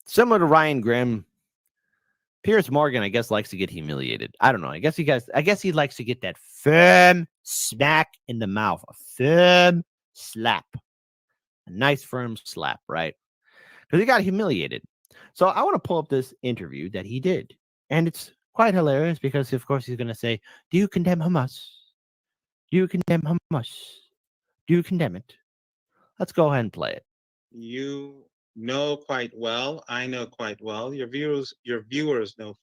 Similar to Ryan Grimm, Piers Morgan, I guess, likes to get humiliated. I don't know. I guess he likes to get that firm smack in the mouth, a firm slap, a nice firm slap, right? Because he got humiliated. So I want to pull up this interview that he did, and it's quite hilarious because, of course, he's going to say, "Do you condemn Hamas? Do you condemn Hamas? Do you condemn it?" Let's go ahead and play it. You know quite well, I know quite well, your viewers know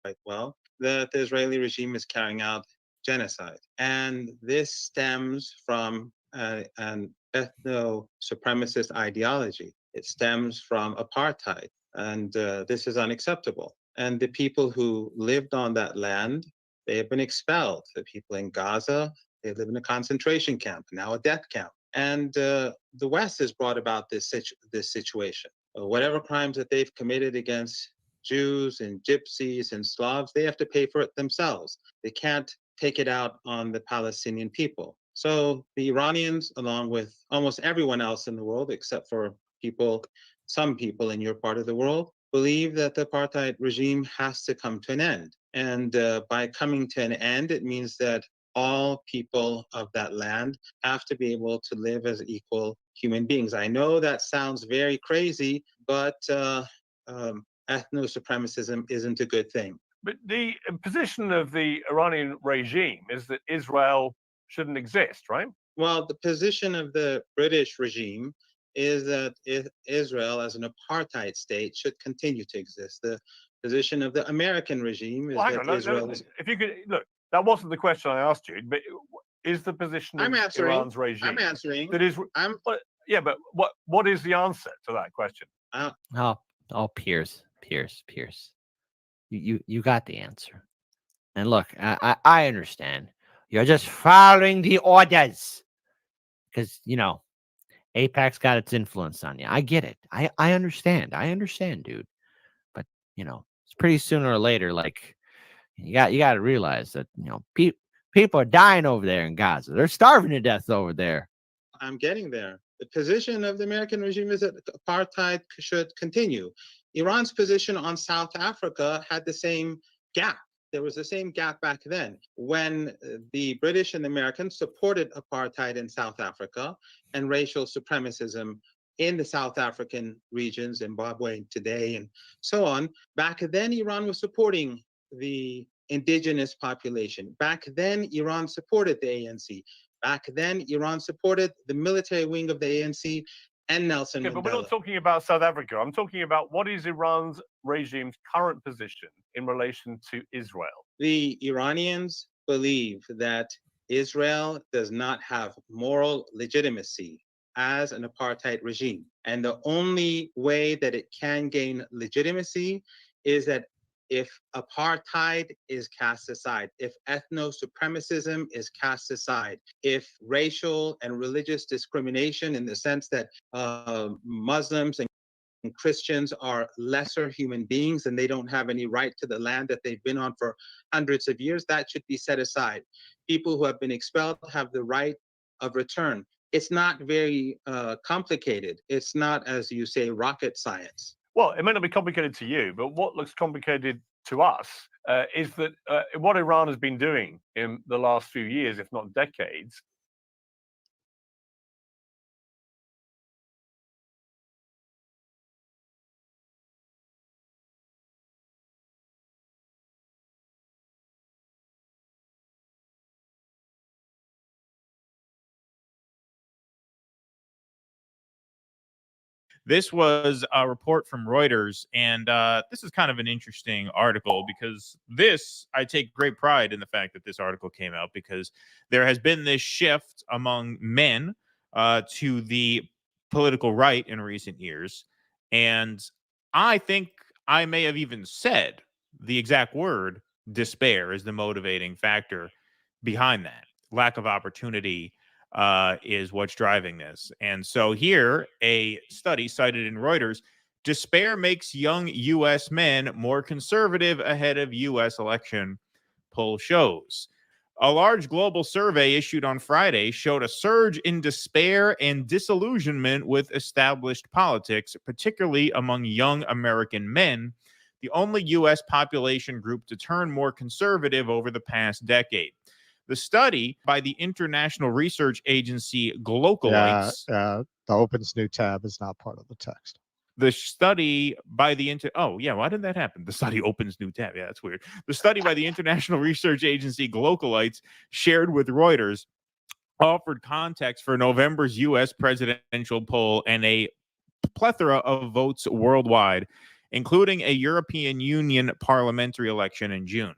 quite well that the Israeli regime is carrying out genocide. And this stems from an ethno-supremacist ideology. It stems from apartheid, and this is unacceptable. And the people who lived on that land, they have been expelled. The people in Gaza, they live in a concentration camp, now a death camp. And the West has brought about this situation. Whatever crimes that they've committed against Jews and Gypsies and Slavs, they have to pay for it themselves. They can't take it out on the Palestinian people. So the Iranians, along with almost everyone else in the world, except for some people in your part of the world, believe that the apartheid regime has to come to an end. And by coming to an end, it means that all people of that land have to be able to live as equal human beings. I know that sounds very crazy, but ethno-supremacism isn't a good thing. But the position of the Iranian regime is that Israel shouldn't exist, right? Well, the position of the British regime is that Israel as an apartheid state should continue to exist. The position of the American regime is Israel is... If you could, look, that wasn't the question I asked you, but is the position of Iran's regime... I'm answering. That is, yeah, but what is the answer to that question? Piers. You got the answer. And look, I understand. You're just following the orders. Because, AIPAC's got its influence on you. I get it. I understand. I understand, dude. But, it's pretty sooner or later, like, you got to realize that, people are dying over there in Gaza. They're starving to death over there. I'm getting there. The position of the American regime is that apartheid should continue. Iran's position on South Africa had the same gap. There was the same gap back then when the British and the Americans supported apartheid in South Africa and racial supremacism in the South African region, Zimbabwe today, and so on. Back then, Iran was supporting the indigenous population. Back then, Iran supported the ANC. Back then, Iran supported the military wing of the ANC and Nelson Mandela. But we're not talking about South Africa. I'm talking about what is Iran's regime's current position in relation to Israel. The Iranians believe that Israel does not have moral legitimacy as an apartheid regime. And the only way that it can gain legitimacy is that if apartheid is cast aside, if ethno-supremacism is cast aside, if racial and religious discrimination in the sense that Muslims and Christians are lesser human beings and they don't have any right to the land that they've been on for hundreds of years, that should be set aside. People who have been expelled have the right of return. It's not very complicated. It's not, as you say, rocket science. Well, it may not be complicated to you, but what looks complicated to us is that what Iran has been doing in the last few years, if not decades, This was a report from Reuters, and this is kind of an interesting article because I take great pride in the fact that this article came out because there has been this shift among men to the political right in recent years. And I think I may have even said the exact word despair is the motivating factor behind that. Lack of opportunity is what's driving this. And so here, a study cited in Reuters Despair makes young U.S. men more conservative ahead of U.S. election, poll shows. A large global survey issued on Friday showed a surge in despair and disillusionment with established politics, particularly among young American men, the only U.S. population group to turn more conservative over the past decade. The study by the international research agency Glocalites. The opens new tab is not part of the text. The study by the why did that happen? The study opens new tab. Yeah, that's weird. The study by the international research agency Glocalites, shared with Reuters, offered context for November's U.S. presidential poll and a plethora of votes worldwide, including a European Union parliamentary election in June.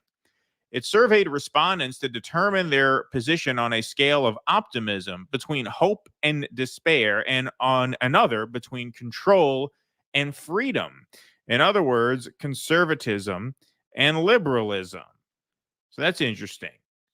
It surveyed respondents to determine their position on a scale of optimism between hope and despair, and on another between control and freedom. In other words, conservatism and liberalism. So that's interesting.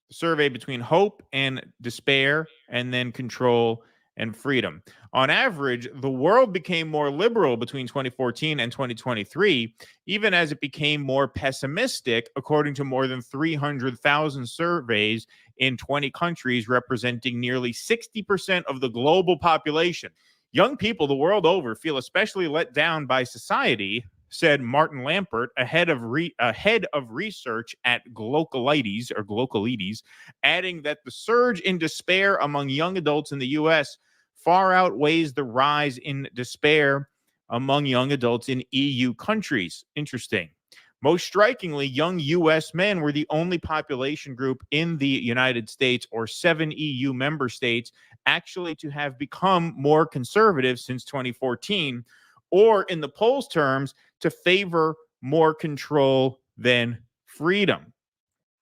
The survey between hope and despair, and then control and freedom. On average, the world became more liberal between 2014 and 2023, even as it became more pessimistic, according to more than 300,000 surveys in 20 countries, representing nearly 60% of the global population. Young people the world over feel especially let down by society, said Martin Lampert, a head of research at Glocalites, adding that the surge in despair among young adults in the U.S. far outweighs the rise in despair among young adults in EU countries. Interesting. Most strikingly, young U.S. men were the only population group in the United States or 7 EU member states actually to have become more conservative since 2014, or in the polls terms, to favor more control than freedom.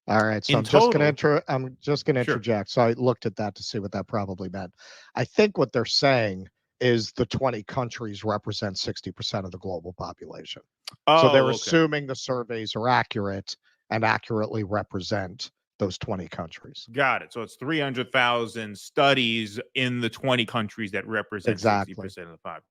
All right, so I'm just going to interject. So I looked at that to see what that probably meant. I think what they're saying is the 20 countries represent 60% of the global population. So they're assuming the surveys are accurate and accurately represent those 20 countries. Got it. So it's 300,000 studies in the 20 countries that represent 60% of the population.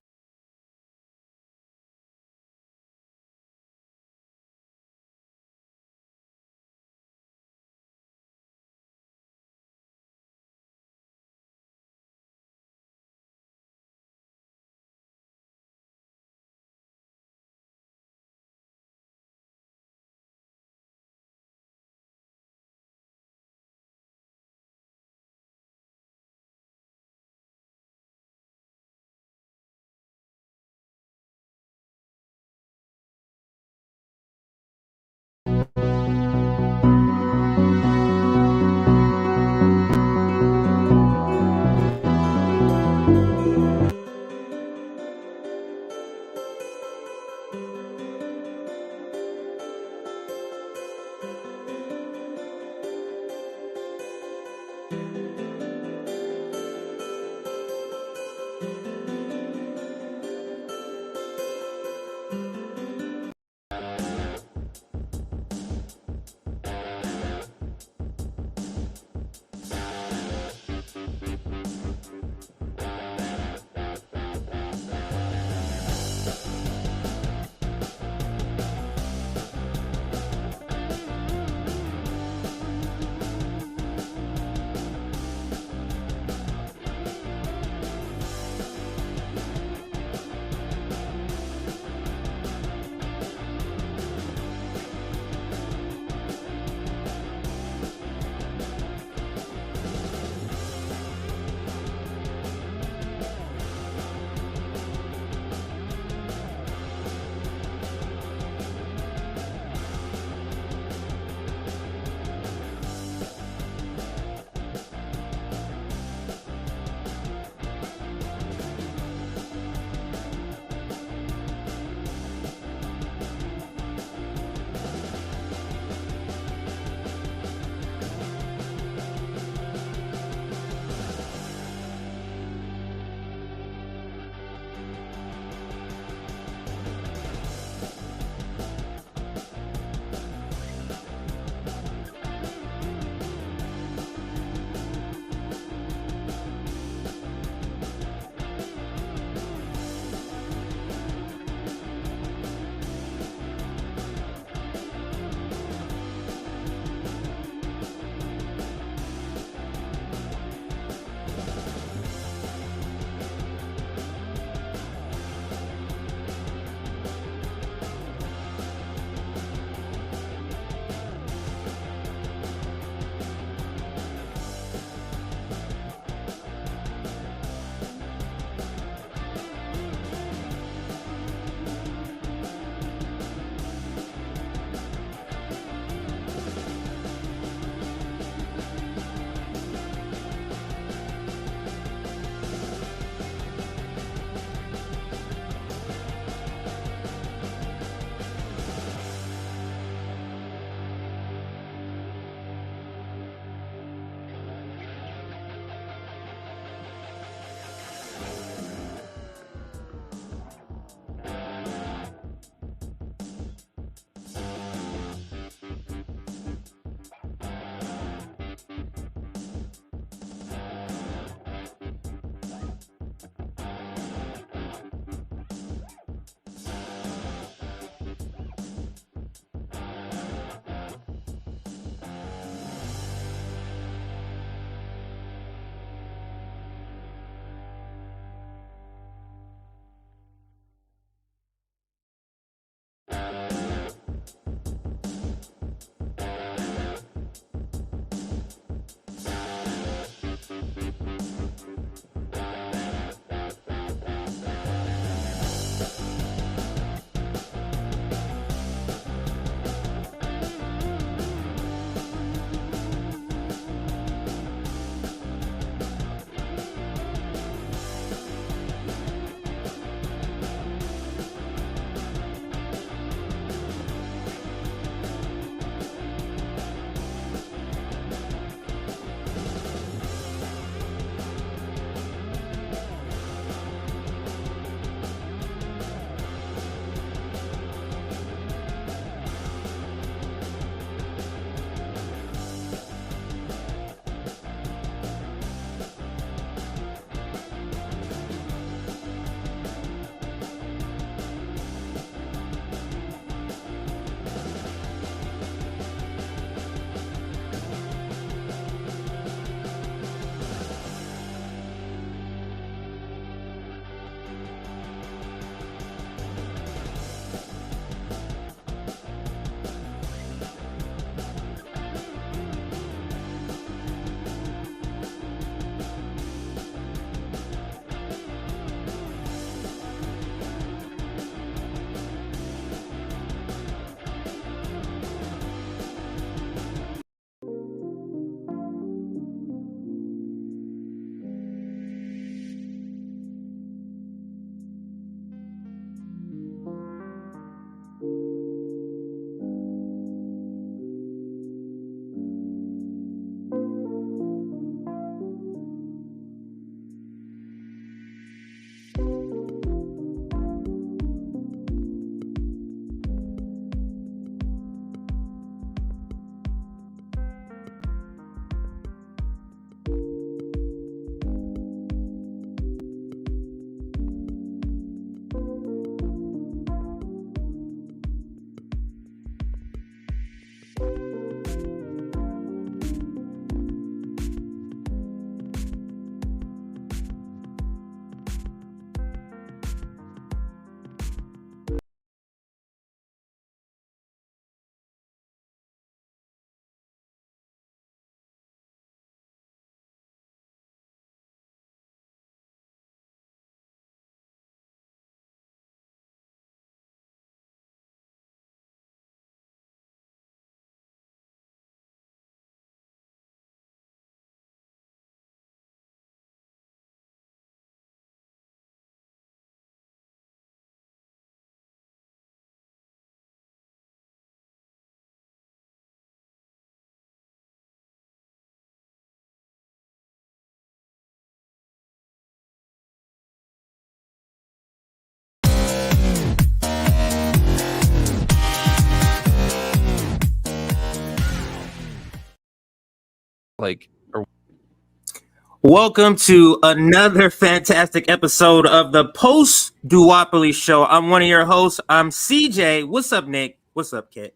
Welcome to another fantastic episode of the Post Duopoly Show. I'm one of your hosts. I'm CJ. What's up, Nick? What's up, Kit?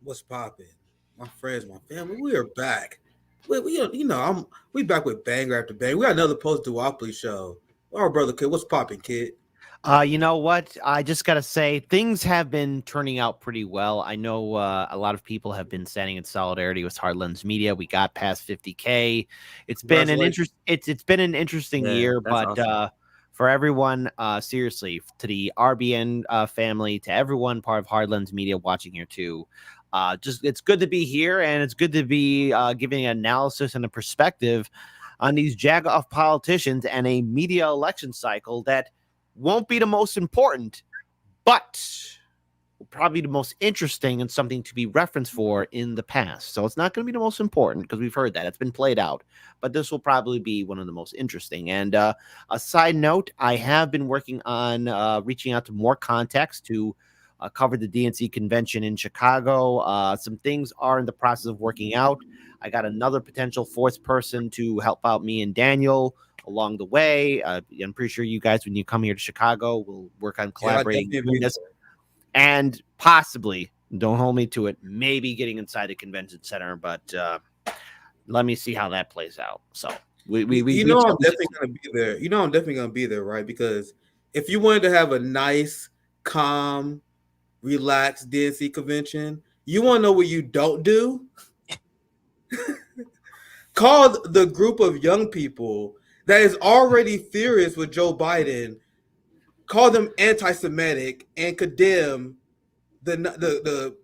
What's popping? My friends, my family, we are back. We back with banger after banger. We got another Post Duopoly Show. Our brother Kid, what's popping, Kid? You know what? I just got to say, things have been turning out pretty well. I know a lot of people have been standing in solidarity with Hardlands Media. We got past 50K. It's been an it's been an interesting year, but awesome. For everyone, seriously, to the RBN family, to everyone part of Hardlands Media watching here too, just it's good to be here, and it's good to be giving an analysis and a perspective on these jag-off politicians and a media election cycle that won't be the most important, but probably the most interesting and something to be referenced for in the past. So it's not going to be the most important because we've heard that it's been played out, but this will probably be one of the most interesting. And a side note, I have been working on reaching out to more contacts to cover the DNC convention in Chicago. Some things are in the process of working out. I got another potential fourth person to help out me and Daniel along the way. I'm pretty sure you guys, when you come here to Chicago, will work on collaborating doing this, and possibly, don't hold me to it, maybe getting inside the convention center, but let me see how that plays out. So I'm definitely gonna be there. I'm definitely gonna be there, right? Because if you wanted to have a nice, calm, relaxed DNC convention, you want to know what you don't do? Call the group of young people that is already furious with Joe Biden, call them anti-Semitic, and condemn the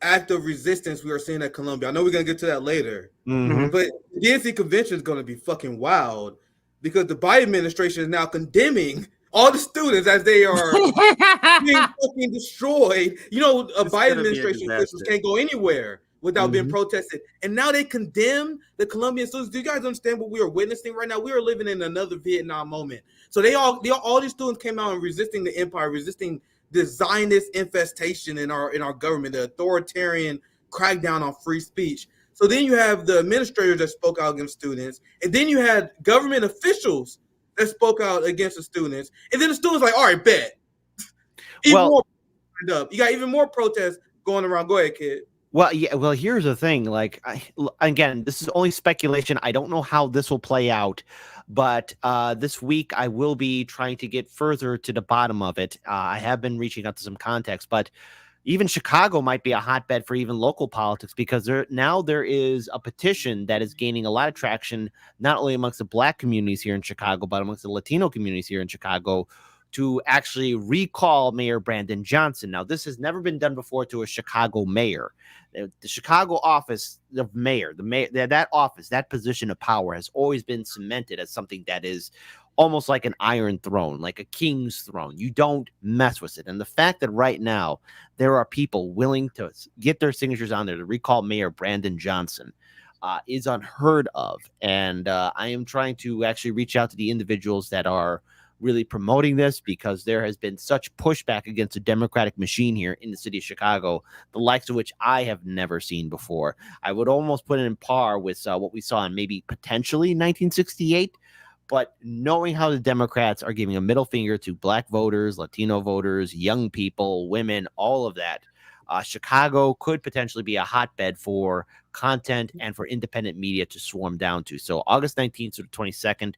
act of resistance we are seeing at Columbia. I know we're gonna get to that later, but the DNC convention is gonna be fucking wild because the Biden administration is now condemning all the students as they are being fucking destroyed. A Biden administration officials can't go anywhere without being protested. And now they condemn the Colombian students. Do you guys understand what we are witnessing right now? We are living in another Vietnam moment. So all these students came out and resisting the empire, resisting the Zionist infestation in our government, the authoritarian crackdown on free speech. So then you have the administrators that spoke out against students, and then you had government officials that spoke out against the students, and then the students like, all right, bet. You got even more protests going around. Go ahead, Kid. Well, yeah. Well, here's the thing. Again, this is only speculation. I don't know how this will play out, but this week I will be trying to get further to the bottom of it. I have been reaching out to some contacts, but even Chicago might be a hotbed for even local politics because there is a petition that is gaining a lot of traction, not only amongst the Black communities here in Chicago, but amongst the Latino communities here in Chicago, to actually recall Mayor Brandon Johnson. Now, this has never been done before to a Chicago mayor. The Chicago office of mayor, that office, that position of power has always been cemented as something that is almost like an iron throne, like a king's throne. You don't mess with it. And the fact that right now there are people willing to get their signatures on there to recall Mayor Brandon Johnson is unheard of. And I am trying to actually reach out to the individuals that are really promoting this because there has been such pushback against the Democratic machine here in the city of Chicago, the likes of which I have never seen before. I would almost put it in par with what we saw in maybe potentially 1968, but knowing how the Democrats are giving a middle finger to Black voters, Latino voters, young people, women, all of that, Chicago could potentially be a hotbed for content and for independent media to swarm down to. So August 19th to the 22nd,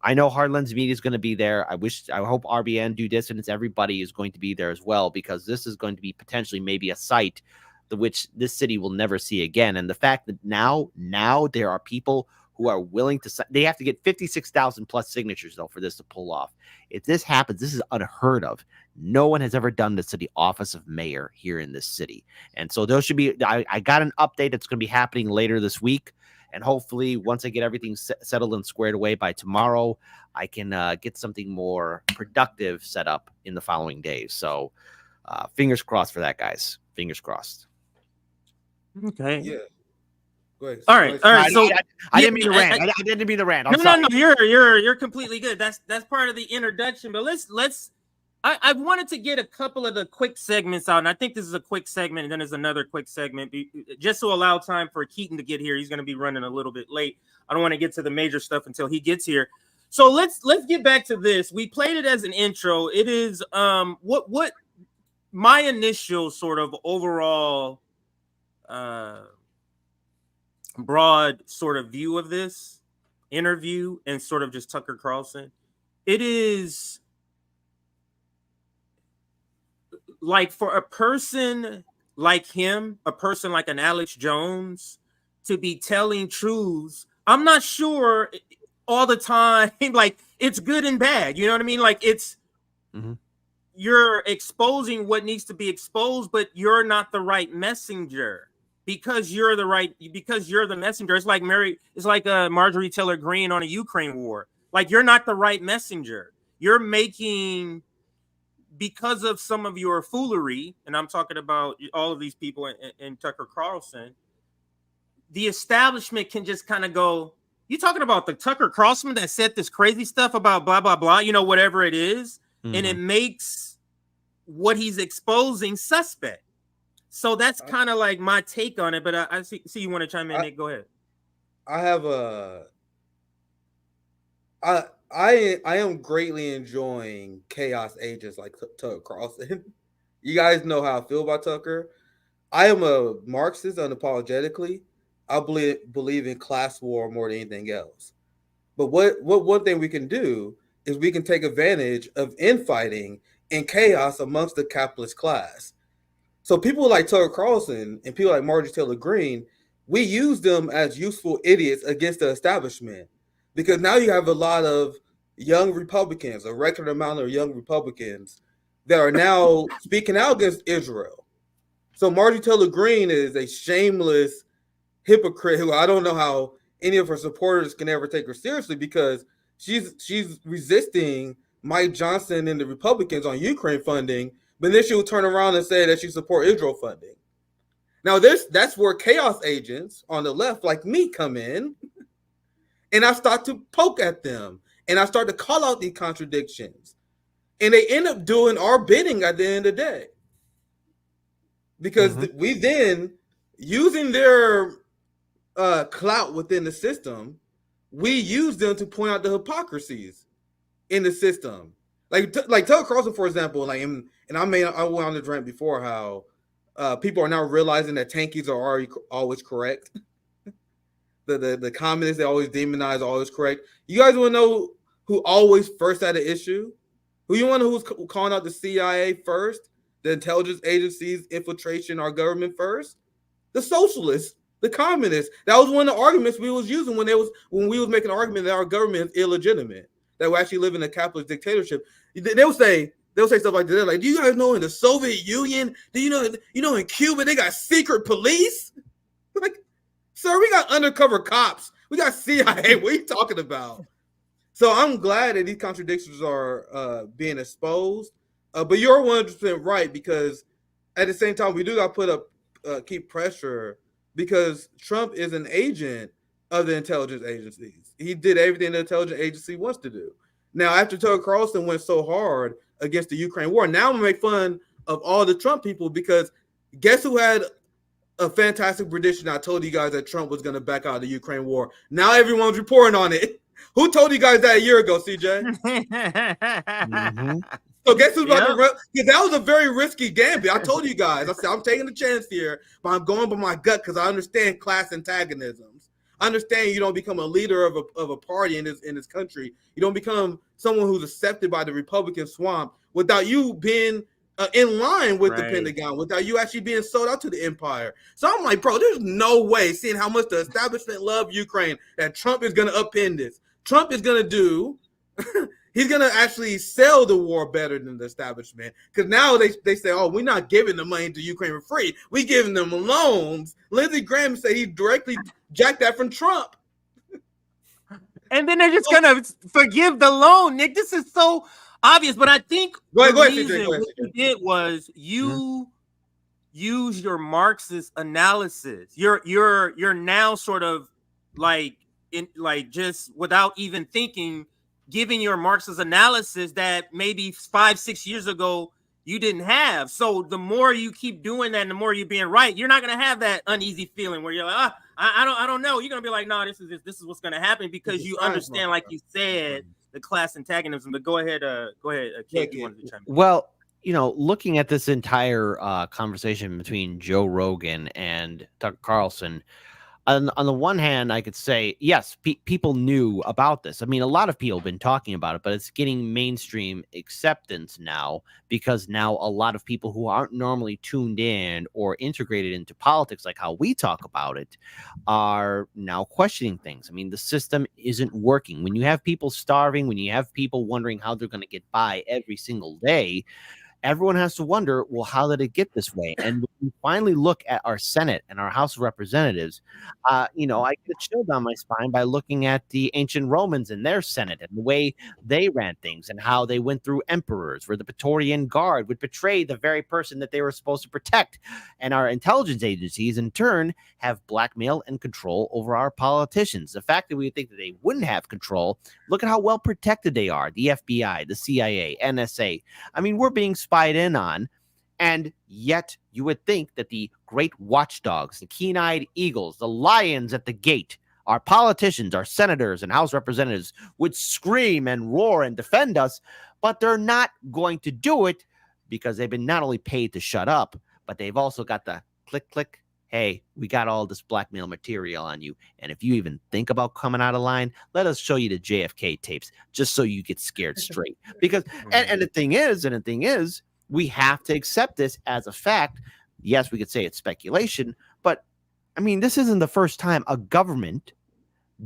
I know Hardlands Media is going to be there. I hope RBN Do Dissonance, everybody is going to be there as well, because this is going to be potentially maybe a site which this city will never see again. And the fact that now there are people who are willing to, they have to get 56,000 plus signatures though for this to pull off. If this happens, this is unheard of. No one has ever done this to the office of mayor here in this city. And so those should be, I got an update that's going to be happening later this week. And hopefully, once I get everything settled and squared away by tomorrow, I can get something more productive set up in the following days. So fingers crossed for that, guys. Fingers crossed. Okay. Yeah. Go ahead. All right. So I didn't mean to rant. I didn't mean to rant. No, you're completely good. That's part of the introduction. But let's I wanted to get a couple of the quick segments out, and I think this is a quick segment, and then there's another quick segment, just to allow time for Keaton to get here. He's going to be running a little bit late. I don't want to get to the major stuff until he gets here. So let's get back to this. We played it as an intro. It is what my initial sort of overall broad sort of view of this interview and sort of just Tucker Carlson. It is like for a person like him, a person like an Alex Jones, to be telling truths, I'm not sure all the time, like it's good and bad. You know what I mean? Like it's you're exposing what needs to be exposed, but you're not the right messenger because you're the messenger. It's like Marjorie Taylor Greene on a Ukraine war. Like you're not the right messenger. You're making, because of some of your foolery, and I'm talking about all of these people in Tucker Carlson, the establishment can just kind of go, you talking about the Tucker Carlson that said this crazy stuff about blah, blah, blah, you know, whatever it is. And it makes what he's exposing suspect. So that's kind of like my take on it. But I see you want to chime in, Nick. Go ahead. I am greatly enjoying chaos agents like Tucker Carlson. You guys know how I feel about Tucker. I am a Marxist unapologetically. I believe in class war more than anything else. But what one thing we can do is we can take advantage of infighting and chaos amongst the capitalist class. So people like Tucker Carlson and people like Marjorie Taylor Greene, we use them as useful idiots against the establishment. Because now you have a lot of young Republicans, a record amount of young Republicans that are now speaking out against Israel. So Marjorie Taylor Greene is a shameless hypocrite who I don't know how any of her supporters can ever take her seriously, because she's resisting Mike Johnson and the Republicans on Ukraine funding, but then she'll turn around and say that she supports Israel funding. Now that's where chaos agents on the left like me come in. And I start to poke at them. And I start to call out these contradictions. And they end up doing our bidding at the end of the day. Because we then, using their clout within the system, we use them to point out the hypocrisies in the system. Like Tucker Carlson, for example, like, and I went on the rant before how people are now realizing that tankies are always correct. The communists, they always demonize, always correct. You guys want to know who always first had an issue? Who you want to know who's calling out the CIA first? The intelligence agencies infiltration our government first? The socialists, the communists. That was one of the arguments we was using when we was making an argument that our government is illegitimate, that we actually live in a capitalist dictatorship. They'll say stuff like that. Like, do you guys know in the Soviet Union? Do you know in Cuba they got secret police? Like, sir, we got undercover cops. We got CIA. What are you talking about? So I'm glad that these contradictions are being exposed. But you're 100% right, because at the same time, we do got to put up, keep pressure, because Trump is an agent of the intelligence agencies. He did everything the intelligence agency wants to do. Now, after Tucker Carlson went so hard against the Ukraine war, now I'm going to make fun of all the Trump people, because guess who had a fantastic prediction? I told you guys that Trump was going to back out of the Ukraine war. Now everyone's reporting on it. Who told you guys that a year ago, CJ? So guess who's about to? Yeah, that was a very risky gambit. I told you guys. I said I'm taking the chance here, but I'm going by my gut because I understand class antagonisms. I understand you don't become a leader of a party in this country. You don't become someone who's accepted by the Republican swamp without you being in line with the Pentagon, without you actually being sold out to the empire. So I'm like, bro, there's no way, seeing how much the establishment love Ukraine, that Trump is going to upend this. Trump is going to do, he's going to actually sell the war better than the establishment. Because now they say, oh, we're not giving the money to Ukraine for free. We're giving them loans. Lindsey Graham said he directly jacked that from Trump. And then they're just going to forgive the loan, Nick. This is so obvious, but I think what you did was you use your Marxist analysis. You're now sort of like just without even thinking, giving your Marxist analysis that maybe 5-6 years ago you didn't have. So the more you keep doing that and the more you're being right, you're not going to have that uneasy feeling where you're like, I don't know. You're going to be like, no, this is what's going to happen, because you understand, like you said, the class antagonism. But go ahead, Kate, you wanted to chime in. Well, looking at this entire conversation between Joe Rogan and Tucker Carlson, on the one hand, I could say, yes, people knew about this. I mean, a lot of people have been talking about it, but it's getting mainstream acceptance now, because now a lot of people who aren't normally tuned in or integrated into politics, like how we talk about it, are now questioning things. I mean, the system isn't working. When you have people starving, when you have people wondering how they're going to get by every single day, everyone has to wonder, well, how did it get this way? And when we finally look at our Senate and our House of Representatives, I get a chill down my spine by looking at the ancient Romans and their Senate and the way they ran things and how they went through emperors, where the Praetorian Guard would betray the very person that they were supposed to protect. And our intelligence agencies, in turn, have blackmail and control over our politicians. The fact that we think that they wouldn't have control, look at how well protected they are. The FBI, the CIA, NSA. I mean, we're being spied in on, and yet you would think that the great watchdogs, the keen-eyed eagles, the lions at the gate, our politicians, our senators and House representatives would scream and roar and defend us, but they're not going to do it, because they've been not only paid to shut up, but they've also got the click, click, hey, we got all this blackmail material on you, and if you even think about coming out of line, let us show you the JFK tapes, just so you get scared straight. Because and the thing is, we have to accept this as a fact. Yes, we could say it's speculation, but I mean, this isn't the first time a government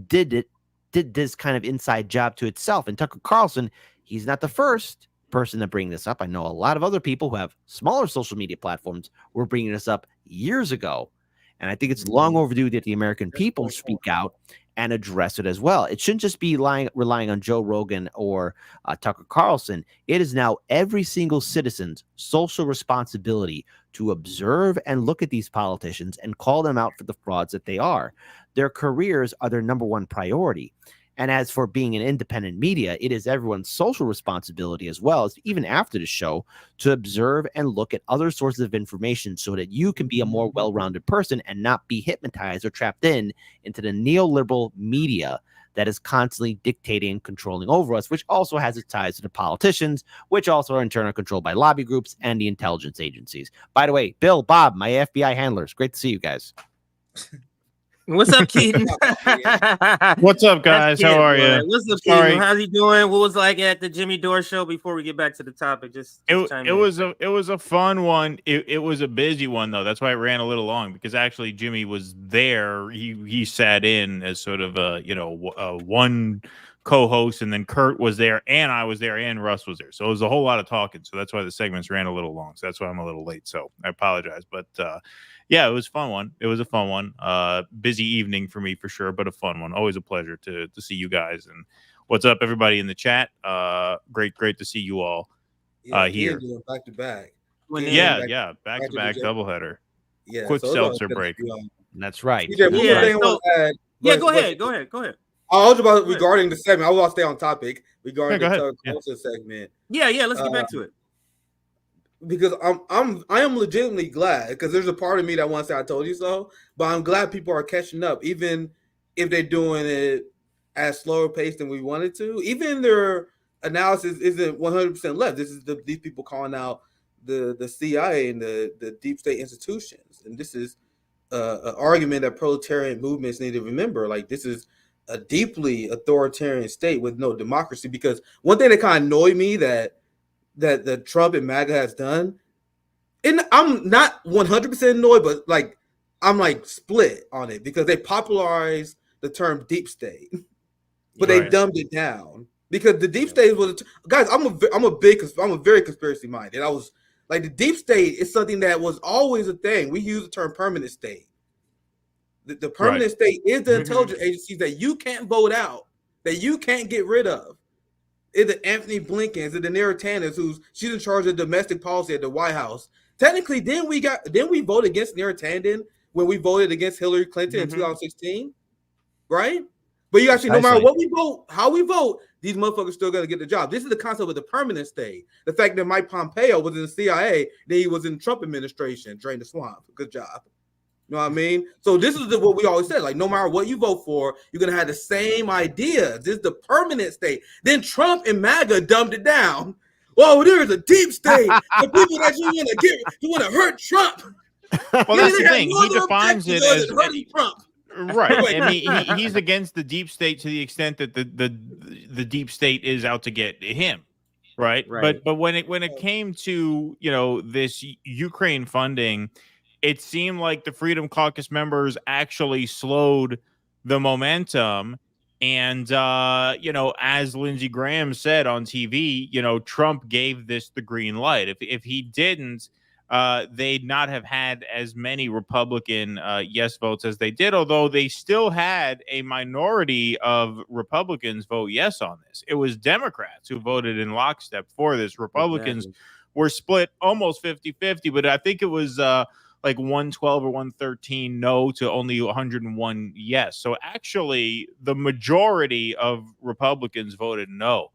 did this kind of inside job to itself. And Tucker Carlson, he's not the first person to bring this up. I know a lot of other people who have smaller social media platforms were bringing this up years ago. And I think it's long overdue that the American people speak out and address it as well. It shouldn't just be relying on Joe Rogan or Tucker Carlson. It is now every single citizen's social responsibility to observe and look at these politicians and call them out for the frauds that they are. Their careers are their number one priority. And as for being an independent media, it is everyone's social responsibility, as well as even after the show, to observe and look at other sources of information so that you can be a more well-rounded person and not be hypnotized or trapped into the neoliberal media that is constantly dictating and controlling over us, which also has its ties to the politicians, which also are in turn controlled by lobby groups and the intelligence agencies. By the way, Bill, Bob, my FBI handlers, great to see you guys. What's up, Keaton? What's up, guys? How are you? What's up, Keaton? How's he doing? What was like at the Jimmy Dore show before we get back to the topic? It was a fun one. It was a busy one though. That's why it ran a little long, because actually Jimmy was there. He sat in as sort of a one co-host, and then Kurt was there, and I was there, and Russ was there. So it was a whole lot of talking. So that's why the segments ran a little long. So that's why I'm a little late. So I apologize, but yeah, it was a fun one. It was a fun one. Busy evening for me for sure, but a fun one. Always a pleasure to see you guys. And what's up, everybody in the chat? Great to see you all here. Back to back. Back to back doubleheader. Yeah, quick seltzer break. That's right. Go ahead. I was about regarding the segment. I will stay on topic regarding the Carlson segment. Yeah. Let's get back to it. Because I am legitimately glad, because there's a part of me that wants to say I told you so, but I'm glad people are catching up, even if they're doing it at slower pace than we wanted to. Even their analysis isn't 100% left. This is these people calling out the CIA and the deep state institutions, and this is an argument that proletarian movements need to remember. Like, this is a deeply authoritarian state with no democracy. Because one thing that kind of annoyed me that the Trump and MAGA has done, and I'm not 100% annoyed, but like I'm like split on it, because they popularized the term deep state, but they dumbed it down, because the deep state was guys. I'm a very conspiracy minded. I was like, the deep state is something that was always a thing. We use the term permanent state. The permanent state is the intelligence agencies that you can't vote out, that you can't get rid of. Is it Anthony Blinken? Is it the Neera Tanden, she's in charge of domestic policy at the White House? Technically, didn't we vote against Neera Tanden when we voted against Hillary Clinton in 2016? Right? But you actually, no matter what we vote, how we vote, these motherfuckers still gonna get the job. This is the concept of the permanent state. The fact that Mike Pompeo was in the CIA, then he was in the Trump administration, drained the swamp. Good job. You know what I mean? So this is what we always said. Like, no matter what you vote for, you're gonna have the same idea. This is the permanent state. Then Trump and MAGA dumbed it down. Well, there is a deep state. The people that you want to hurt Trump. Well, that's the thing. He defines it as hurting Trump. Right. And he's against the deep state to the extent that the deep state is out to get him. Right. But when it came to, this Ukraine funding, it seemed like the Freedom Caucus members actually slowed the momentum. And, as Lindsey Graham said on TV, Trump gave this the green light. If he didn't, they'd not have had as many Republican yes votes as they did, although they still had a minority of Republicans vote yes on this. It was Democrats who voted in lockstep for this. Republicans were split almost 50-50, but I think it was like 112 or 113 no to only 101 yes. So actually, the majority of Republicans voted no,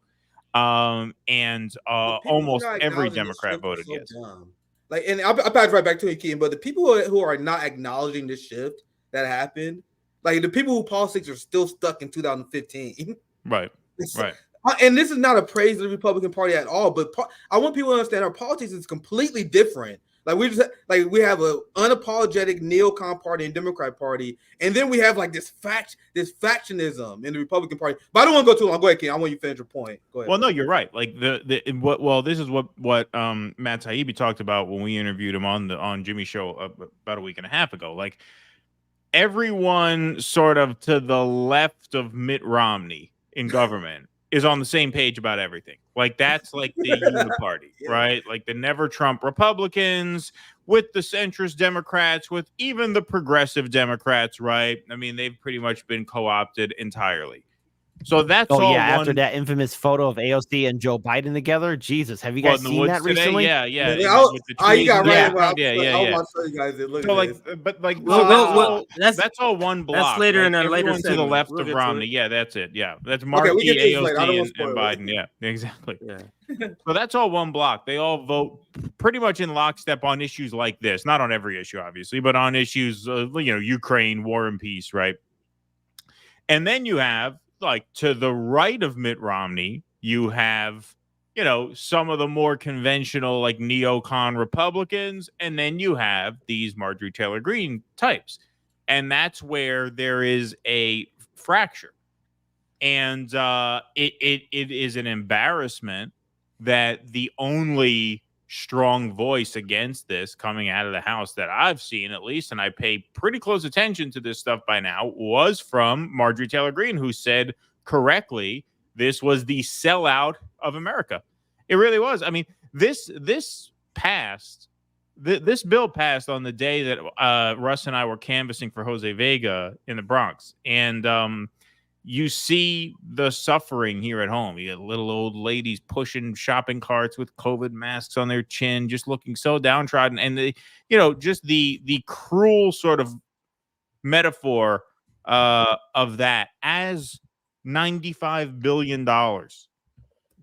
and almost every Democrat voted yes. Dumb. Like, and I'll pass right back to you, Keaton. But the people who are not acknowledging this shift that happened, like the people who politics are still stuck in 2015. Right. And this is not a praise of the Republican Party at all. But I want people to understand our politics is completely different. Like we have an unapologetic neocon party and Democrat Party, and then we have like this factionism in the Republican Party. But I don't want to go too long. Go ahead, Ken. I want you to finish your point. Go ahead. Well, no, you're right. Like this is what Matt Taibbi talked about when we interviewed him on Jimmy's show about a week and a half ago. Like everyone sort of to the left of Mitt Romney in government is on the same page about everything. Like that's like the Uni-Party, right? Like the never Trump Republicans with the centrist Democrats, with even the progressive Democrats, right? I mean, they've pretty much been co-opted entirely. So that's all. Yeah, after that infamous photo of AOC and Joe Biden together, Jesus, have you guys seen that recently? Yeah. You got right. Yeah. I'll show you guys it. Look that's all one block. That's later in a later to the left of Romney. Yeah, that's it. Yeah, that's Markey, AOC, and Biden. Yeah, exactly. Yeah. So that's all one block. They all vote pretty much in lockstep on issues like this. Not on every issue, obviously, but on issues, Ukraine, war and peace, right? And then you have, like, to the right of Mitt Romney, you have, some of the more conventional, like, neocon Republicans, and then you have these Marjorie Taylor Greene types. And that's where there is a fracture. And it is an embarrassment that the only strong voice against this coming out of the House that I've seen, at least, and I pay pretty close attention to this stuff by now, was from Marjorie Taylor Greene, who said correctly this was the sellout of America. It really was. I mean, this bill passed on the day that Russ and I were canvassing for Jose Vega in the Bronx, and you see the suffering here at home. You get little old ladies pushing shopping carts with COVID masks on their chin, just looking so downtrodden. And just the cruel sort of metaphor of that, as $95 billion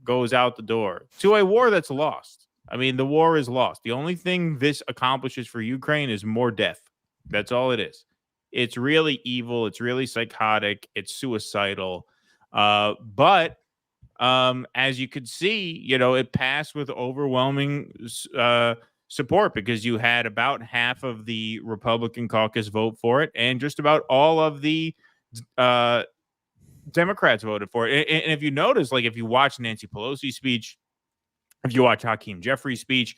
goes out the door to a war that's lost. I mean, the war is lost. The only thing this accomplishes for Ukraine is more death. That's all it is. It's really evil. It's really psychotic. It's suicidal. But as you could see, it passed with overwhelming support, because you had about half of the Republican caucus vote for it, and just about all of the Democrats voted for it. And if you notice, like, if you watch Nancy Pelosi's speech, if you watch Hakeem Jeffries' speech,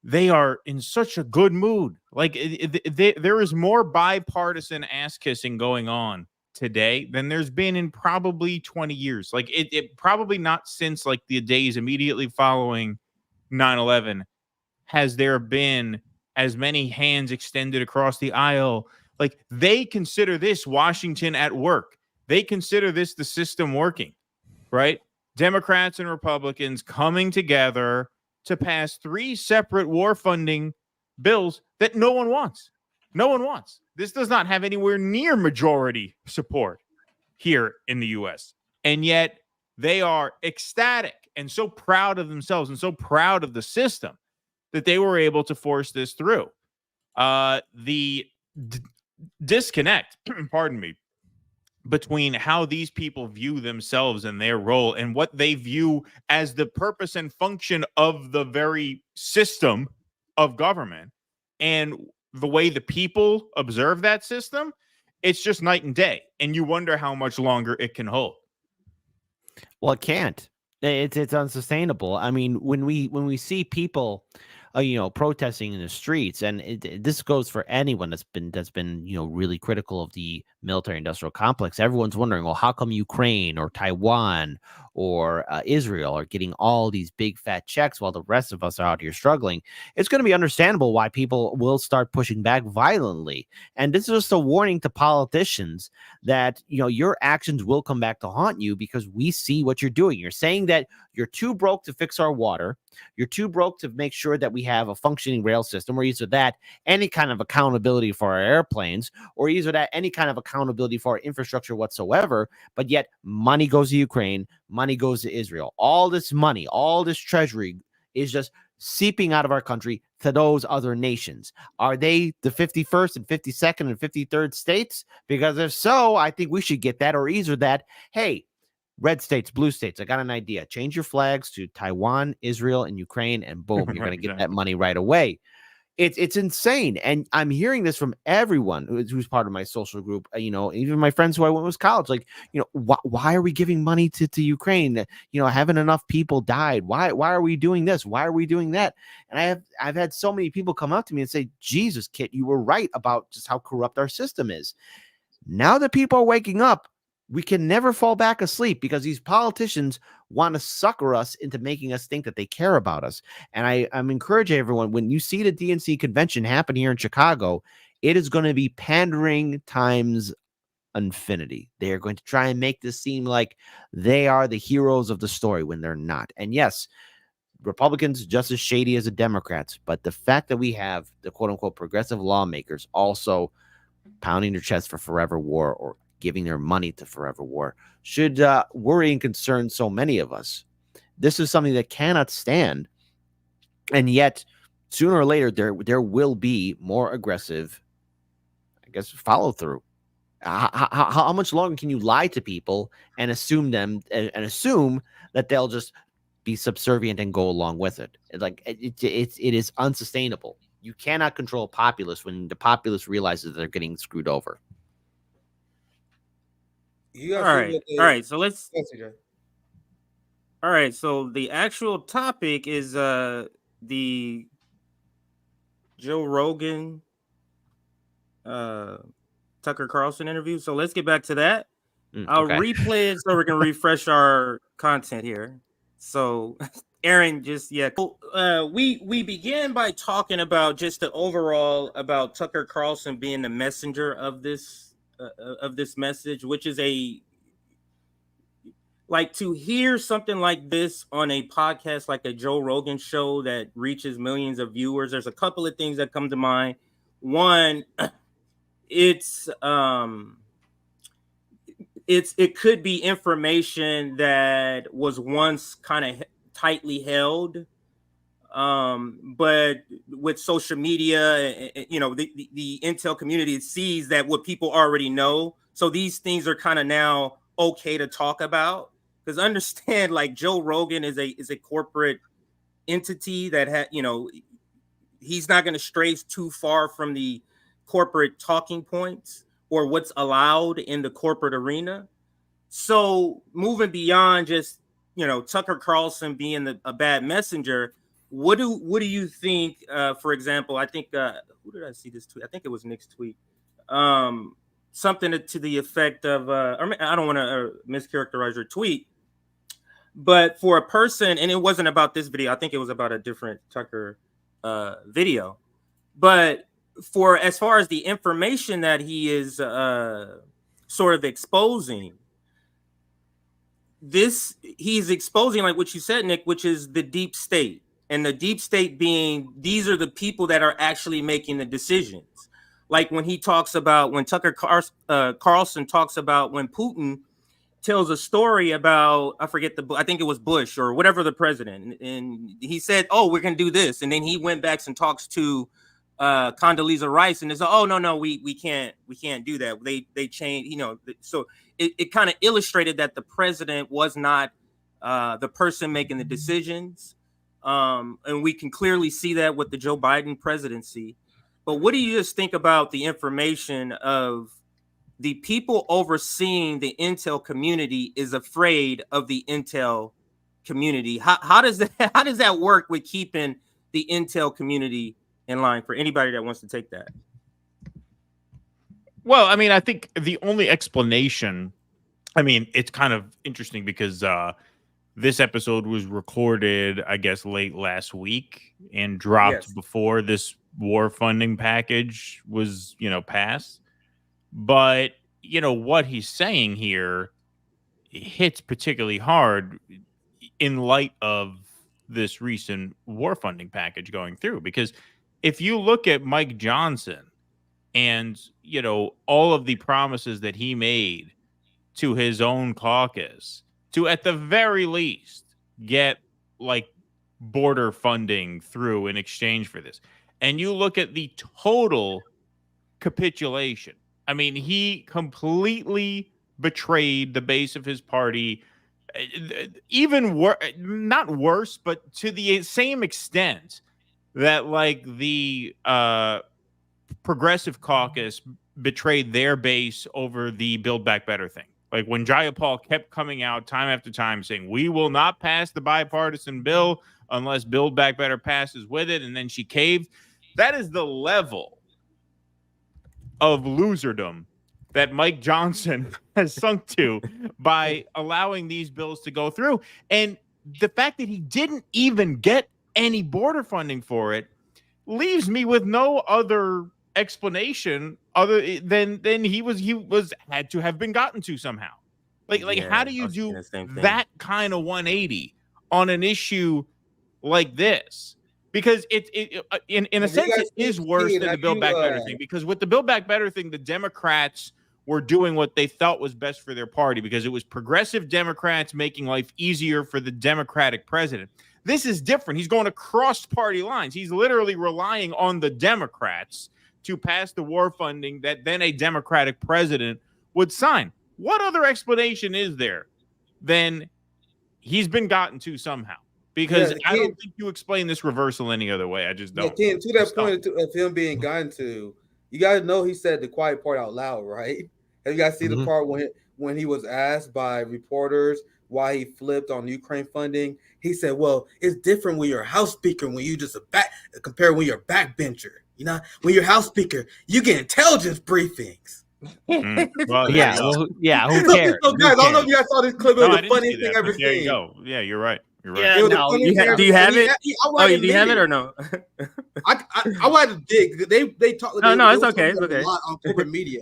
they are in such a good mood. Like, there is more bipartisan ass kissing going on today than there's been in probably 20 years. Like, it probably not since like the days immediately following 9/11 has there been as many hands extended across the aisle. Like, they consider this Washington at work. They consider this the system working, right? Democrats and Republicans coming together to pass 3 separate war funding bills that no one wants. No one wants. This does not have anywhere near majority support here in the U.S. And yet They are ecstatic and so proud of themselves and so proud of the system that they were able to force this through. The disconnect, pardon me, between how these people view themselves and their role and what they view as the purpose and function of the very system of government and the way the people observe that system, it's just night and day. And you wonder how much longer it can hold. Well, it can't. It's unsustainable. I mean, when we see people, protesting in the streets, and this goes for anyone that's been really critical of the military-industrial complex. Everyone's wondering, well, how come Ukraine or Taiwan or Israel are getting all these big fat checks while the rest of us are out here struggling? It's going to be understandable why people will start pushing back violently. And this is just a warning to politicians that your actions will come back to haunt you, because we see what you're doing. You're saying that you're too broke to fix our water. You're too broke to make sure that we have a functioning rail system, or either that, any kind of accountability for our airplanes, or either that, any kind of accountability for our infrastructure whatsoever. But yet money goes to Ukraine, money goes to Israel. All this money, all this treasury is just seeping out of our country to those other nations. Are they the 51st and 52nd and 53rd states? Because if so, I think we should get that, or either that, hey, red states, blue states, I got an idea. Change your flags to Taiwan, Israel, and Ukraine, and boom, you're going to get that money right away. It's insane. And I'm hearing this from everyone who's part of my social group, even my friends who I went with college. Like, why are we giving money to Ukraine? Haven't enough people died? Why are we doing this? Why are we doing that? And I've had so many people come up to me and say, Jesus, Kit, you were right about just how corrupt our system is. Now that people are waking up, we can never fall back asleep, because these politicians want to sucker us into making us think that they care about us. And I'm encouraging everyone, when you see the DNC convention happen here in Chicago, it is going to be pandering times infinity. They are going to try and make this seem like they are the heroes of the story when they're not. And yes, Republicans just as shady as the Democrats, but the fact that we have the quote unquote progressive lawmakers also pounding their chest for forever war, or giving their money to forever war, should worry and concern so many of us. This is something that cannot stand. And yet, sooner or later, there will be more aggressive, follow through. How much longer can you lie to people and assume that they'll just be subservient and go along with it? It is unsustainable. You cannot control populace when the populace realizes that they're getting screwed over. All right. So let's. All right. So the actual topic is the Joe Rogan, Tucker Carlson interview. So let's get back to that. I'll replay it so we can refresh our content here. So, Aaron, we began by talking about just the overall about Tucker Carlson being the messenger of this message, which is to hear something like this on a podcast like a Joe Rogan show that reaches millions of viewers. There's a couple of things that come to mind. One, it could be information that was once kind of tightly held, but with social media, the intel community sees that what people already know. So these things are kind of now okay to talk about, because understand, like, Joe Rogan is a corporate entity that he's not going to stray too far from the corporate talking points or what's allowed in the corporate arena. So moving beyond just Tucker Carlson being a bad messenger, what do you think? For example, I think who did I see this tweet? I think it was Nick's tweet. Something to the effect of, I don't want to mischaracterize your tweet, but for a person, and it wasn't about this video. I think it was about a different Tucker video. But as far as the information that he is sort of exposing, he's exposing, like what you said, Nick, which is the deep state. And the deep state being, these are the people that are actually making the decisions. Like when Tucker Carlson talks about when Putin tells a story about, I think it was Bush or whatever the president, and he said, "Oh, we're gonna do this," and then he went back and talks to Condoleezza Rice, and they said, "Oh, no, we can't do that." They changed, so it kind of illustrated that the president was not the person making the decisions, and we can clearly see that with the Joe Biden presidency. But what do you just think about the information of the people overseeing the intel community is afraid of the intel community? How does that work with keeping the intel community in line, for anybody that wants to take that? Well, I mean, I think the only explanation, I mean, it's kind of interesting because this episode was recorded, I guess, late last week and dropped before this war funding package was, passed. But, what he's saying here hits particularly hard in light of this recent war funding package going through. Because if you look at Mike Johnson and, all of the promises that he made to his own caucus to, at the very least, get like border funding through in exchange for this, and you look at the total capitulation, I mean, he completely betrayed the base of his party, even not worse, but to the same extent that like the Progressive Caucus betrayed their base over the Build Back Better thing. Like when Jayapal kept coming out time after time saying, we will not pass the bipartisan bill unless Build Back Better passes with it, and then she caved. That is the level of loserdom that Mike Johnson has sunk to by allowing these bills to go through. And the fact that he didn't even get any border funding for it leaves me with no other explanation other than he had to have been gotten to somehow. How do you do that kind of 180 on an issue like this? Because in a sense it is worse than the Build Back Better thing, because with the Build Back Better thing, the Democrats were doing what they felt was best for their party because it was progressive Democrats making life easier for the Democratic president. This is different. He's going across party lines. He's literally relying on the Democrats to pass the war funding that then a Democratic president would sign. What other explanation is there than he's been gotten to somehow? Because I don't think you explain this reversal any other way. I just don't. Yeah, Ken, to that point of him being gotten to, you guys know he said the quiet part out loud, right? Have you guys seen the part when he was asked by reporters why he flipped on Ukraine funding? He said, well, it's different when you're a House Speaker, when you just compared when you're a backbencher. When you're House Speaker, you get intelligence briefings. Well, yeah, who cares? So guys, I don't know if you guys saw this clip. It was the funniest thing ever seen. There you go. Yeah, you're right. You're right. Yeah, do you have it? Do you have it or no? I wanted to dig. They talk. No, it's okay. It's okay. A lot on corporate media.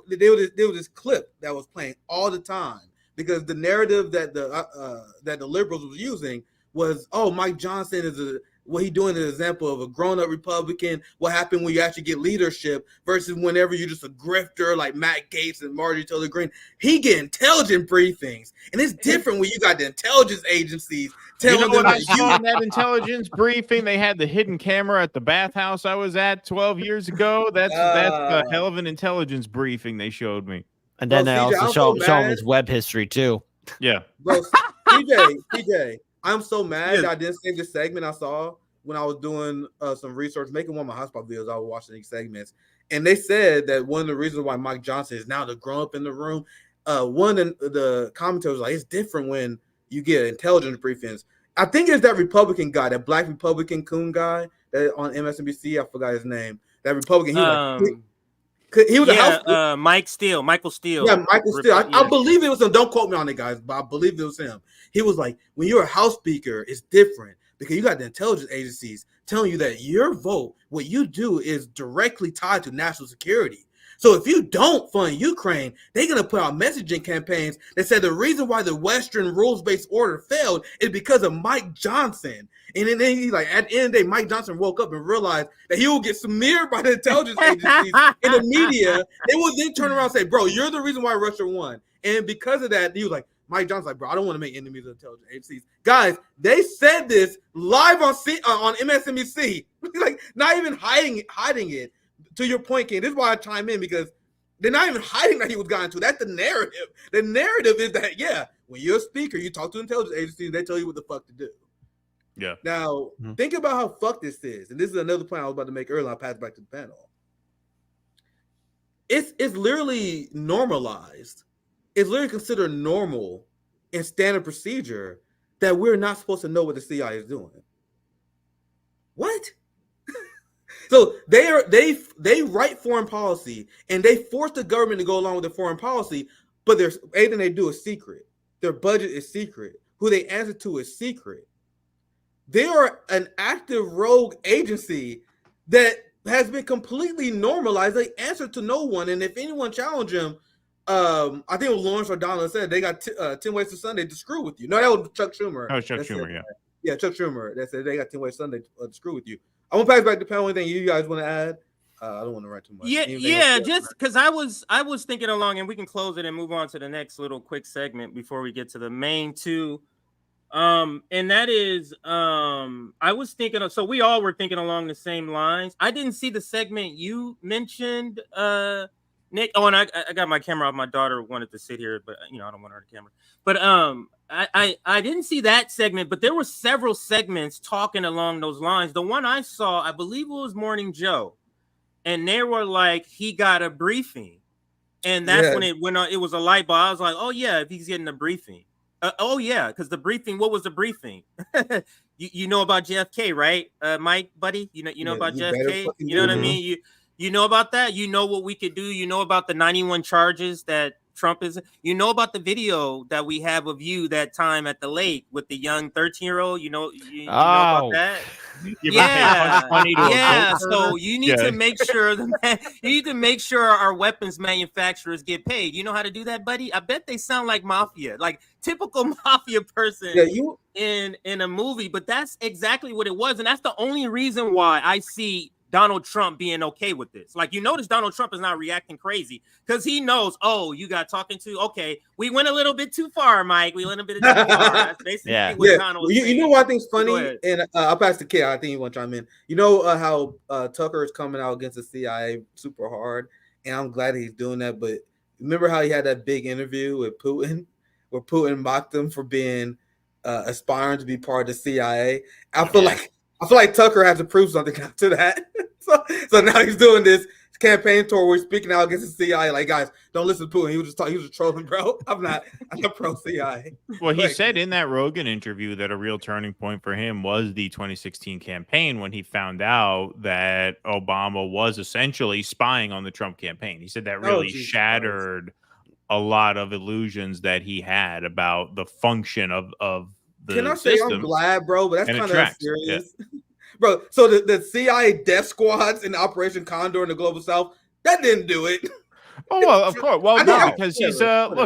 There was this clip that was playing all the time because the narrative that the liberals was using was, oh, Mike Johnson is what he doing is an example of a grown-up Republican. What happened when you actually get leadership versus whenever you're just a grifter like Matt Gaetz and Marjorie Taylor Greene. He get intelligent briefings, and it's different when you got the intelligence agencies telling them I saw in that intelligence briefing. They had the hidden camera at the bathhouse I was at 12 years ago. That's a hell of an intelligence briefing they showed me. And then they also show him his web history too. Yeah, bro. PJ. I'm so mad that I didn't save this segment I saw when I was doing some research, making one of my hotspot videos. I was watching these segments, and they said that one of the reasons why Mike Johnson is now the grown up in the room, one of the commentators was like, it's different when you get intelligence briefings. I think it's that Republican guy, that black Republican coon guy that on MSNBC. I forgot his name. That Republican. He was a House Michael Steele. Yeah, Michael Steele. I believe it was him. Don't quote me on it, guys, but I believe it was him. He was like, when you're a House Speaker, it's different because you got the intelligence agencies telling you that your vote, what you do, is directly tied to national security. So if you don't fund Ukraine, they're going to put out messaging campaigns that said the reason why the Western rules-based order failed is because of Mike Johnson. And then he's like, at the end of the day, Mike Johnson woke up and realized that he will get smeared by the intelligence agencies in the media. They will then turn around and say, bro, you're the reason why Russia won. And because of that, he was like, Mike Johnson's like, bro, I don't want to make enemies of intelligence agencies. Guys, they said this live on MSNBC. Like, not even hiding it. To your point, King, this is why I chime in, because they're not even hiding that he was gotten to. That's the narrative. The narrative is that, yeah, when you're a speaker, you talk to intelligence agencies, they tell you what the fuck to do. Yeah. Now, think about how fucked this is. And this is another point I was about to make earlier. I'll pass it back to the panel. It's literally normalized. It's literally considered normal and standard procedure that we're not supposed to know what the CIA is doing. What? So they write foreign policy and they force the government to go along with the foreign policy, but there's anything they do is secret. Their budget is secret. Who they answer to is secret. They are an active rogue agency that has been completely normalized. They answer to no one, and if anyone challenge them, I think it was Lawrence or Donald said they got 10 ways to Sunday to screw with you. No, that was Chuck Schumer. Oh, Chuck Schumer, yeah. Yeah, Chuck Schumer. That said they got 10 ways Sunday to screw with you. I'm gonna pass back the panel. Anything you guys want to add? I don't want to write too much. Yeah, just because I was thinking along, and we can close it and move on to the next little quick segment before we get to the main two. And that is, I was thinking of, so we all were thinking along the same lines. I didn't see the segment you mentioned, Nick. Oh, and I got my camera off. My daughter wanted to sit here, but I don't want her to camera. But I didn't see that segment, but there were several segments talking along those lines. The one I saw, I believe it was Morning Joe, and they were like, he got a briefing, and that's when it went on. It was a light bulb. I was like, oh yeah, if he's getting a briefing. Oh yeah, because the briefing. What was the briefing? you know about JFK, right, Mike, buddy? You know about JFK. You know what I mean? You know about that. You know what we could do. You know about the 91 charges that Trump is. You know about the video that we have of you that time at the lake with the young 13-year-old. You know about that. Yeah. So you need to make sure our weapons manufacturers get paid. You know how to do that, buddy? I bet they sound like mafia, like typical mafia person in a movie. But that's exactly what it was, and that's the only reason why I see Donald Trump being okay with this. Like, you notice Donald Trump is not reacting crazy because he knows, oh, you got talking to, okay, we went a little bit too far, Mike. We went a bit too far. That's basically what Donald was saying. You know what I think's funny? And I'll pass the kid. I think you want to chime in. You know how Tucker is coming out against the CIA super hard, and I'm glad he's doing that. But remember how he had that big interview with Putin, where Putin mocked him for being aspiring to be part of the CIA? I feel like Tucker has to prove something to that. so now he's doing this campaign tour where he's speaking out against the CIA. Like, guys, don't listen to Putin. He was just trolling, bro. I'm not pro CIA. Well, he said in that Rogan interview that a real turning point for him was the 2016 campaign when he found out that Obama was essentially spying on the Trump campaign. He said that really shattered a lot of illusions that he had about the function of the Can I say system. I'm glad, bro? But that's kind of serious. Yeah. Bro, so the CIA death squads in Operation Condor in the Global South, that didn't do it. Oh, well, of course. Well, no, because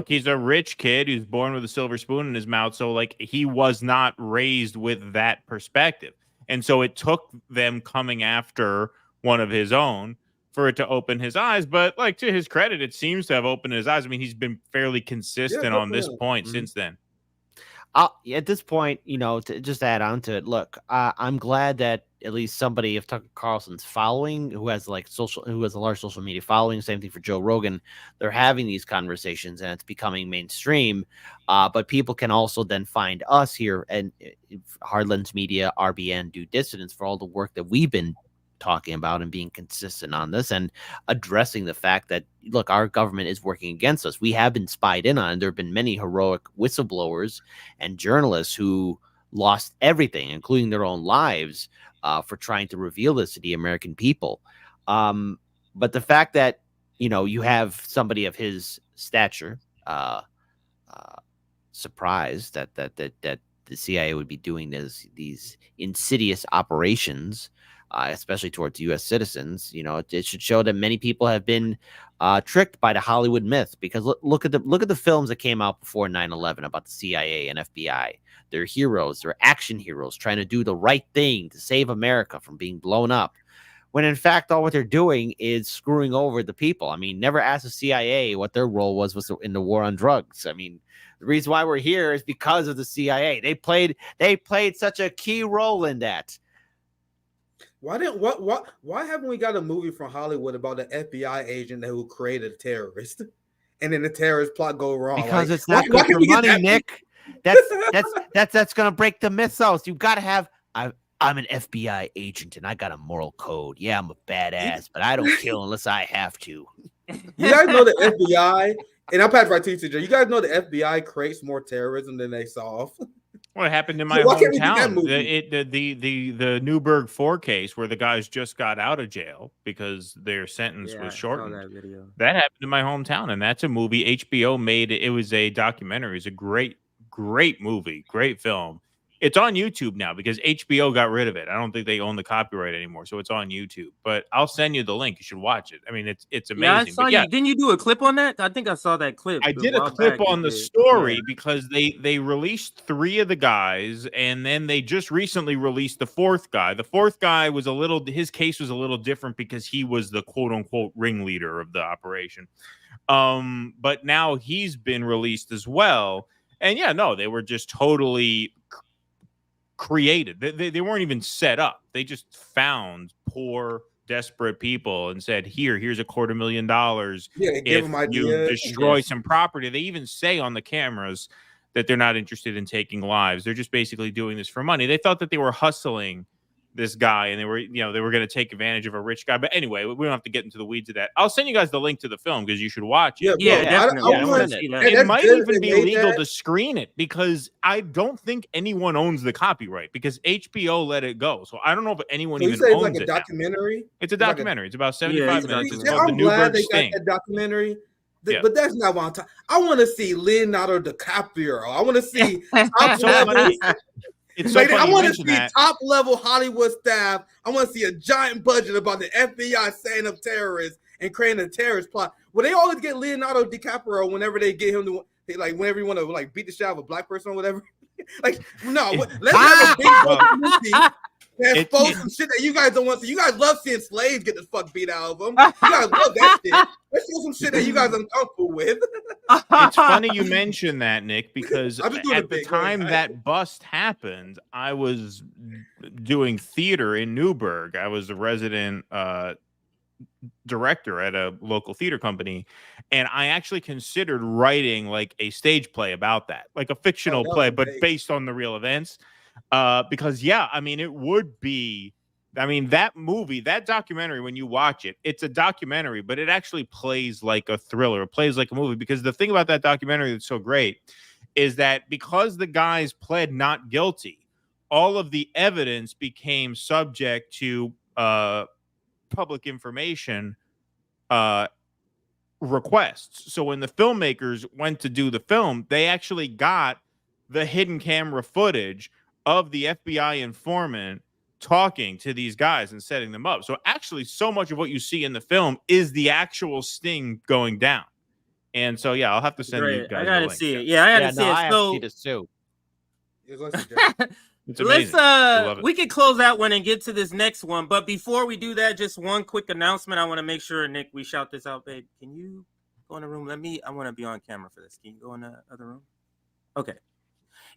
he's a rich kid who's born with a silver spoon in his mouth. So, like, he was not raised with that perspective. And so it took them coming after one of his own for it to open his eyes. But, like, to his credit, it seems to have opened his eyes. I mean, he's been fairly consistent on this point since then. At this point, to just add on to it, look, I'm glad that at least somebody of Tucker Carlson's following, who has a large social media following, same thing for Joe Rogan, they're having these conversations and it's becoming mainstream. But people can also then find us here and Hardlands Media, RBN, Do Dissidents for all the work that we've been talking about and being consistent on this and addressing the fact that, look, our government is working against us. We have been spied in on, and there have been many heroic whistleblowers and journalists who lost everything, including their own lives, for trying to reveal this to the American people. But the fact that, you have somebody of his stature surprised that the CIA would be doing these insidious operations, especially towards U.S. citizens. You know, it should show that many people have been tricked by the Hollywood myth. Because look at the films that came out before 9/11 about the CIA and FBI. They're heroes. They're action heroes trying to do the right thing to save America from being blown up. When in fact, all what they're doing is screwing over the people. I mean, never ask the CIA what their role was in the war on drugs. I mean, the reason why we're here is because of the CIA. They played such a key role in that. Why haven't we got a movie from Hollywood about an FBI agent who created a terrorist, and then the terrorist plot go wrong? Because it's not good for money, Nick. That's gonna break the mythos. You've got to have. I'm an FBI agent and I got a moral code. Yeah, I'm a badass, but I don't kill unless I have to. You guys know the FBI, and I'll pass right to you, TJ. You guys know the FBI creates more terrorism than they solve. What happened in my hometown? The Newburgh 4 case where the guys just got out of jail because their sentence was shortened. That happened in my hometown, and that's a movie HBO made. It was a documentary. It's a great movie, great film. It's on YouTube now because HBO got rid of it. I don't think they own the copyright anymore, so it's on YouTube. But I'll send you the link. You should watch it. I mean, it's amazing. Yeah, I saw you. Didn't you do a clip on that? I think I saw that clip. I did a clip on the story because they released 3 of the guys, and then they just recently released the 4th guy. The 4th guy was his case was a little different because he was the quote unquote ringleader of the operation. But now he's been released as well. And yeah, no, they were just totally created. They weren't even set up. They just found poor, desperate people and said, here's $250,000. Yeah, they give them ideas. You destroy some property. They even say on the cameras that they're not interested in taking lives. They're just basically doing this for money. They thought that they were hustling this guy and they were going to take advantage of a rich guy. But anyway, we don't have to get into the weeds of that. I'll send you guys the link to the film because you should watch it. Yeah, definitely. It might even be legal to screen it because I don't think anyone owns the copyright because HBO let it go. So I don't know if anyone even owns like it. A documentary? It's a documentary. It's about 75 minutes. It's called I'm The glad Newburgh they Sting. got that documentary. But that's not what I'm talking. I want to see Leonardo DiCaprio. I want to see top level. It's so funny I want to see that. top level Hollywood staff. I want to see a giant budget about the FBI setting up terrorists and creating a terrorist plot. Well, they always get Leonardo DiCaprio whenever they get him to whenever you want to beat the shit out of a black person or whatever. Let's have a big movie and expose some shit that you guys don't want to see. You guys love seeing slaves get the fuck beat out of them. You guys love that shit. Let's show some shit that you guys are uncomfortable with. It's funny you mentioned that, Nick, because at the time that bust happened, I was doing theater in Newburgh. I was a resident director at a local theater company, and I actually considered writing like a stage play about that, like a fictional play, but based on the real events. Because I mean, it would be. I mean, that movie, that documentary, when you watch it, it's a documentary, but it actually plays like a thriller. It plays like a movie because the thing about that documentary that's so great is that because the guys pled not guilty, all of the evidence became subject to public information requests. So when the filmmakers went to do the film, they actually got the hidden camera footage of the FBI informant talking to these guys and setting them up. So actually so much of what you see in the film is the actual sting going down. And so I'll have to send you guys. I gotta see it. I gotta see it. I have to see this too. It's amazing. We can close that one and get to this next one. But before we do that, just one quick announcement. I want to make sure, Nick, we shout this out, babe. Can you go in the room? I want to be on camera for this. Can you go in the other room? Okay.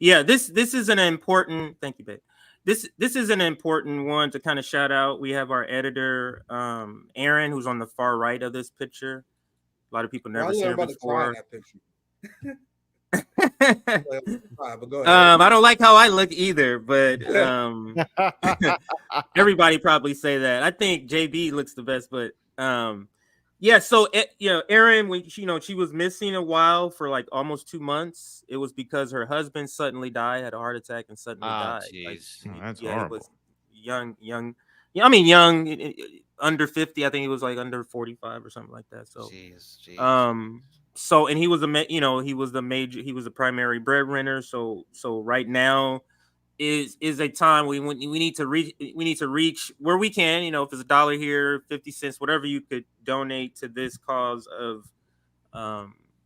Yeah, this is an important, thank you, babe. This is an important one to kind of shout out. We have our editor, Aaron, who's on the far right of this picture. A lot of people never seen her before. I don't like how I look either, but everybody probably say that. I think JB looks the best, but so Erin, when she was missing a while for like almost 2 months. It was because her husband suddenly died, had a heart attack, and suddenly died. That's horrible. It was young. I mean, young, under 50. I think he was like under 45 or something like that. So, So, and he was the primary breadwinner. So right now is a time we need to reach where we can, if it's $1 here, 50 cents, whatever you could donate to this cause of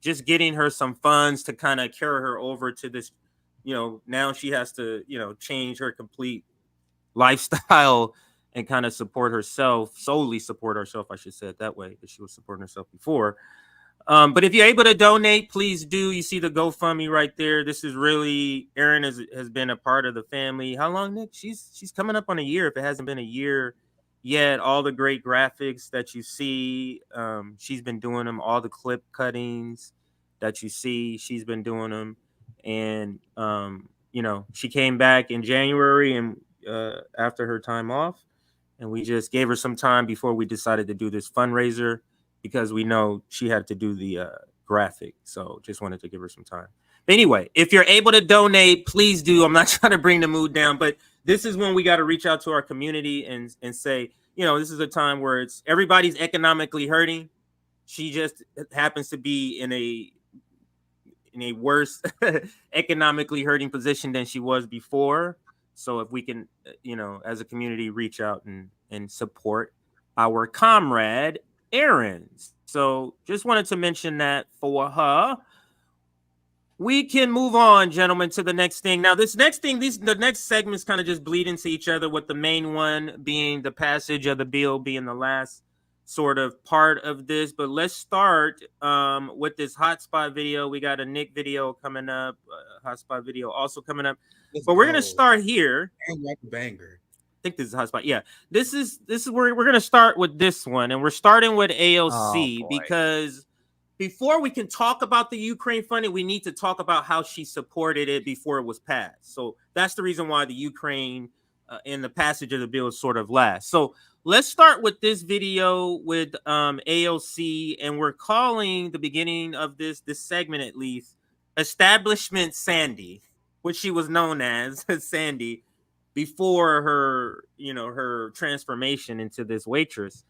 just getting her some funds to kind of carry her over to this, now she has to, change her complete lifestyle and kind of solely support herself. I should say it that way, because she was supporting herself before. But if you're able to donate, please do. You see the GoFundMe right there. This is really, Erin has been a part of the family. How long, Nick? She's coming up on a year, if it hasn't been a year yet. All the great graphics that you see, she's been doing them. All the clip cuttings that you see, she's been doing them. And, she came back in January and after her time off. And we just gave her some time before we decided to do this fundraiser, because we know she had to do the graphic. So just wanted to give her some time. But anyway, if you're able to donate, please do. I'm not trying to bring the mood down, but this is when we got to reach out to our community and say, this is a time where everybody's economically hurting. She just happens to be in a worse economically hurting position than she was before. So if we can, as a community, reach out and support our comrade Erin. So just wanted to mention that for her. We can move on, gentlemen, to the next thing. Now, this next thing, the next segments kind of just bleed into each other, with the main one being the passage of the bill being the last sort of part of this. But let's start with this hotspot video. We got a Nick video coming up, hotspot video also coming up. But we're going to start here. Banger. I think this is hotspot. Yeah, this is where we're going to start with this one, and we're starting with AOC because before we can talk about the Ukraine funding, we need to talk about how she supported it before it was passed. So that's the reason why the Ukraine and the passage of the bill is sort of last. So let's start with this video with AOC, and we're calling the beginning of this segment, at least, Establishment Sandy, which she was known as Sandy before her transformation into this waitress.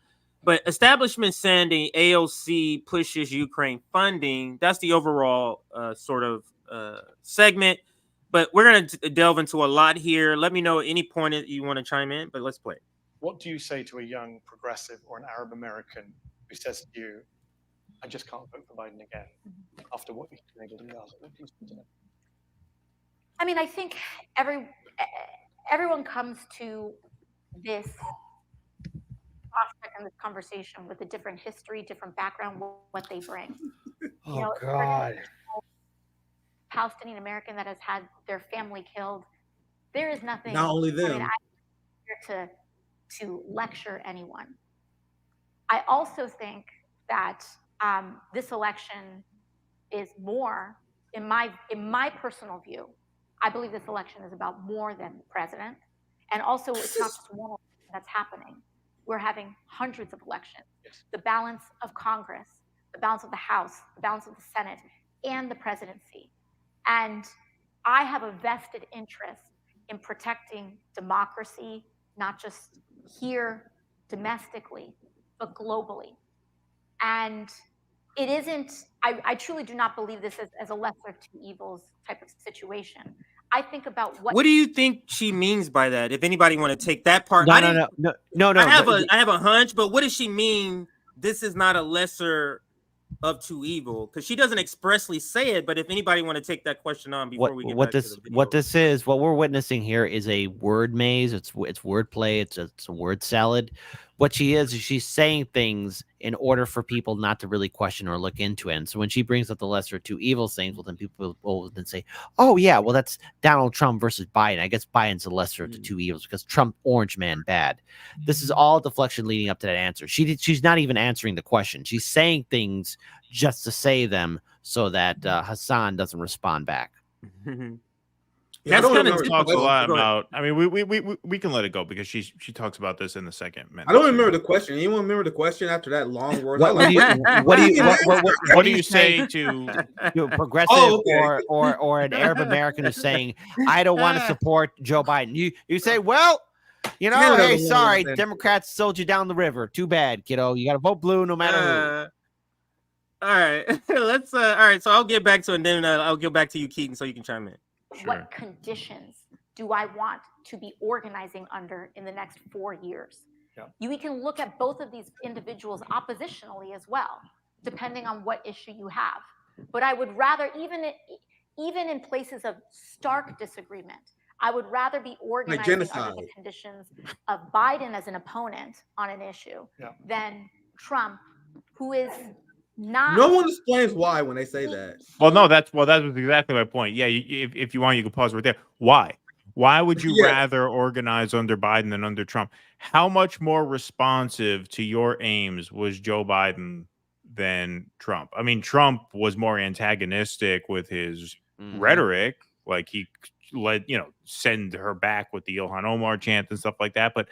But Establishment Sandy, AOC pushes Ukraine funding. That's the overall sort of segment. But we're going to delve into a lot here. Let me know at any point that you want to chime in, but let's play. What do you say to a young progressive or an Arab American who says to you, I just can't vote for Biden again after what he's been able to do? What do you say to them? I mean, I think everyone comes to this prospect and this conversation with a different history, different background, what they bring. God. Palestinian American that has had their family killed. There is nothing. Not only them. I mean, I'm here to lecture anyone. I also think that this election is more, in my personal view, I believe this election is about more than the president. And also, it's not just one election that's happening. We're having hundreds of elections. The balance of Congress, the balance of the House, the balance of the Senate, and the presidency. And I have a vested interest in protecting democracy, not just here domestically, but globally. And it isn't, I truly do not believe this as a lesser of two evils type of situation. I think about what do you think she means by that? If anybody want to take that part, No. I have a hunch, but what does she mean? This is not a lesser of two evil, because she doesn't expressly say it. But if anybody want to take that question on before we get back to the video. What we're witnessing here is a word maze. It's wordplay. It's a word salad. What she is she's saying things in order for people not to really question or look into it. And so when she brings up the lesser of two evils things, well, then people will then say, oh yeah, well, that's Donald Trump versus Biden. I guess Biden's the lesser of the two evils because Trump, orange man, bad. This is all deflection leading up to that answer. She's not even answering the question. She's saying things just to say them so that Hassan doesn't respond back. Yeah, that's kind of talks a lot about. I mean, we can let it go because she talks about this in the second minute. I don't remember the question. Anyone remember the question after that long word? What do you say to progressive or an Arab American who's saying, I don't want to support Joe Biden? You say, well, hey, sorry, Democrats sold you down the river. Too bad, kiddo. You got to vote blue no matter who. All right, let's. All right, so I'll get back to it, and then I'll get back to you, Keaton, so you can chime in. Sure. What conditions do I want to be organizing under in the next 4 years? Yeah. We can look at both of these individuals oppositionally as well, depending on what issue you have. But I would rather, even in places of stark disagreement, I would rather be organizing under the conditions of Biden as an opponent on an issue than Trump, who is not. No one explains why when they say that. Well, no, that was exactly my point. Yeah, if you want, you can pause right there. Why? Why would you rather organize under Biden than under Trump? How much more responsive to your aims was Joe Biden than Trump? I mean, Trump was more antagonistic with his rhetoric, like he send her back with the Ilhan Omar chant and stuff like that. But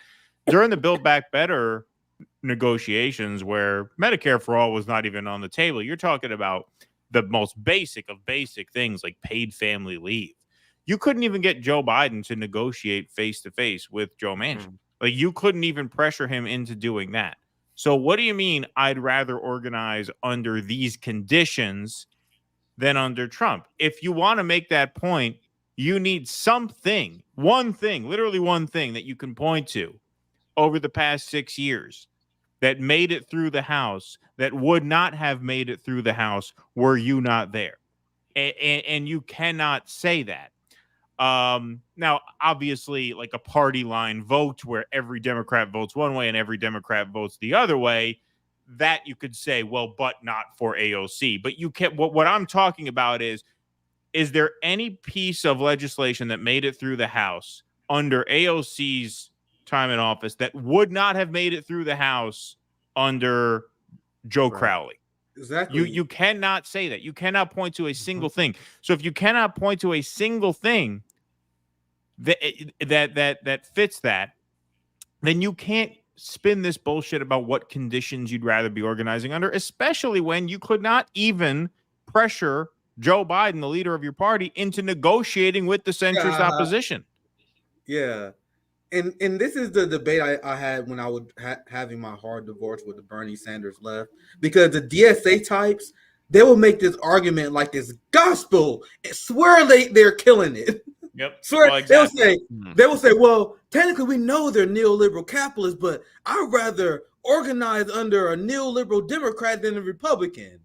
during the Build Back Better negotiations, where Medicare for all was not even on the table, you're talking about the most basic of basic things like paid family leave. You couldn't even get Joe Biden to negotiate face to face with Joe Manchin. Like, you couldn't even pressure him into doing that. So what do you mean I'd rather organize under these conditions than under Trump? If you want to make that point, you need something, one thing, literally one thing that you can point to over the past 6 years that made it through the House that would not have made it through the House were you not there. And you cannot say that. Now, obviously, like a party line vote where every Democrat votes one way and every Democrat votes the other way, that you could say, well, but not for AOC. But you can't. What I'm talking about is there any piece of legislation that made it through the House under AOC's time in office that would not have made it through the House under Joe Crowley? Exactly. You cannot say that. You cannot point to a single thing. So if you cannot point to a single thing that fits that, then you can't spin this bullshit about what conditions you'd rather be organizing under, especially when you could not even pressure Joe Biden, the leader of your party, into negotiating with the centrist opposition. Yeah. And this is the debate I had when I was having my hard divorce with the Bernie Sanders left, because the DSA types, they will make this argument like this gospel and swear they're killing it. Yep. Swear, well, exactly. they will say, well, technically we know they're neoliberal capitalists, but I'd rather organize under a neoliberal Democrat than a Republican.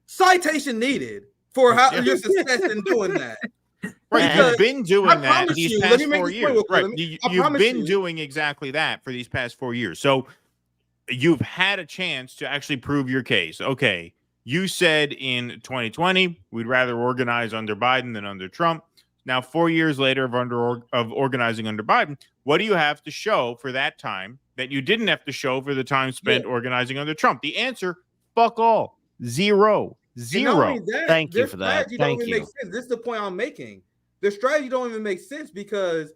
Citation needed for how your success in doing that. Right, Because you've been doing that these past 4 years. Right, you've been doing exactly that for these past 4 years. So you've had a chance to actually prove your case. Okay, you said in 2020 we'd rather organize under Biden than under Trump. Now, 4 years later of organizing under Biden, what do you have to show for that time that you didn't have to show for the time spent organizing under Trump? The answer: fuck all. Zero. Thank you for that. Thank you. Make sense. This is the point I'm making. The strategy don't even make sense, because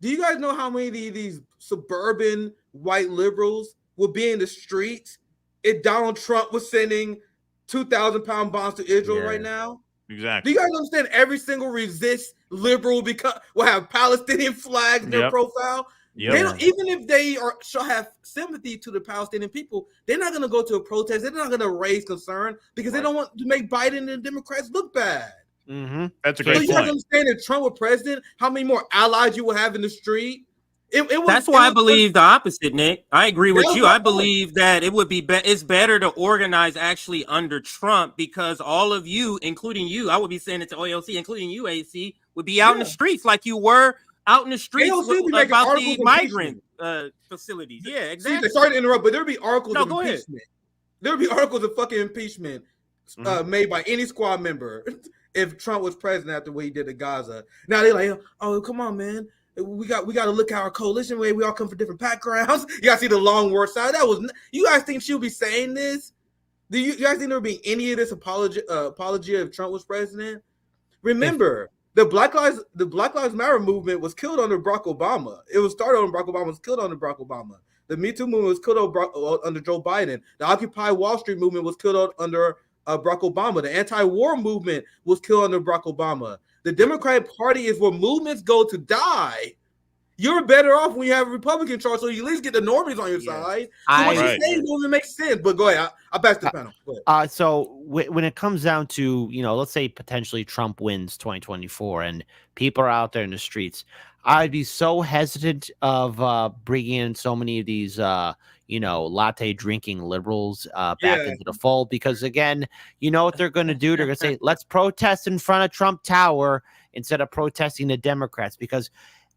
do you guys know how many of these suburban white liberals would be in the streets if Donald Trump was sending 2,000-pound bombs to Israel right now? Exactly. Do you guys understand every single resist liberal will have Palestinian flags in their profile? Yep. They don't, even if they shall have sympathy to the Palestinian people, they're not going to go to a protest. They're not going to raise concern because they don't want to make Biden and the Democrats look bad. That's a great point. You understand if Trump were president, how many more allies you will have in the street? That's why I believe the opposite, Nick. I agree with you. I believe that it would be it's better to organize actually under Trump, because all of you, including you, I would be saying it to OLC, including you, AC, would be out in the streets like you were out in the streets about the migrant facilities. Yeah, exactly. Sorry to interrupt, but there would be articles of impeachment. There would be articles of fucking impeachment made by any squad member if Trump was president after what he did to Gaza. Now they're like, oh, come on, man. We got to look at our coalition way. We all come from different backgrounds. You got to see the long word side. You guys think she'll be saying this? Do you guys think there would be any of this apology if Trump was president? Remember, the Black Lives Matter movement was killed under Barack Obama. It was started on Barack Obama, was killed under Barack Obama. The Me Too movement was killed under Joe Biden. The Occupy Wall Street movement was killed under Barack Obama. The anti-war movement was killed under Barack Obama. The Democratic Party is where movements go to die. you're better off when you have a Republican charge, so you at least get the normies on your side. So what you're saying don't even make sense. But go ahead. I'll pass the panel. Go ahead. So when it comes down to, let's say potentially Trump wins 2024 and people are out there in the streets, I'd be so hesitant of bringing in so many of these, latte drinking liberals back into the fold, because again, you know what they're going to do? They're going to say, let's protest in front of Trump Tower instead of protesting the Democrats, because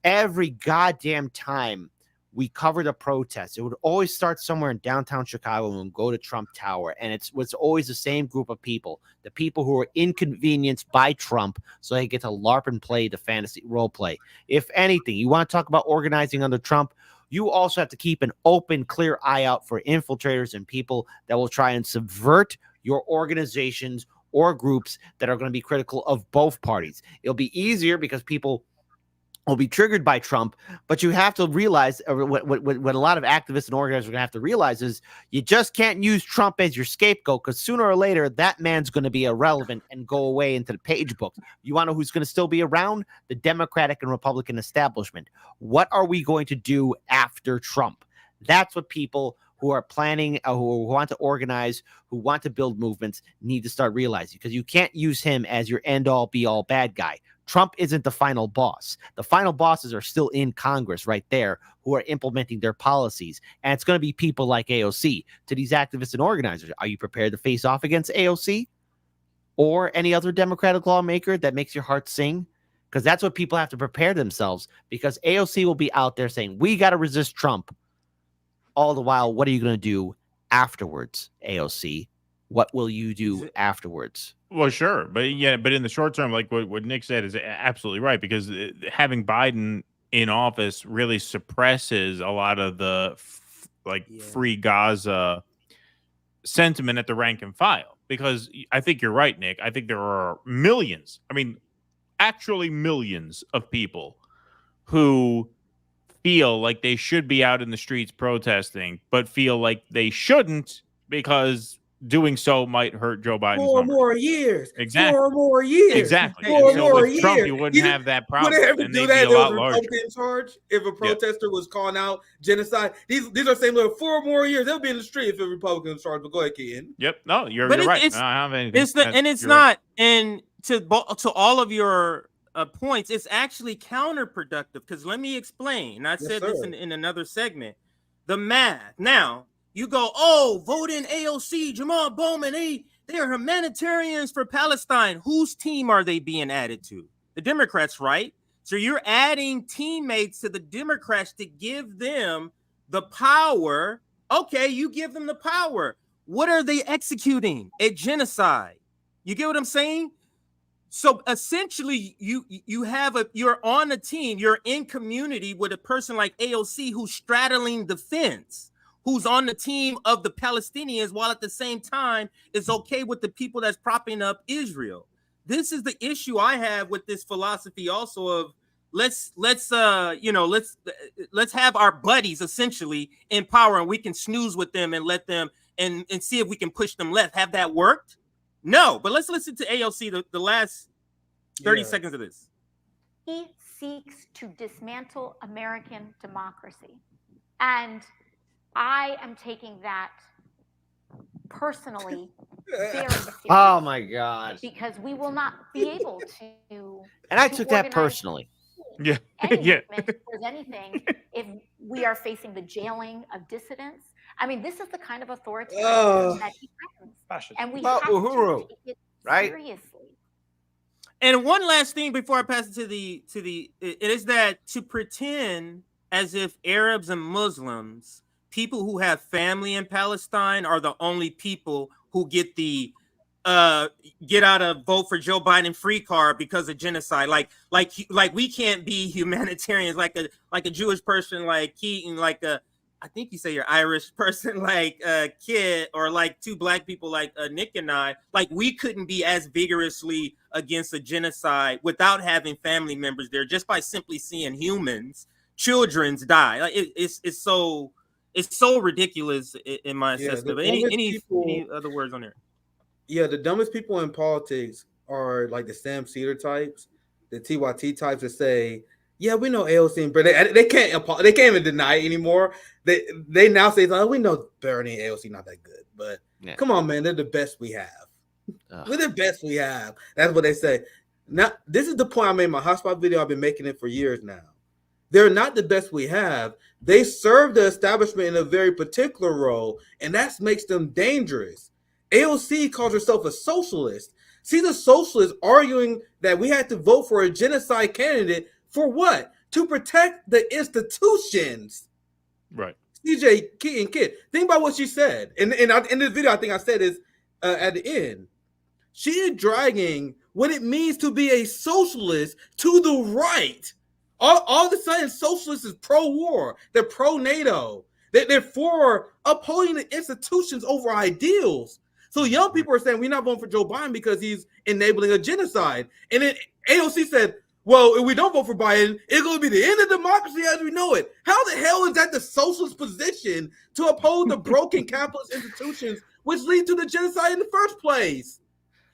every goddamn time we covered a protest, it would always start somewhere in downtown Chicago and we'd go to Trump Tower. And it's always the same group of people, the people who are inconvenienced by Trump so they get to LARP and play the fantasy role play. If anything, you want to talk about organizing under Trump, you also have to keep an open, clear eye out for infiltrators and people that will try and subvert your organizations or groups that are going to be critical of both parties. It'll be easier because people will be triggered by Trump, but you have to realize what a lot of activists and organizers are going to have to realize is you just can't use Trump as your scapegoat, because sooner or later that man's going to be irrelevant and go away into the page books. You want to know who's going to still be around? The Democratic and Republican establishment. What are we going to do after Trump? That's what people who are planning, who want to organize, who want to build movements need to start realizing, because you can't use him as your end-all, be-all bad guy. Trump isn't the final boss. The final bosses are still in Congress right there who are implementing their policies. And it's going to be people like AOC. To these activists and organizers, are you prepared to face off against AOC or any other Democratic lawmaker that makes your heart sing? Because that's what people have to prepare themselves, because AOC will be out there saying, we got to resist Trump. All the while, what are you going to do afterwards, AOC? What will you do afterwards? Well, sure. But in the short term, like what Nick said is absolutely right, because having Biden in office really suppresses a lot of the free Gaza sentiment at the rank and file. Because I think you're right, Nick. I think there are millions, actually millions of people who feel like they should be out in the streets protesting, but feel like they shouldn't because doing so might hurt Joe Biden's Four more years. Exactly. 4 more years. Exactly. Four so more with years. Trump, you wouldn't have that problem. Wouldn't have to and do they'd that. be a There lot was a larger. Republican in charge. If a protester was calling out genocide, these are saying, look, 4 more years, they'll be in the street if a Republican in charge. But go ahead, Ken. Yep. No, you're right. I don't have anything. It's not. And to all of your points, it's actually counterproductive, because let me explain. And I said this in another segment. The math. Now, you go, vote in AOC, Jamal Bowman, they are humanitarians for Palestine. Whose team are they being added to? The Democrats, right? So you're adding teammates to the Democrats to give them the power. Okay, you give them the power. What are they executing? A genocide. You get what I'm saying? So essentially, you're on a team, you're in community with a person like AOC who's straddling the fence, who's on the team of the Palestinians, while at the same time is okay with the people that's propping up Israel. This is the issue I have with this philosophy also of let's have our buddies essentially in power, and we can snooze with them and let them and see if we can push them left. Have that worked? No, but let's listen to AOC the last 30 seconds of this. He seeks to dismantle American democracy. And I am taking that personally very seriously. Oh my God. Because we will not be able to. And I took that personally. Yeah. Towards anything if we are facing the jailing of dissidents. I mean, this is the kind of authoritarianism that he threatens. And we have to take it seriously. And one last thing before I pass it it is that to pretend as if Arabs and Muslims, people who have family in Palestine, are the only people who get the get out a vote for Joe Biden free card because of genocide. Like we can't be humanitarians like a Jewish person like Keaton, like I think you say you're Irish person like Kid, or like 2 black people like Nick and I. Like we couldn't be as vigorously against a genocide without having family members there, just by simply seeing children's die. Like it's so ridiculous in my assessment. Any other words on there? Yeah, the dumbest people in politics are like the Sam Cedar types, the TYT types that say, Yeah, we know AOC and Bernie. They can't even deny it anymore. They now say, "Oh, we know Bernie and AOC not that good." But come on, man, they're the best we have. We're the best we have. That's what they say. Now, this is the point I made in my hotspot video. I've been making it for years now. They're not the best we have. They serve the establishment in a very particular role, and that makes them dangerous. AOC calls herself a socialist. She's a socialist arguing that we had to vote for a genocide candidate for what? To protect the institutions. Right. CJ and Kid. Think about what she said. In this video, I think I said is at the end. She is dragging what it means to be a socialist to the right. All of a sudden, socialists is pro-war. They're pro-NATO. They're for upholding the institutions over ideals. So young people are saying we're not voting for Joe Biden because he's enabling a genocide. And then AOC said, well, if we don't vote for Biden, it's going to be the end of democracy as we know it. How the hell is that the socialist position to uphold the broken capitalist institutions which lead to the genocide in the first place?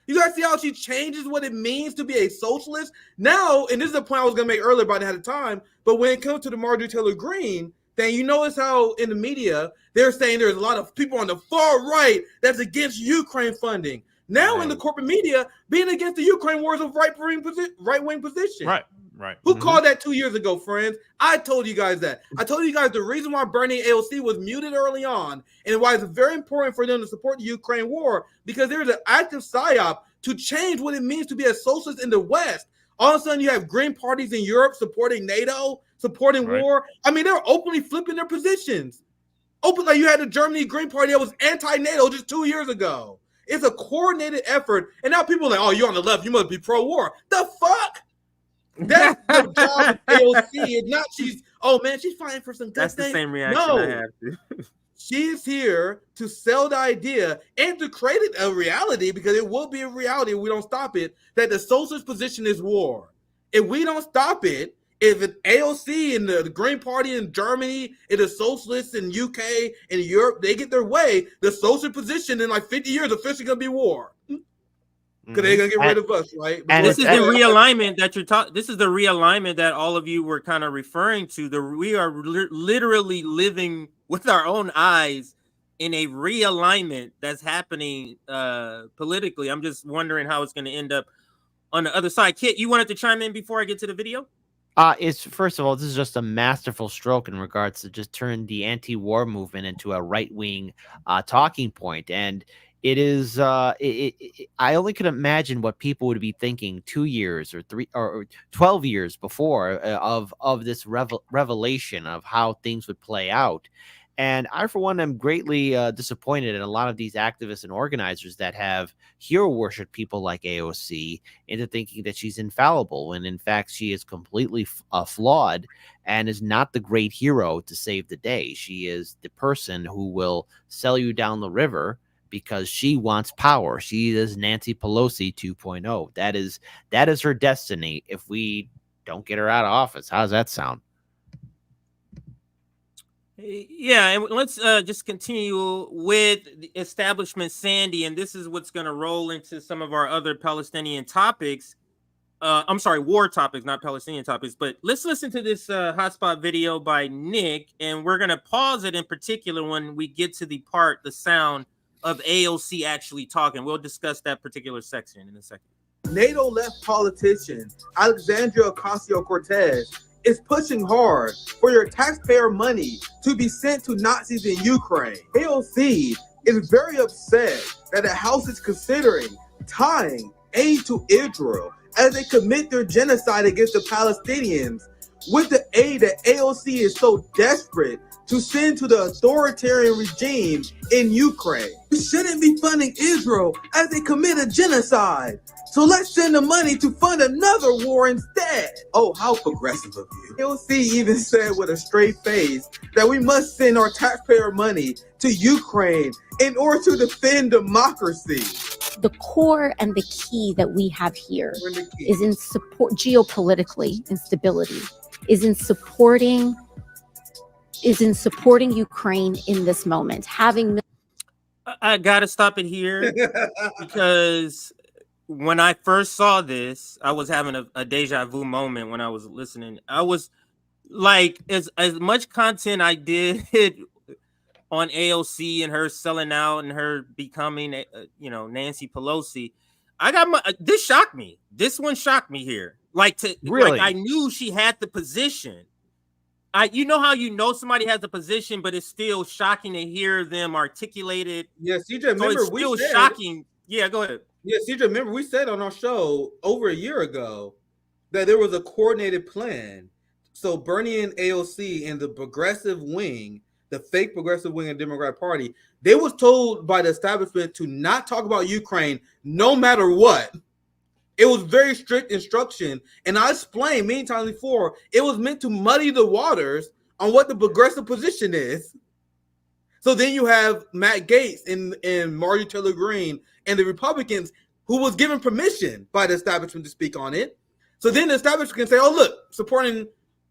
You guys see how she changes what it means to be a socialist? Now, and this is the point I was going to make earlier, but I didn't have time, but when it comes to the Marjorie Taylor Greene, then you notice how in the media, they're saying there's a lot of people on the far right that's against Ukraine funding. Now in the corporate media, being against the Ukraine war is a right-wing position. Right. Who called that 2 years ago, friends? I told you guys that. I told you guys the reason why Bernie and AOC was muted early on and why it's very important for them to support the Ukraine war, because there's an active psyop to change what it means to be a socialist in the West. All of a sudden, you have green parties in Europe supporting NATO, supporting war. I mean, they're openly flipping their positions. Like you had the Germany Green Party that was anti-NATO just 2 years ago. It's a coordinated effort. And now people are like, oh, you're on the left. You must be pro-war. The fuck? That's the job of AOC. It's not she's fighting for some good That's thing. the same reaction I have to. She's here to sell the idea and to create a reality, because it will be a reality if we don't stop it, that the socialist position is war. If we don't stop it, if an AOC and the Green Party in Germany and the socialists in UK and Europe, they get their way, the social position in like 50 years officially going to be war. Because they're going to get rid of us, right? And this is the realignment that you're talking. This is the realignment that all of you were kind of referring to. We are literally living with our own eyes in a realignment that's happening politically. I'm just wondering how it's going to end up on the other side. Kit, you wanted to chime in before I get to the video? It's first of all, this is just a masterful stroke in regards to just turn the anti-war movement into a right-wing talking point. And it is, I only could imagine what people would be thinking 2 years or 3 or 12 years before of this revelation of how things would play out. And I, for one, am greatly disappointed in a lot of these activists and organizers that have hero worshiped people like AOC into thinking that she's infallible, when in fact she is completely flawed and is not the great hero to save the day. She is the person who will sell you down the river because she wants power. She is Nancy Pelosi 2.0. That is her destiny if we don't get her out of office. How does that sound? Yeah, and let's just continue with the establishment Sandy, and this is what's going to roll into some of our other Palestinian topics. I'm sorry, war topics, not Palestinian topics. But let's listen to this hotspot video by Nick, and we're going to pause it in particular when we get to the sound of AOC actually talking. We'll discuss that particular section in a second. NATO left politician Alexandria Ocasio-Cortez is pushing hard for your taxpayer money to be sent to Nazis in Ukraine. AOC is very upset that the House is considering tying aid to Israel as they commit their genocide against the Palestinians with the aid that AOC is so desperate to send to the authoritarian regime in Ukraine. We shouldn't be funding Israel as they commit a genocide. So let's send the money to fund another war instead. Oh, how progressive of you. AOC even said with a straight face that we must send our taxpayer money to Ukraine in order to defend democracy. The core and the key that we have here is in support geopolitically, instability, is in supporting Ukraine in this moment. I gotta stop it here because when I first saw this, I was having a deja vu moment when I was listening. I was like, as much content I did on AOC and her selling out and her becoming, Nancy Pelosi, I got this shocked me. This one shocked me here. Like I knew she had the position. You know how somebody has a position, but it's still shocking to hear them articulated. Yeah, CJ, remember it's still shocking. Yeah, go ahead. Yeah, CJ, remember we said on our show over a year ago that there was a coordinated plan. So Bernie and AOC and the progressive wing, the fake progressive wing of the Democratic Party, they was told by the establishment to not talk about Ukraine no matter what. It was very strict instruction. And I explained many times before, it was meant to muddy the waters on what the progressive position is. So then you have Matt Gaetz and Marjorie Taylor Greene and the Republicans who was given permission by the establishment to speak on it. So then the establishment can say, oh, look, supporting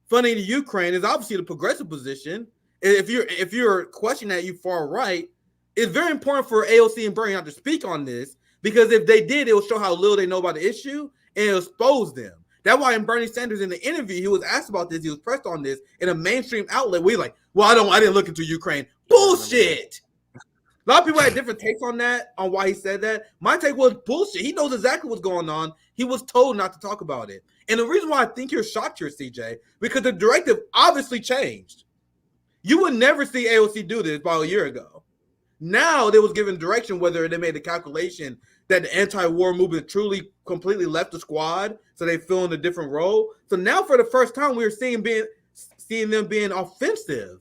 funding the Ukraine is obviously the progressive position. If you're questioning that, you far right, it's very important for AOC and Bernie not to speak on this, because if they did, it will show how little they know about the issue and it'll expose them. That's why in Bernie Sanders, in the interview, he was asked about this. He was pressed on this in a mainstream outlet where he's like, well, I didn't look into Ukraine. Bullshit. A lot of people had different takes on that, on why he said that. My take was bullshit. He knows exactly what's going on. He was told not to talk about it. And the reason why I think you're shocked here, CJ, because the directive obviously changed. You would never see AOC do this about a year ago. Now they was given direction, whether they made a calculation that the anti-war movement truly completely left the squad, so they fill in a different role. So now for the first time, we're seeing them being offensive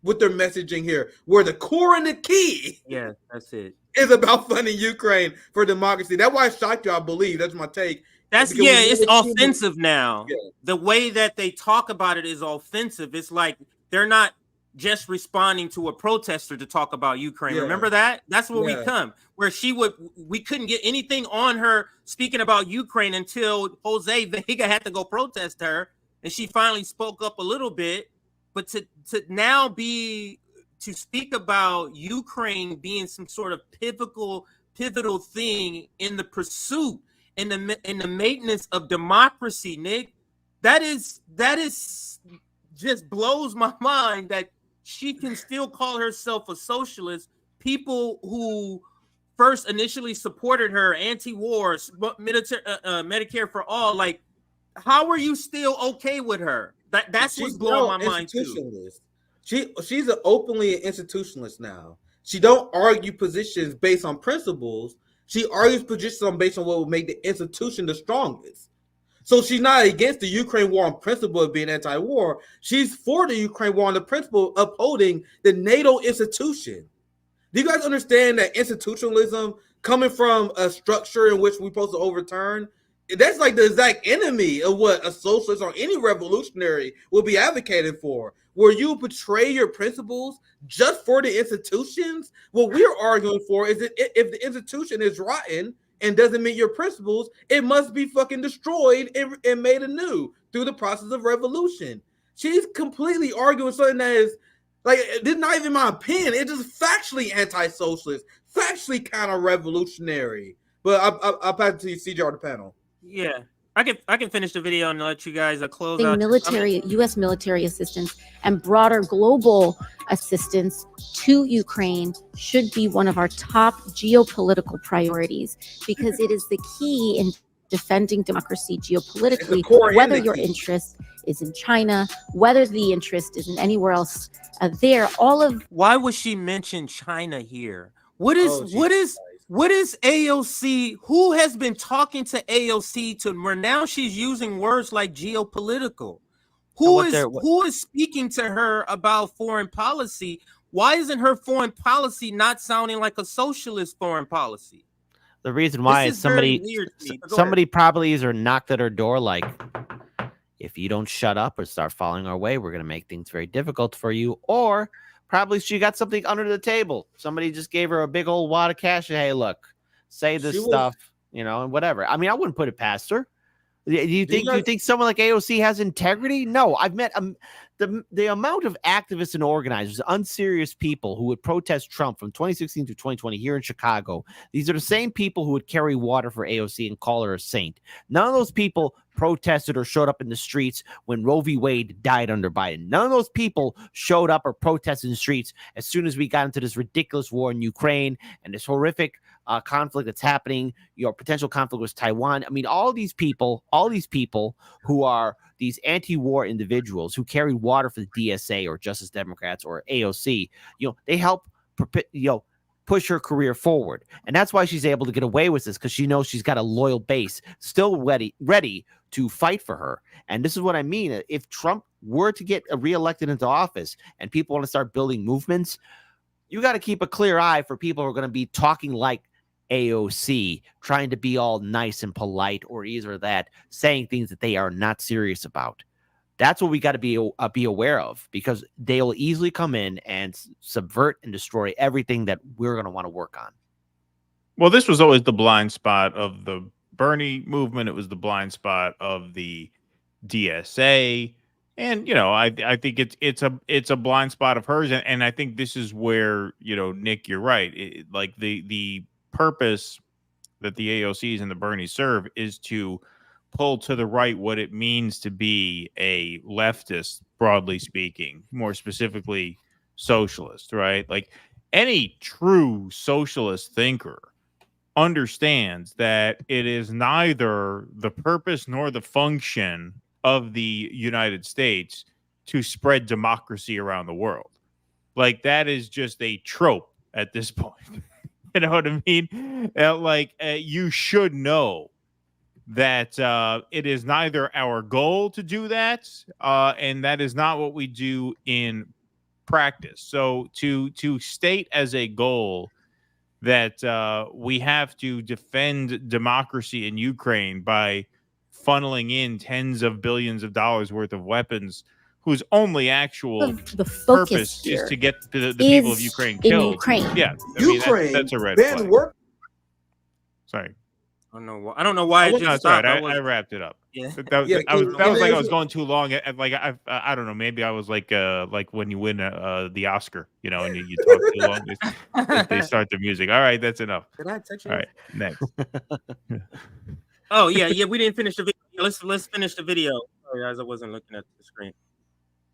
with their messaging here, where the core and the key, yeah, that's it, is about funding Ukraine for democracy. That's why it shocked you, I believe. That's my take. It's offensive now. Yeah. The way that they talk about it is offensive. It's like they're not just responding to a protester to talk about Ukraine. Yeah. Remember that? That's where we come. Where we couldn't get anything on her speaking about Ukraine until Jose Vega had to go protest her, and she finally spoke up a little bit. But to now speak about Ukraine being some sort of pivotal thing in the pursuit in the maintenance of democracy, Nick, that is just blows my mind that she can still call herself a socialist. People who first initially supported her, anti-war, Medicare for all, like, how are you still okay with her? That's what's blowing my mind too. She's an openly institutionalist now. She don't argue positions based on principles. She argues positions based on what would make the institution the strongest. So she's not against the Ukraine war on principle of being anti-war. She's for the Ukraine war on the principle of upholding the NATO institution. Do you guys understand that institutionalism coming from a structure in which we're supposed to overturn, that's like the exact enemy of what a socialist or any revolutionary will be advocating for, where you betray your principles just for the institutions? What we're arguing for is that if the institution is rotten and doesn't meet your principles, it must be fucking destroyed and made anew through the process of revolution. She's completely arguing something that is, like, this is not even my opinion. It's just factually anti-socialist, factually counter-revolutionary. But I'll pass it to you, CJ, on the panel. Yeah, I can finish the video and let you guys close out. U.S. military assistance and broader global assistance to Ukraine should be one of our top geopolitical priorities, because it is the key in defending democracy geopolitically, whether your interest is in China, whether the interest is in anywhere else there. Why would she mention China here? What is AOC? Who has been talking to AOC to where now she's using words like geopolitical? Who is speaking to her about foreign policy? Why isn't her foreign policy not sounding like a socialist foreign policy? The reason why is somebody probably either knocked at her door like, if you don't shut up or start following our way, we're going to make things very difficult for you. Or probably she got something under the table. Somebody just gave her a big old wad of cash. And, hey, look, say this stuff, and whatever. I mean, I wouldn't put it past her. Do you think someone like AOC has integrity? No, I've met the amount of activists and organizers, unserious people who would protest Trump from 2016 to 2020 here in Chicago. These are the same people who would carry water for AOC and call her a saint. None of those people protested or showed up in the streets when Roe v. Wade died under Biden. None of those people showed up or protested in the streets as soon as we got into this ridiculous war in Ukraine and this horrific conflict that's happening, potential conflict with Taiwan. I mean, all these people who are these anti-war individuals who carry water for the DSA or Justice Democrats or AOC, they help, push her career forward. And that's why she's able to get away with this, because she knows she's got a loyal base still ready to fight for her. And this is what I mean. If Trump were to get reelected into office and people want to start building movements, you got to keep a clear eye for people who are going to be talking like AOC, trying to be all nice and polite or either that, saying things that they are not serious about. That's what we got to be aware of, because they'll easily come in and subvert and destroy everything that we're going to want to work on. Well, this was always the blind spot of the Bernie movement. It was the blind spot of the DSA. And, I think it's a blind spot of hers. And I think this is where, Nick, you're right. Like the purpose that the AOCs and the Bernies serve is to pull to the right what it means to be a leftist, broadly speaking, more specifically socialist, right? Like any true socialist thinker understands that it is neither the purpose nor the function of the United States to spread democracy around the world. Like that is just a trope at this point. You know what I mean? You should know that it is neither our goal to do that, and that is not what we do in practice. So to state as a goal that we have to defend democracy in Ukraine by funneling in tens of billions of dollars worth of weapons, whose only actual purpose is to get the people of Ukraine killed. Yeah, Ukraine. That's a red flag. Sorry. I don't know why it just stopped. Right. I wrapped it up. Yeah. I was going too long. I don't know. Maybe I was like when you win the Oscar, and you talk too long. They start the music. All right, that's enough. Did I touch you? All right, next. Oh yeah. We didn't finish the video. Let's finish the video. Sorry, guys, I wasn't looking at the screen.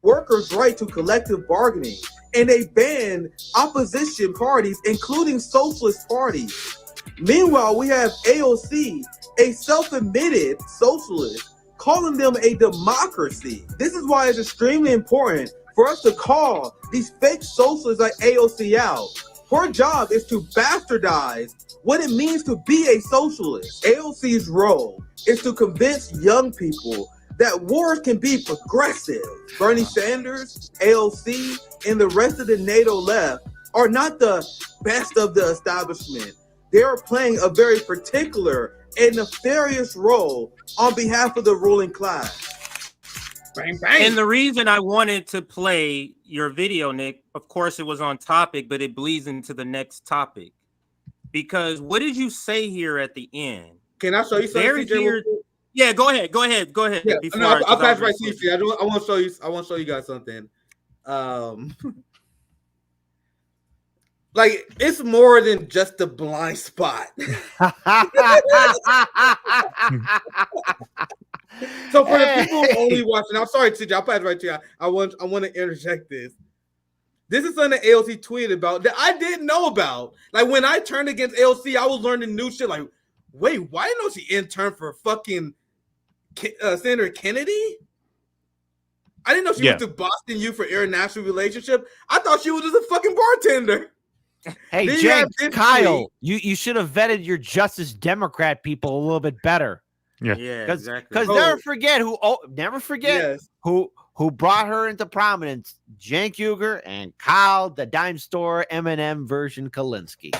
Workers' right to collective bargaining, and they ban opposition parties, including socialist parties. Meanwhile, we have AOC, a self-admitted socialist, calling them a democracy. This is why it's extremely important for us to call these fake socialists like AOC out. Her job is to bastardize what it means to be a socialist. AOC's role is to convince young people that wars can be progressive. Bernie Sanders, AOC, and the rest of the NATO left are not the best of the establishment. They are playing a very particular and nefarious role on behalf of the ruling class. Bang, bang. And the reason I wanted to play your video, Nick, of course it was on topic, but it bleeds into the next topic. Because what did you say here at the end? Can I show you something? Yeah, go ahead. Yeah, I'll pass right to you. I want to show you guys something. Like, it's more than just a blind spot. So for the people only watching, I'm sorry, TJ, I'll pass right to you. I want to interject this. This is something that AOC tweeted about that I didn't know about. Like, when I turned against AOC, I was learning new shit. Like, wait, why didn't she intern for fucking Senator Kennedy? I didn't know she went to Boston U for international relationship. I thought she was just a fucking bartender. Hey, Jake, Kyle, you should have vetted your Justice Democrat people a little bit better. Yeah, exactly. Because never forget who brought her into prominence: Cenk Uygur and Kyle, the dime store M&M version Kalinske.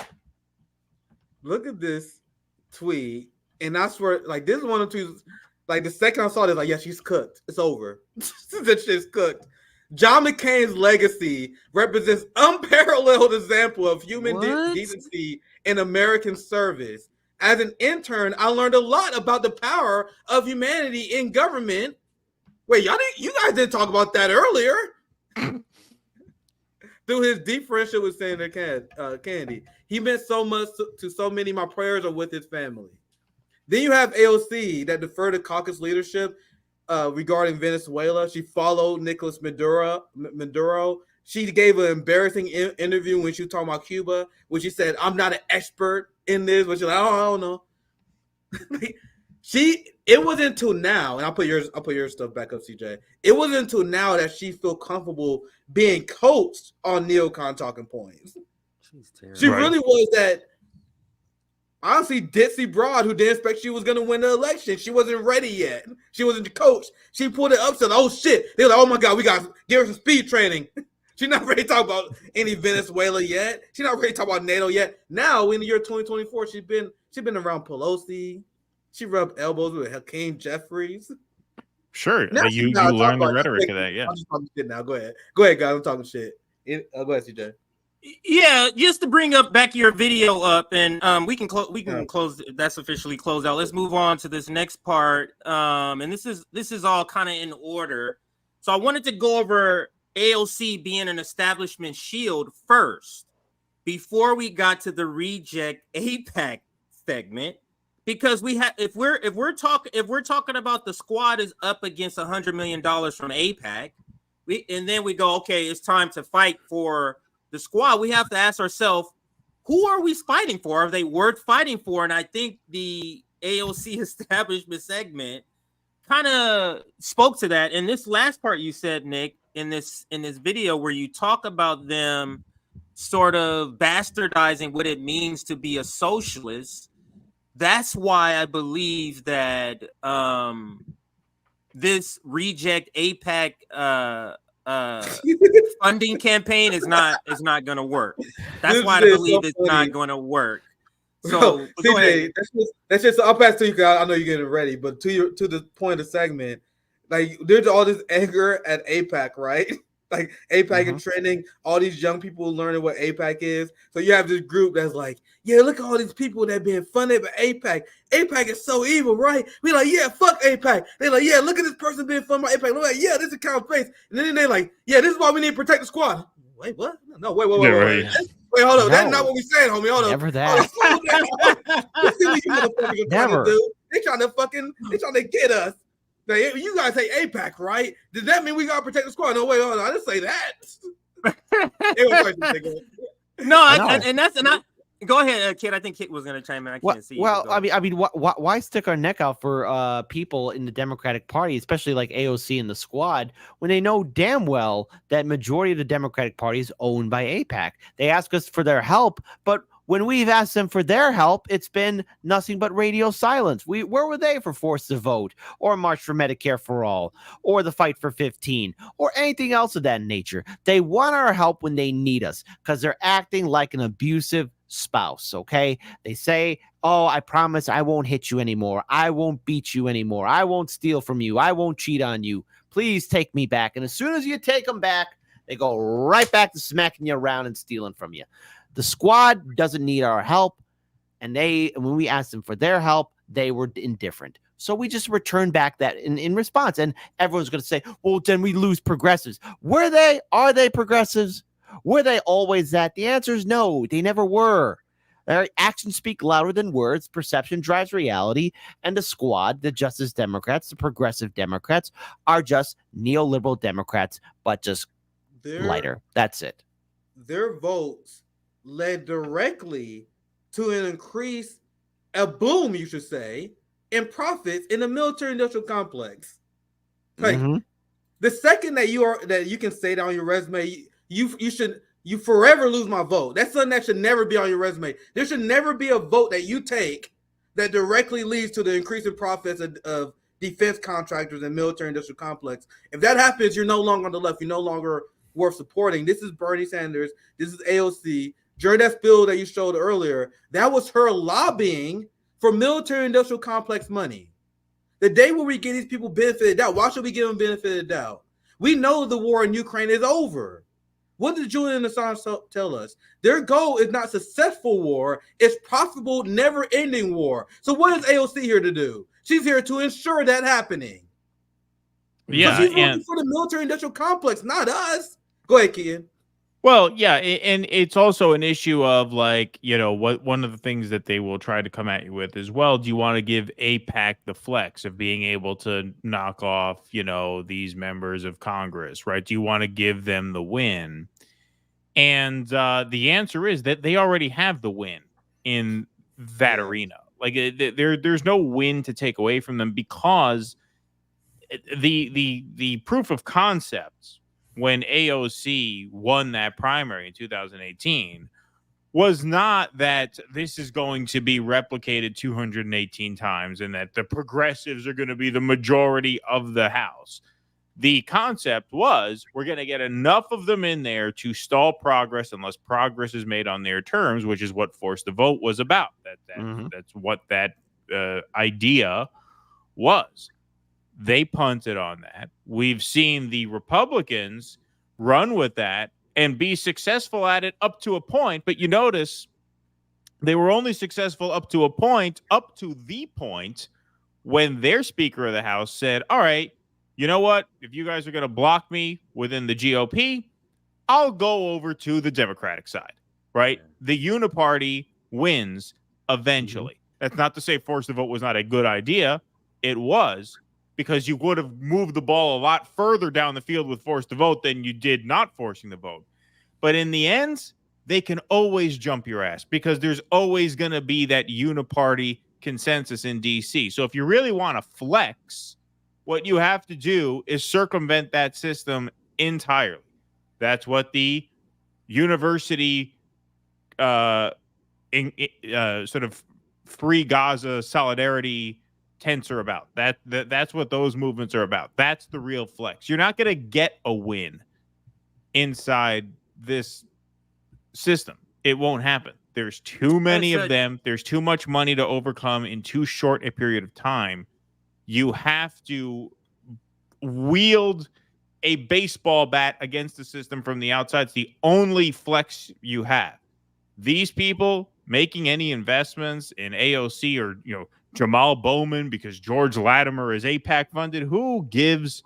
Look at this tweet, and I swear, like, this is one of two. Like, the second I saw this, like, yeah, she's cooked. It's over. That shit's cooked. John McCain's legacy represents unparalleled example of human decency in American service. as an intern, I learned a lot about the power of humanity in government. Wait, you guys didn't talk about that earlier. Through his deep friendship with Senator Kennedy, he meant so much to so many. My prayers are with his family. Then you have AOC that deferred to caucus leadership regarding Venezuela. She followed Nicolas Maduro. She gave an embarrassing interview when she was talking about Cuba, when she said, "I'm not an expert in this," but she's like, "I don't know." It wasn't until now, and I'll put your stuff back up, CJ. It wasn't until now that she felt comfortable being coached on neocon talking points. She really was that, honestly, ditzy broad who didn't expect she was going to win the election. She wasn't ready yet. She wasn't coached. She pulled it up, said, "Oh shit!" They were like, "Oh my god, we got to give her some speed training." She's not ready to talk about any Venezuela yet. She's not ready to talk about NATO yet. Now, in the year 2024, she's been around Pelosi. She rubbed elbows with Hakeem Jeffries. Sure, you learn the rhetoric of that. Yeah. I'm just talking shit now. Go ahead, guys. I'm talking shit. Go ahead, CJ. Yeah, just to bring back your video up, and we can close. That's officially closed out. Let's move on to this next part. And this is all kind of in order. So I wanted to go over AOC being an establishment shield first, before we got to the reject AIPAC segment, because if we're talking about the squad is up against $100 million from AIPAC, and then we go, okay, it's time to fight for the squad. We have to ask ourselves, who are we fighting for? Are they worth fighting for? And I think the AOC establishment segment kind of spoke to that. And this last part you said, Nick, in this video where you talk about them sort of bastardizing what it means to be a socialist. That's why I believe that this reject AIPAC funding campaign is not going to work. That's why I believe it's not going to work. So CJ, that's just I'll pass to you guys. I know you're getting ready, but to the point of the segment, like there's all this anger at AIPAC, right? Like AIPAC and trending, all these young people learning what AIPAC is. So you have this group that's like, yeah, look at all these people that being funded by AIPAC. AIPAC is so evil, right? We like, yeah, fuck AIPAC. They're like, yeah, look at this person being funded by AIPAC. We're like, yeah, this is account face. And then they're like, yeah, this is why we need to protect the squad. Wait, what? No, wait. Wait, hold on. No. That's not what we saying, homie. Hold on. Never that. Never. They trying to get us. Now, you guys say AIPAC, right? Does that mean we gotta protect the squad? No, wait, hold on. I didn't say that. Go ahead, Kid. I think Kid was gonna chime in. I can't see. Well, I mean, why stick our neck out for people in the Democratic Party, especially like AOC and the squad, when they know damn well that majority of the Democratic Party is owned by AIPAC? They ask us for their help, but when we've asked them for their help, it's been nothing but radio silence. Where were they for Force to Vote, or March for Medicare for All, or the Fight for 15, or anything else of that nature? They want our help when they need us because they're acting like an abusive spouse, okay? They say, oh, I promise I won't hit you anymore. I won't beat you anymore. I won't steal from you. I won't cheat on you. Please take me back. And as soon as you take them back, they go right back to smacking you around and stealing from you. The squad doesn't need our help, and when we asked them for their help, they were indifferent. So we just returned back that in response, and everyone's going to say, well, then we lose progressives. Are they progressives? Were they always that? The answer is no, they never were. Their actions speak louder than words. Perception drives reality, and the squad, the Justice Democrats, the Progressive Democrats, are just neoliberal Democrats, but just lighter. That's it. Their votes led directly to an increase, a boom, you should say, in profits in the military-industrial complex. Like the second that you can say that on your resume, you forever lose my vote. That's something that should never be on your resume. There should never be a vote that you take that directly leads to the increase in profits of defense contractors and military-industrial complex. If that happens, you're no longer on the left. You're no longer worth supporting. This is Bernie Sanders. This is AOC. During that spill that you showed earlier, that was her lobbying for military-industrial complex money. The day where we give these people benefit of doubt, why should we give them benefit of doubt? We know the war in Ukraine is over. What did Julian Assange tell us? Their goal is not successful war, it's profitable, never-ending war. So what is AOC here to do? She's here to ensure that happening. Yeah, so she's working for the military-industrial complex, not us. Go ahead, Kian. Well, yeah, and it's also an issue of like, you know, what one of the things that they will try to come at you with as well. Do you want to give AIPAC the flex of being able to knock off, you know, these members of Congress, right? Do you want to give them the win? And the answer is that they already have the win in that arena. Like there's no win to take away from them, because the proof of concepts when AOC won that primary in 2018 was not that this is going to be replicated 218 times and that the progressives are going to be the majority of the House. The concept was we're going to get enough of them in there to stall progress unless progress is made on their terms, which is what Force the Vote was about. That's what that idea was. They punted on that. We've seen the Republicans run with that and be successful at it up to a point. But you notice they were only successful up to the point when their Speaker of the House said, all right, you know what? If you guys are going to block me within the GOP, I'll go over to the Democratic side, right? The Uni-Party wins eventually. That's not to say Force the Vote was not a good idea. It was, because you would have moved the ball a lot further down the field with Force the Vote than you did not forcing the vote. But in the end, they can always jump your ass because there's always going to be that Uni-Party consensus in D.C. So if you really want to flex, what you have to do is circumvent that system entirely. That's what the university sort of free Gaza solidarity tents are about. That's what those movements are about. That's the real flex. You're not going to get a win inside this system. It won't happen. There's too many of them. There's too much money to overcome in too short a period of time. You have to wield a baseball bat against the system from the outside. It's the only flex you have. These people making any investments in AOC or, you know, Jamal Bowman because George Latimer is AIPAC funded, who gives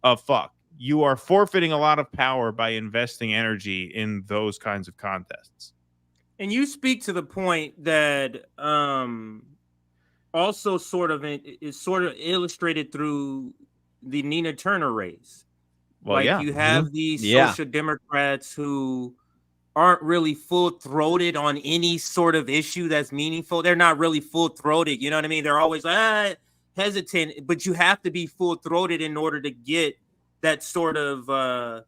a fuck? You are forfeiting a lot of power by investing energy in those kinds of contests. And you speak to the point that also sort of is sort of illustrated through the Nina Turner race. Well, like yeah. you have these social democrats who aren't really full-throated on any sort of issue that's meaningful. They're not really full-throated, you know what I mean? They're always hesitant, but you have to be full-throated in order to get that sort of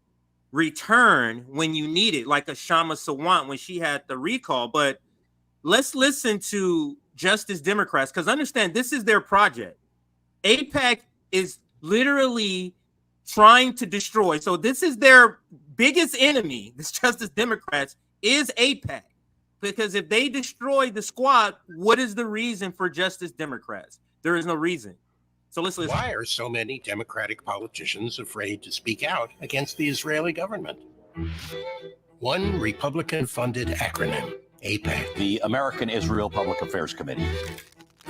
return when you need it, like a Shama Sawant when she had the recall. But let's listen to Justice Democrats, because understand, this is their project. AIPAC is literally trying to destroy. So this is their biggest enemy, this Justice Democrats, is AIPAC. Because if they destroy the squad, what is the reason for Justice Democrats? There is no reason. So let's listen. Why are so many Democratic politicians afraid to speak out against the Israeli government? One Republican-funded acronym, AIPAC. The American Israel Public Affairs Committee.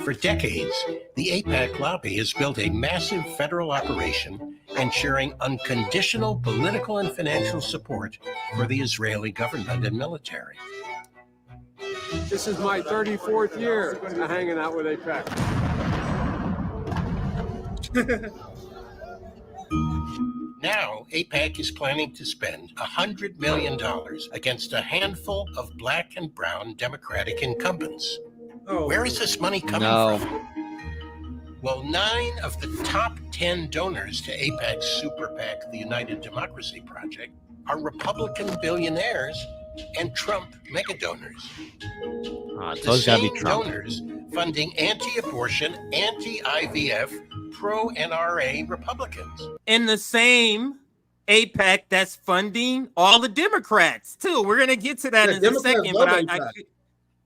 For decades, the AIPAC lobby has built a massive federal operation ensuring unconditional political and financial support for the Israeli government and military. This is my 34th year hanging out with AIPAC. Now, AIPAC is planning to spend $100 million against a handful of black and brown Democratic incumbents. Where is this money coming from? Well, 9 of the top 10 donors to AIPAC's super PAC, the United Democracy Project, are Republican billionaires and Trump megadonors. The same donors funding anti-abortion, anti-IVF, pro-NRA Republicans. In the same AIPAC that's funding all the Democrats, too. We're going to get to that in a second. But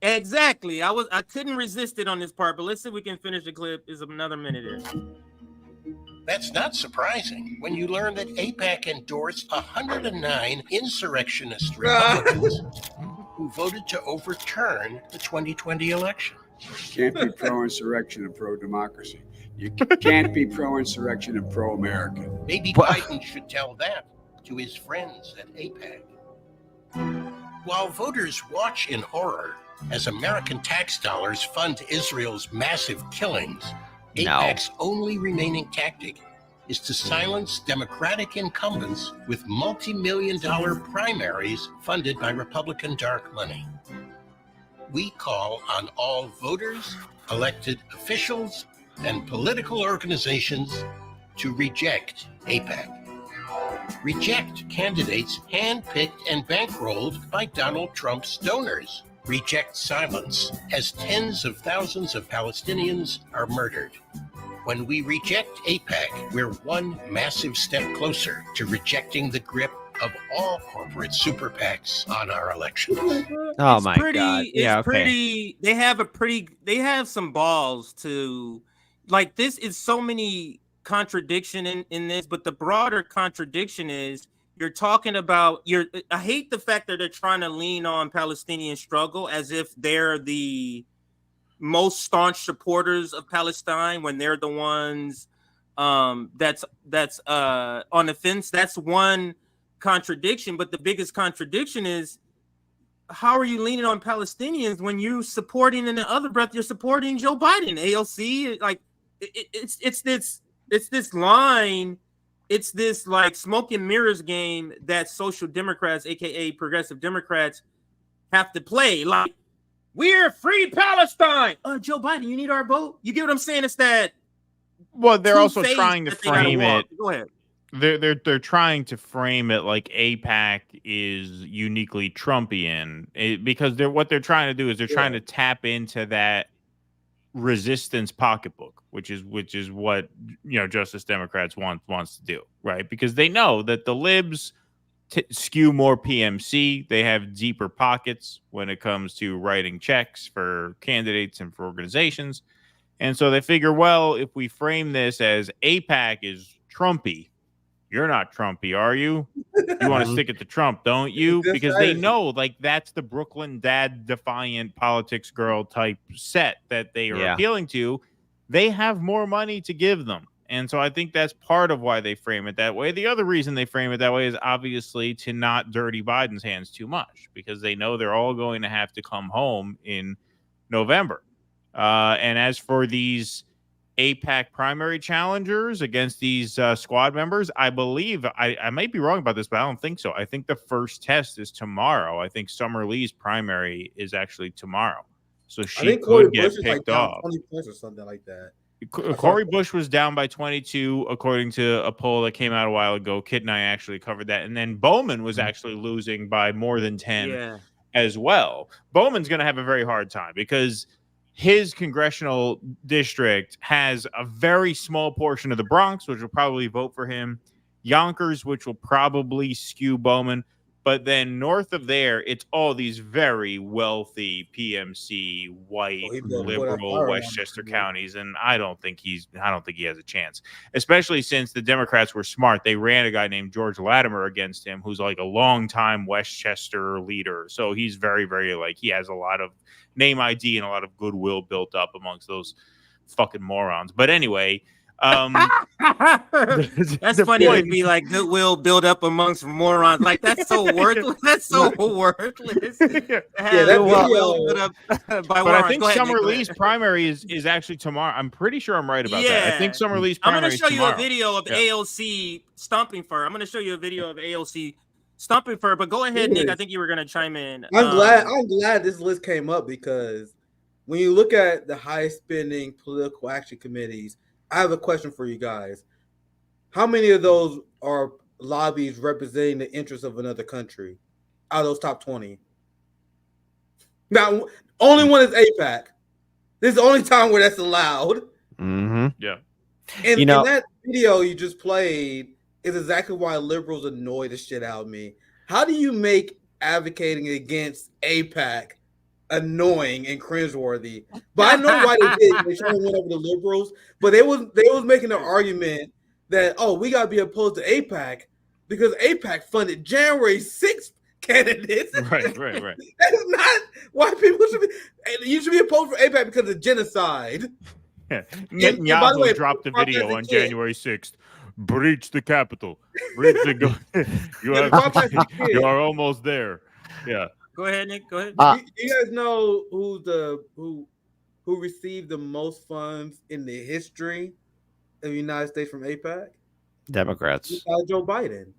exactly. I couldn't resist it on this part, but let's see if we can finish the clip. Is another minute in. That's not surprising when you learn that AIPAC endorsed 109 insurrectionist Republicans who voted to overturn the 2020 election. Can't be pro-insurrection and pro-democracy. You can't be pro-insurrection and pro-American. Maybe Biden should tell that to his friends at AIPAC. While voters watch in horror as American tax dollars fund Israel's massive killings, AIPAC's only remaining tactic is to silence Democratic incumbents with multi-million-dollar primaries funded by Republican dark money. We call on all voters, elected officials, and political organizations to reject AIPAC. Reject candidates handpicked and bankrolled by Donald Trump's donors. Reject silence as tens of thousands of Palestinians are murdered. When we reject AIPAC, we're one massive step closer to rejecting the grip of all corporate super PACs on our elections. Oh my God! Yeah, pretty. They have some balls to, like, this is so many contradiction in this, but the broader contradiction is you're talking about I hate the fact that they're trying to lean on Palestinian struggle as if they're the most staunch supporters of Palestine when they're the ones that's on the fence. That's one contradiction, but the biggest contradiction is, how are you leaning on Palestinians when you're supporting, in the other breath, you're supporting Joe Biden, AOC? Like, it's this line, it's this like smoke and mirrors game that social democrats, aka progressive Democrats, have to play. Like, we're free Palestine. Joe Biden, you need our vote. You get what I'm saying? It's that. Well, they're also trying to frame it. Go ahead. They're trying to frame it like AIPAC is uniquely Trumpian, because what they're trying to do is they're trying to tap into that resistance pocketbook, which is what Justice Democrats wants to do, right? Because they know that the libs skew more PMC. They have deeper pockets when it comes to writing checks for candidates and for organizations, and so they figure, well, if we frame this as AIPAC is Trumpy, you're not Trumpy, are you? You want to stick it to Trump, don't you? Because they know, like, that's the Brooklyn dad defiant politics girl type set that they are appealing to. They have more money to give them. And so I think that's part of why they frame it that way. The other reason they frame it that way is obviously to not dirty Biden's hands too much, because they know they're all going to have to come home in November. And as for these AIPAC primary challengers against these squad members, I believe, I might be wrong about this, but I don't think so. I think the first test is tomorrow. I think Summer Lee's primary is actually tomorrow. So she could get picked off. 20 points or something like that. Corey Bush was down by 22, according to a poll that came out a while ago. Kit and I actually covered that. And then Bowman was actually losing by more than 10 as well. Bowman's going to have a very hard time because his congressional district has a very small portion of the Bronx, which will probably vote for him. Yonkers, which will probably skew Bowman. But then north of there, it's all these very wealthy PMC, white, liberal Westchester counties, and I don't think he has a chance. Especially since the Democrats were smart. They ran a guy named George Latimer against him, who's like a longtime Westchester leader. So he's very, very, like, he has a lot of name ID and a lot of goodwill built up amongst those fucking morons. But anyway, that's funny to be like goodwill build up amongst morons. Like, that's so worthless. That's so worthless. But I think Summer Lee's primary is actually tomorrow. I'm pretty sure I'm right about that. I think Summer Lee's primary is tomorrow. I'm going to show you a video of AOC stomping for her. I'm going to show you a video of AOC stomping for her. But go ahead, Nick. I think you were going to chime in. I'm glad this list came up, because when you look at the high spending political action committees, I have a question for you guys. How many of those are lobbies representing the interests of another country out of those top 20? Now, only one is AIPAC. This is the only time where that's allowed. Mm-hmm. Yeah. And that video you just played is exactly why liberals annoy the shit out of me. How do you make advocating against AIPAC annoying and cringeworthy? But I know why they did. They trying to win over the liberals, but they was making an argument that, oh, we got to be opposed to AIPAC because AIPAC funded January 6th candidates. Right. That is not why people should be. You should be opposed for AIPAC because of genocide. Yeah. And by the way, dropped the Trump video as a on kid- January 6th. Breach the Capitol. Breach the Trump as a kid- you are almost there. Yeah. Go ahead, Nick. Go ahead. You guys know who received the most funds in the history of the United States from AIPAC? Democrats. Joe Biden.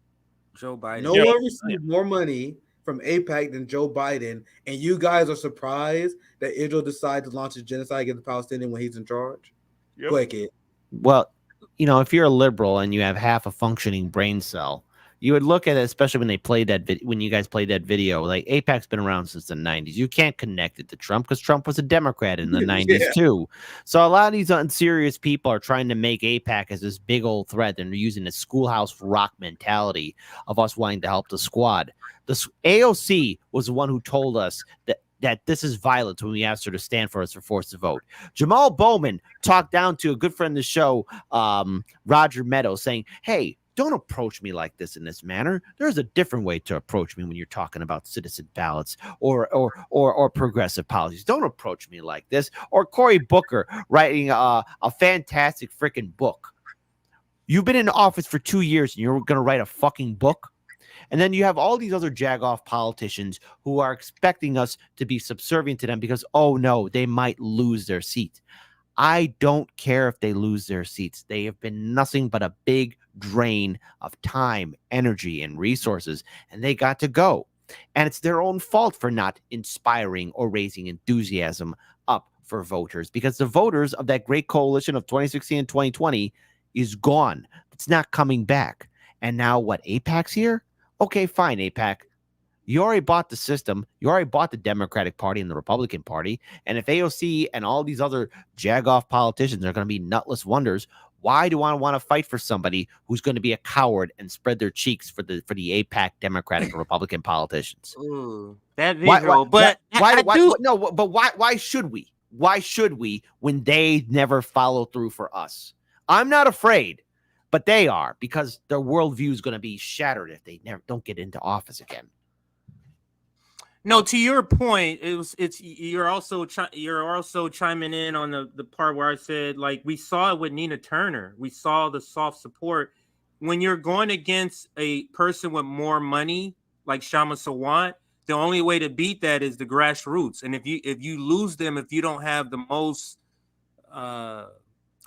Joe Biden. No one received more money from AIPAC than Joe Biden, and you guys are surprised that Israel decided to launch a genocide against the Palestinians when he's in charge? Yep. Go ahead, kid. Well, if you're a liberal and you have half a functioning brain cell, you would look at it, especially when they played when you guys played that video. Like, AIPAC's been around since the 90s. You can't connect it to Trump because Trump was a Democrat in the 90s too. So a lot of these unserious people are trying to make AIPAC as this big old threat, and they're using the schoolhouse rock mentality of us wanting to help the squad. The AOC was the one who told us that this is violence when we asked her to stand for us for forced to vote. Jamal Bowman talked down to a good friend of the show, Roger Meadows, saying, hey, don't approach me like this in this manner. There's a different way to approach me when you're talking about citizen ballots or progressive policies. Don't approach me like this. Or Cory Booker writing a fantastic freaking book. You've been in office for 2 years and you're going to write a fucking book? And then you have all these other jagoff politicians who are expecting us to be subservient to them because, oh no, they might lose their seat. I don't care if they lose their seats. They have been nothing but a big drain of time, energy, and resources, and they got to go. And it's their own fault for not inspiring or raising enthusiasm up for voters, because the voters of that great coalition of 2016 and 2020 is gone. It's not coming back. And now what, AIPAC's here? Okay, fine, AIPAC. You already bought the system. You already bought the Democratic Party and the Republican Party. And if AOC and all these other jagoff politicians are going to be nutless wonders, why do I want to fight for somebody who's going to be a coward and spread their cheeks for the AIPAC Democratic and Republican politicians? Ooh, that visual, but why should we? Why should we when they never follow through for us? I'm not afraid, but they are, because their worldview is going to be shattered if they don't get into office again. No, to your point, you're also chiming in on the part where I said, like, we saw it with Nina Turner. We saw the soft support. When you're going against a person with more money, like Shama Sawant, the only way to beat that is the grassroots. And if you lose them, if you don't have the most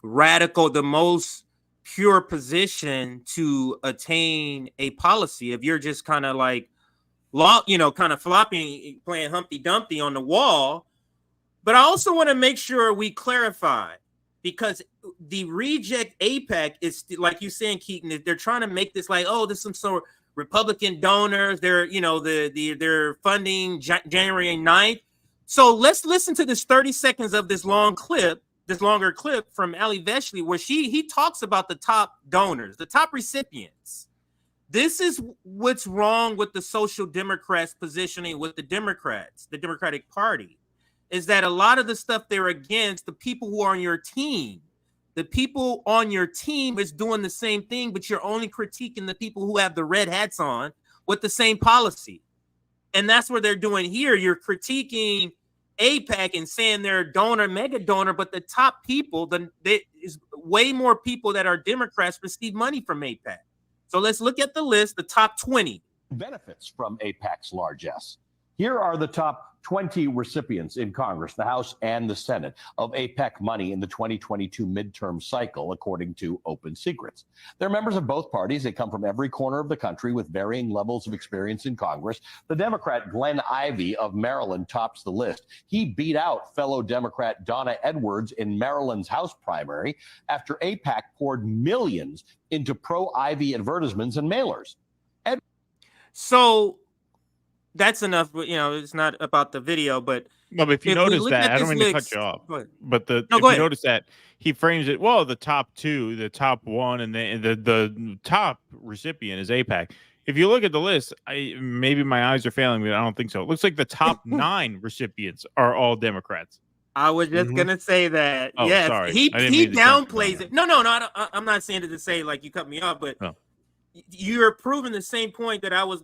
radical, the most pure position to attain a policy, if you're just kind of like, kind of flopping, playing Humpty Dumpty on the wall. But I also want to make sure we clarify, because the reject AIPAC is, like you're saying, Keaton, they're trying to make this like, oh, there's some sort of Republican donors. They're, they're funding January 9th. So let's listen to this 30 seconds of this longer clip from Ali Veshley, where he talks about the top donors, the top recipients. This is what's wrong with the social democrats positioning with the Democrats, the Democratic Party, is that a lot of the stuff they're against, the people who are on your team, the people on your team is doing the same thing, but you're only critiquing the people who have the red hats on with the same policy. And that's what they're doing here. You're critiquing AIPAC and saying they're a donor, mega donor, but the top people, there is way more people that are Democrats receive money from AIPAC. So let's look at the list, the top 20. Benefits from AIPAC's largesse. Here are the top 20 recipients in Congress, the House and the Senate, of AIPAC money in the 2022 midterm cycle, according to Open Secrets. They're members of both parties. They come from every corner of the country with varying levels of experience in Congress. The Democrat Glenn Ivey of Maryland tops the list. He beat out fellow Democrat Donna Edwards in Maryland's House primary after AIPAC poured millions into pro-Ivey advertisements and mailers. So that's enough. It's not about the video, but if you notice that, I don't mean to cut you off, but if you notice that, he frames it, well, the top two, the top one, and the top recipient is AIPAC. If you look at the list, maybe my eyes are failing me, but I don't think so. It looks like the top 9 recipients are all Democrats. I was just gonna say that. Oh, yes, sorry. he I didn't mean to jump the gun downplays there. it. No, I'm not saying it to say like you cut me off, but No. you're proving the same point that I was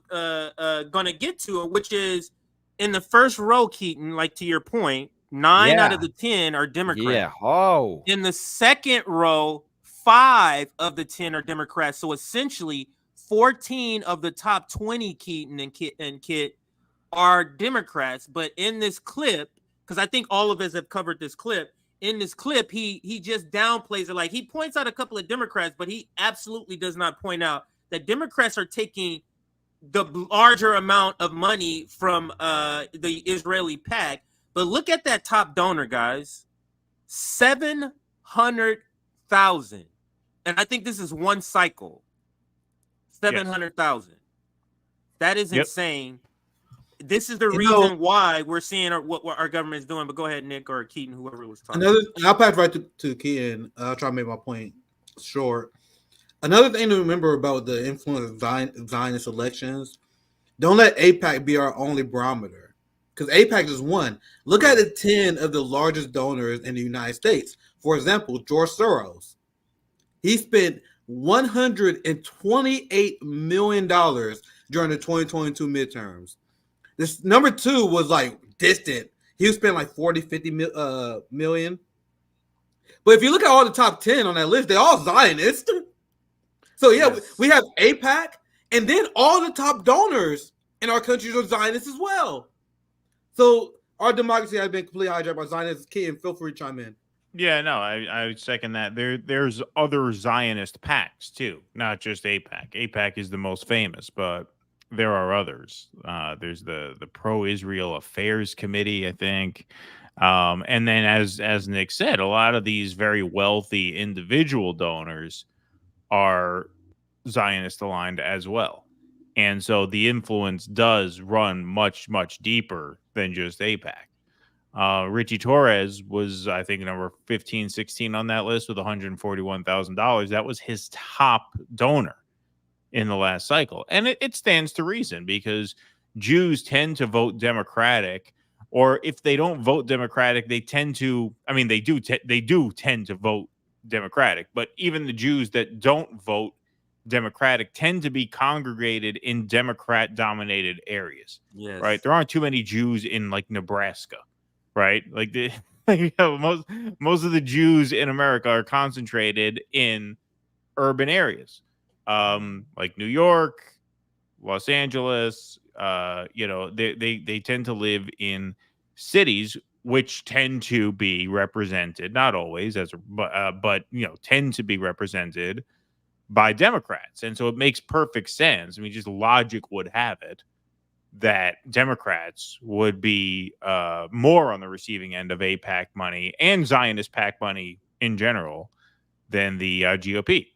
gonna get to, which is in the first row, Keaton. Like to your point, 9 out of the 10 are Democrats. Yeah. Oh. In the second row, 5 of the 10 are Democrats. So essentially, 14 of the top 20, Keaton and Kit, are Democrats. But in this clip, because I think all of us have covered this clip, in this clip, he just downplays it. Like he points out a couple of Democrats, but he absolutely does not point out that Democrats are taking the larger amount of money from the Israeli PAC. But look at that top donor, guys. 700,000. And I think this is one cycle. 700,000. That is insane. This is the reason why we're seeing what our government is doing. But go ahead, Nick or Keaton, whoever was talking. I'll pass right to Keaton. I'll try to make my point short. Another thing to remember about the influence of Zionist elections, don't let AIPAC be our only barometer. Because AIPAC is one. Look at the 10 of the largest donors in the United States. For example, George Soros. He spent $128 million during the 2022 midterms. This number 2 was like distant. He spent like 50 million. But if you look at all the top 10 on that list, they're all Zionist. So we have AIPAC, and then all the top donors in our countries are Zionists as well. So our democracy has been completely hijacked by Zionists. Kid, feel free to chime in. Yeah, no, I would second that. There's other Zionist PACs too, not just AIPAC. AIPAC is the most famous, but there are others. There's the Pro-Israel Affairs Committee, I think. And then as Nick said, a lot of these very wealthy individual donors are Zionist aligned as well. And so the influence does run much, much deeper than just AIPAC. Richie Torres was, I think, number 15, 16 on that list with $141,000. That was his top donor in the last cycle. And it stands to reason because Jews tend to vote Democratic, or if they don't vote Democratic, they tend to, I mean, they do tend to vote Democratic, but even the Jews that don't vote Democratic tend to be congregated in Democrat-dominated areas. Yes. Right? There aren't too many Jews in like Nebraska, right? Like most of the Jews in America are concentrated in urban areas, like New York, Los Angeles. They tend to live in cities which tend to be represented, not always, but tend to be represented by Democrats. And so it makes perfect sense. I mean, just logic would have it that Democrats would be more on the receiving end of AIPAC money and Zionist PAC money in general than the GOP.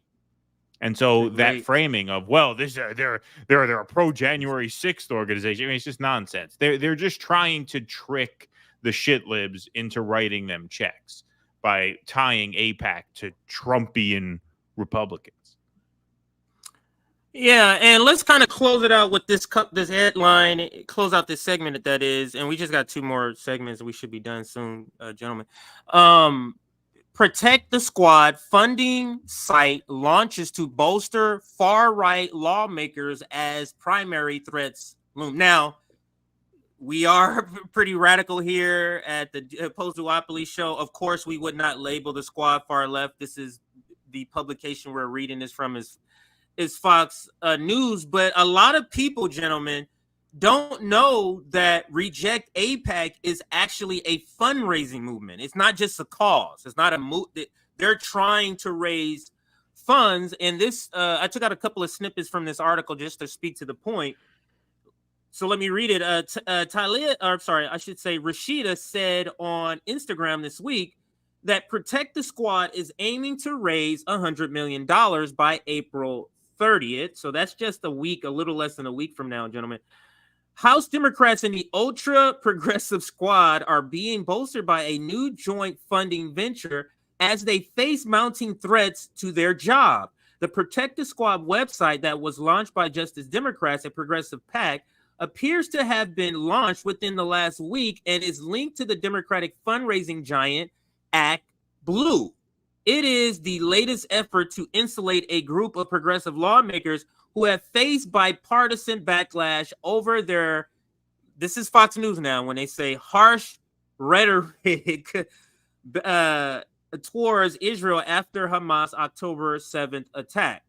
And so that framing of, well, they're a pro-January 6th organization, I mean, it's just nonsense. They're just trying to trick the shit libs into writing them checks by tying AIPAC to Trumpian Republicans. Yeah, and let's kind of close it out with this headline, close out this segment that is, and we just got 2 more segments and we should be done soon, gentlemen. Protect the Squad funding site launches to bolster far-right lawmakers as primary threats loom. Now, we are pretty radical here at the Post-Duopoly show. Of course, we would not label the Squad far left. This is the publication we're reading this from is Fox News, but a lot of people, gentlemen, don't know that Reject AIPAC is actually a fundraising movement. It's not just a cause. It's not a move. They're trying to raise funds. And this, I took out a couple of snippets from this article just to speak to the point. So let me read it. Rashida said on Instagram this week that Protect the Squad is aiming to raise $100 million by April 30th. So that's just a little less than a week from now, gentlemen. House Democrats in the ultra-progressive squad are being bolstered by a new joint funding venture as they face mounting threats to their job. The Protect the Squad website that was launched by Justice Democrats, a progressive PAC, appears to have been launched within the last week and is linked to the Democratic fundraising giant Act Blue. It is the latest effort to insulate a group of progressive lawmakers who have faced bipartisan backlash over their, this is Fox News now, when they say harsh rhetoric towards Israel after Hamas October 7th attack.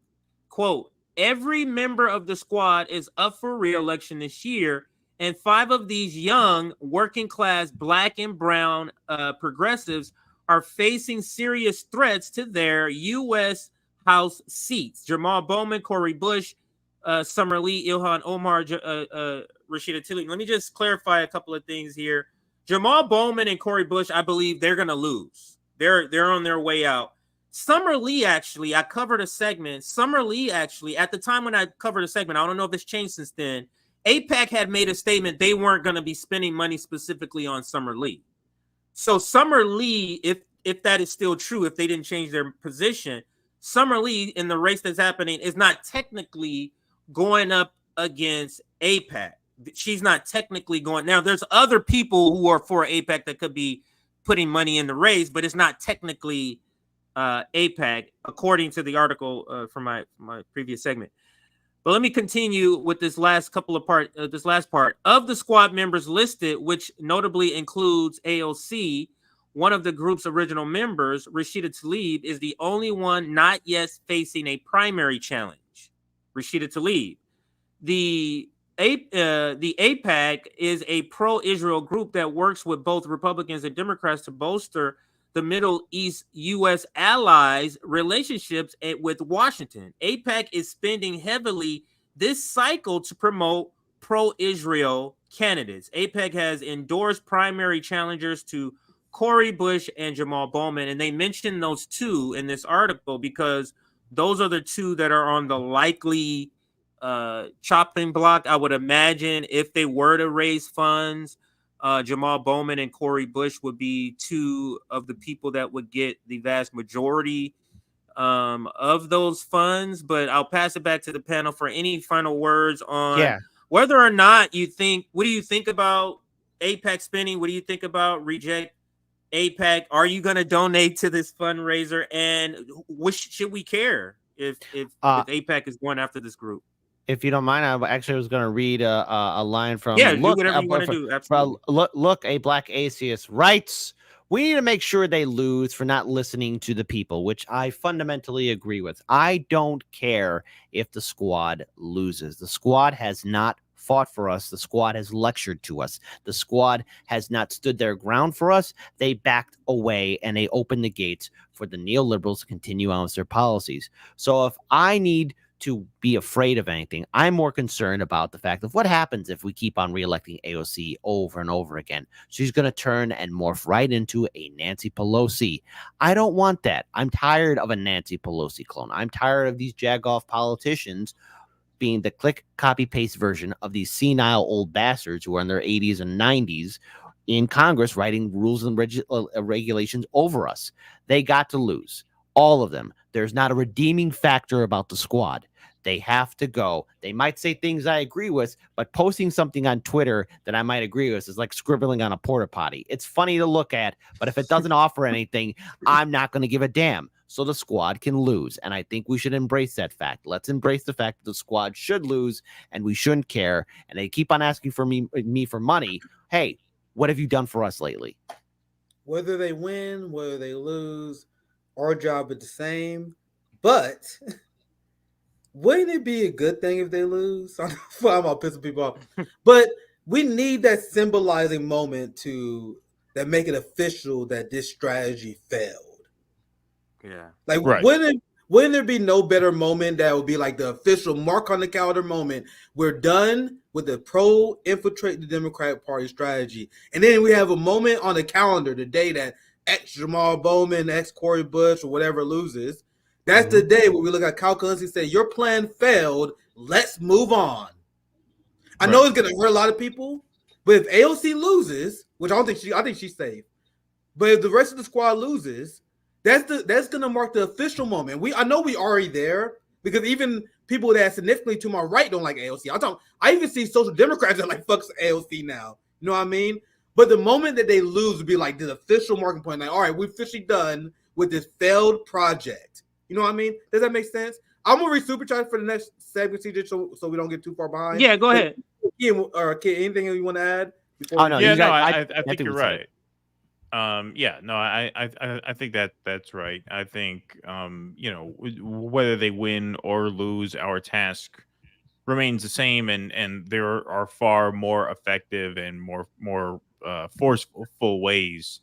Quote, every member of the squad is up for re-election this year, and 5 of these young, working class, black and brown progressives are facing serious threats to their U.S. House seats. Jamal Bowman, Cori Bush, Summer Lee, Ilhan Omar, Rashida Tlaib. Let me just clarify a couple of things here. Jamal Bowman and Cori Bush, I believe they're going to lose. They're on their way out. Summer Lee, actually, I covered a segment. Summer Lee, actually, at the time when I covered a segment, I don't know if it's changed since then, AIPAC had made a statement they weren't going to be spending money specifically on Summer Lee. So Summer Lee, if that is still true, if they didn't change their position, Summer Lee in the race that's happening is not technically going up against AIPAC. She's not technically going. Now, there's other people who are for AIPAC that could be putting money in the race, but it's not technically AIPAC, according to the article from my previous segment. But let me continue with this last couple of this last part. Of the squad members listed, which notably includes AOC, one of the group's original members, Rashida Tlaib, is the only one not yet facing a primary challenge. Rashida Tlaib. The AIPAC is a pro-Israel group that works with both Republicans and Democrats to bolster the Middle East U.S. allies' relationships with Washington. AIPAC is spending heavily this cycle to promote pro-Israel candidates. AIPAC has endorsed primary challengers to Cori Bush and Jamal Bowman, and they mentioned those two in this article because those are the two that are on the likely chopping block. I would imagine if they were to raise funds, Jamal Bowman and Cori Bush would be two of the people that would get the vast majority of those funds. But I'll pass it back to the panel for any final words on whether or not you think, what do you think about AIPAC spending? What do you think about reject AIPAC? Are you going to donate to this fundraiser? And should we care if AIPAC is going after this group? If you don't mind, I actually was going to read a line from do whatever you want to do. Absolutely. Look, a black atheist writes, we need to make sure they lose for not listening to the people, which I fundamentally agree with. I don't care if the squad loses. The squad has not fought for us. The squad has lectured to us. The squad has not stood their ground for us. They backed away and they opened the gates for the neoliberals to continue on with their policies. So if I need to be afraid of anything, I'm more concerned about the fact of what happens if we keep on reelecting AOC over and over again. She's going to turn and morph right into a Nancy Pelosi. I don't want that. I'm tired of a Nancy Pelosi clone. I'm tired of these jagoff politicians being the click, copy, paste version of these senile old bastards who are in their 80s and 90s in Congress writing rules and regulations over us. They got to lose. All of them. There's not a redeeming factor about the squad. They have to go. They might say things I agree with, but posting something on Twitter that I might agree with is like scribbling on a porta potty. It's funny to look at, but if it doesn't offer anything, I'm not going to give a damn. So the squad can lose. And I think we should embrace that fact. Let's embrace the fact that the squad should lose and we shouldn't care. And they keep on asking for me for money. Hey, what have you done for us lately? Whether they win, whether they lose, our job is the same. But wouldn't it be a good thing if they lose? I'm not pissing people off. But we need that symbolizing moment that make it official that this strategy failed. Yeah. Like, wouldn't there be no better moment that would be like the official mark on the calendar moment? We're done with the infiltrate the Democratic Party strategy. And then we have a moment on the calendar, the day that X Jamal Bowman, X Cori Bush, or whatever loses. That's the day where we look at calculus and say, your plan failed. Let's move on. I know it's going to hurt a lot of people, but if AOC loses, which I think she's safe, but if the rest of the squad loses, that's going to mark the official moment. I know we already there because even people that significantly to my right don't like AOC. I even see social democrats that like fucks AOC now. You know what I mean? But the moment that they lose would be like the official marking point. Like, all right, we're officially done with this failed project. You know what I mean? Does that make sense? I'm gonna read super chat for the next segment, CJ, so we don't get too far behind. Yeah, go ahead. Kid, anything you want to add? Oh no, yeah, no, I think you're right. Yeah, no, I think that's right. I think you know, whether they win or lose, our task remains the same, and there are far more effective and more forceful ways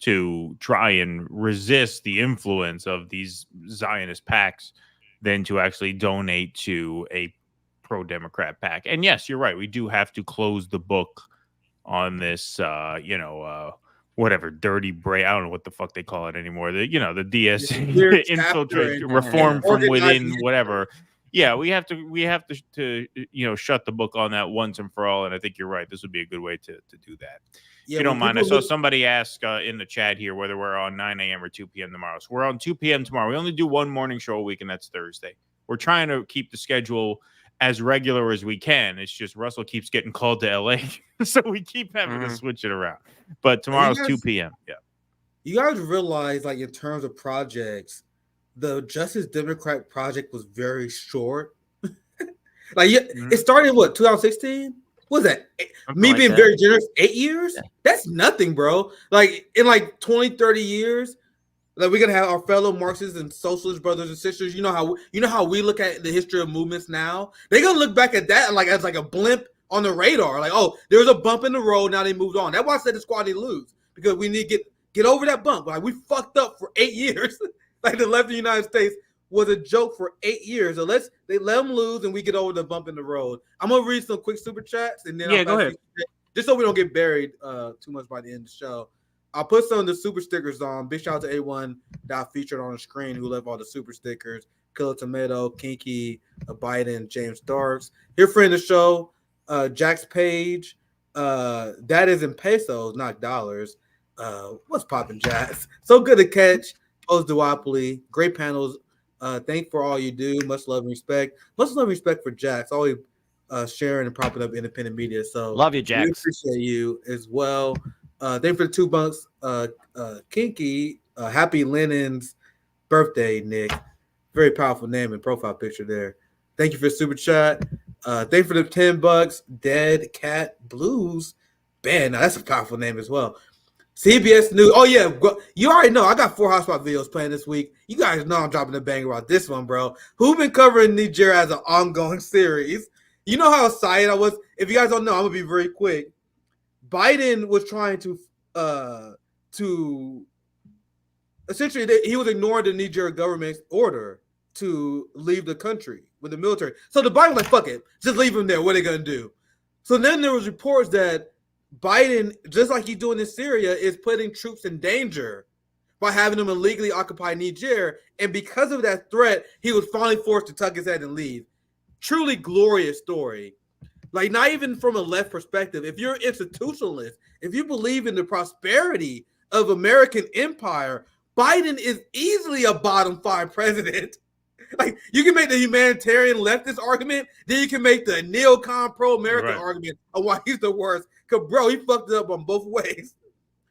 to try and resist the influence of these Zionist PACs than to actually donate to a pro-Democrat PAC. And yes, you're right. We do have to close the book on this, whatever dirty brain. I don't know what the fuck they call it anymore. The the DS infiltrate, reform from within, whatever. Yeah, we have to shut the book on that once and for all. And I think you're right. This would be a good way to do that. Yeah, if you don't mind, I saw somebody ask in the chat here whether we're on 9 a.m. or 2 p.m. tomorrow. So we're on 2 p.m. tomorrow. We only do one morning show a week, and that's Thursday. We're trying to keep the schedule as regular as we can. It's just Russell keeps getting called to LA, so we keep having to switch it around. But tomorrow's 2 p.m. Yeah. You guys realize, like, in terms of projects, the Justice Democrat project was very short. It started in what, 2016? What was that? Me being very generous, 8 years? Yeah. That's nothing, bro. Like, in like 20, 30 years, like, we're gonna have our fellow Marxists and socialist brothers and sisters. You know how we look at the history of movements now. They're gonna look back at that like as like a blimp on the radar. Like, oh, there was a bump in the road. Now they moved on. That's why I said the squad didn't lose, because we need to get over that bump. Like, we fucked up for 8 years. Like, the left of the United States was a joke for 8 years. So they let them lose and we get over the bump in the road. I'm gonna read some quick super chats and then go ahead. Just so we don't get buried too much by the end of the show. I'll put some of the super stickers on. Big shout out to A1 that featured on the screen, who left all the super stickers. Killer Tomato, Kinky, Biden, James Starks. Here, friend of the show, Jack's Page. That is in pesos, not dollars. What's poppin', Jacks? So good to catch. Post Duopoly. Great panels. Thank for all you do. Much love and respect. Much love and respect for Jax. Always sharing and propping up independent media. So love you, Jax. We appreciate you as well. Thank you for the $2. Kinky. Happy Lennon's birthday, Nick. Very powerful name and profile picture there. Thank you for the super chat. Thank you for the $10. Dead Cat Blues. Man, now that's a powerful name as well. CBS News. Oh, yeah. You already know. I got 4 hotspot videos playing this week. You guys know I'm dropping a banger about this one, bro. Who been covering Niger as an ongoing series? You know how excited I was? If you guys don't know, I'm going to be very quick. Biden was trying to essentially, he was ignoring the Niger government's order to leave the country with the military. So the Biden was like, fuck it. Just leave him there. What are they going to do? So then there was reports that Biden, just like he's doing in Syria, is putting troops in danger by having them illegally occupy Niger. And because of that threat, he was finally forced to tuck his head and leave. Truly glorious story. Like, not even from a left perspective. If you're institutionalist, if you believe in the prosperity of American empire, Biden is easily a bottom 5 president. Like, you can make the humanitarian leftist argument, then you can make the neocon pro-American argument of why he's the worst. Because, bro, he fucked it up on both ways.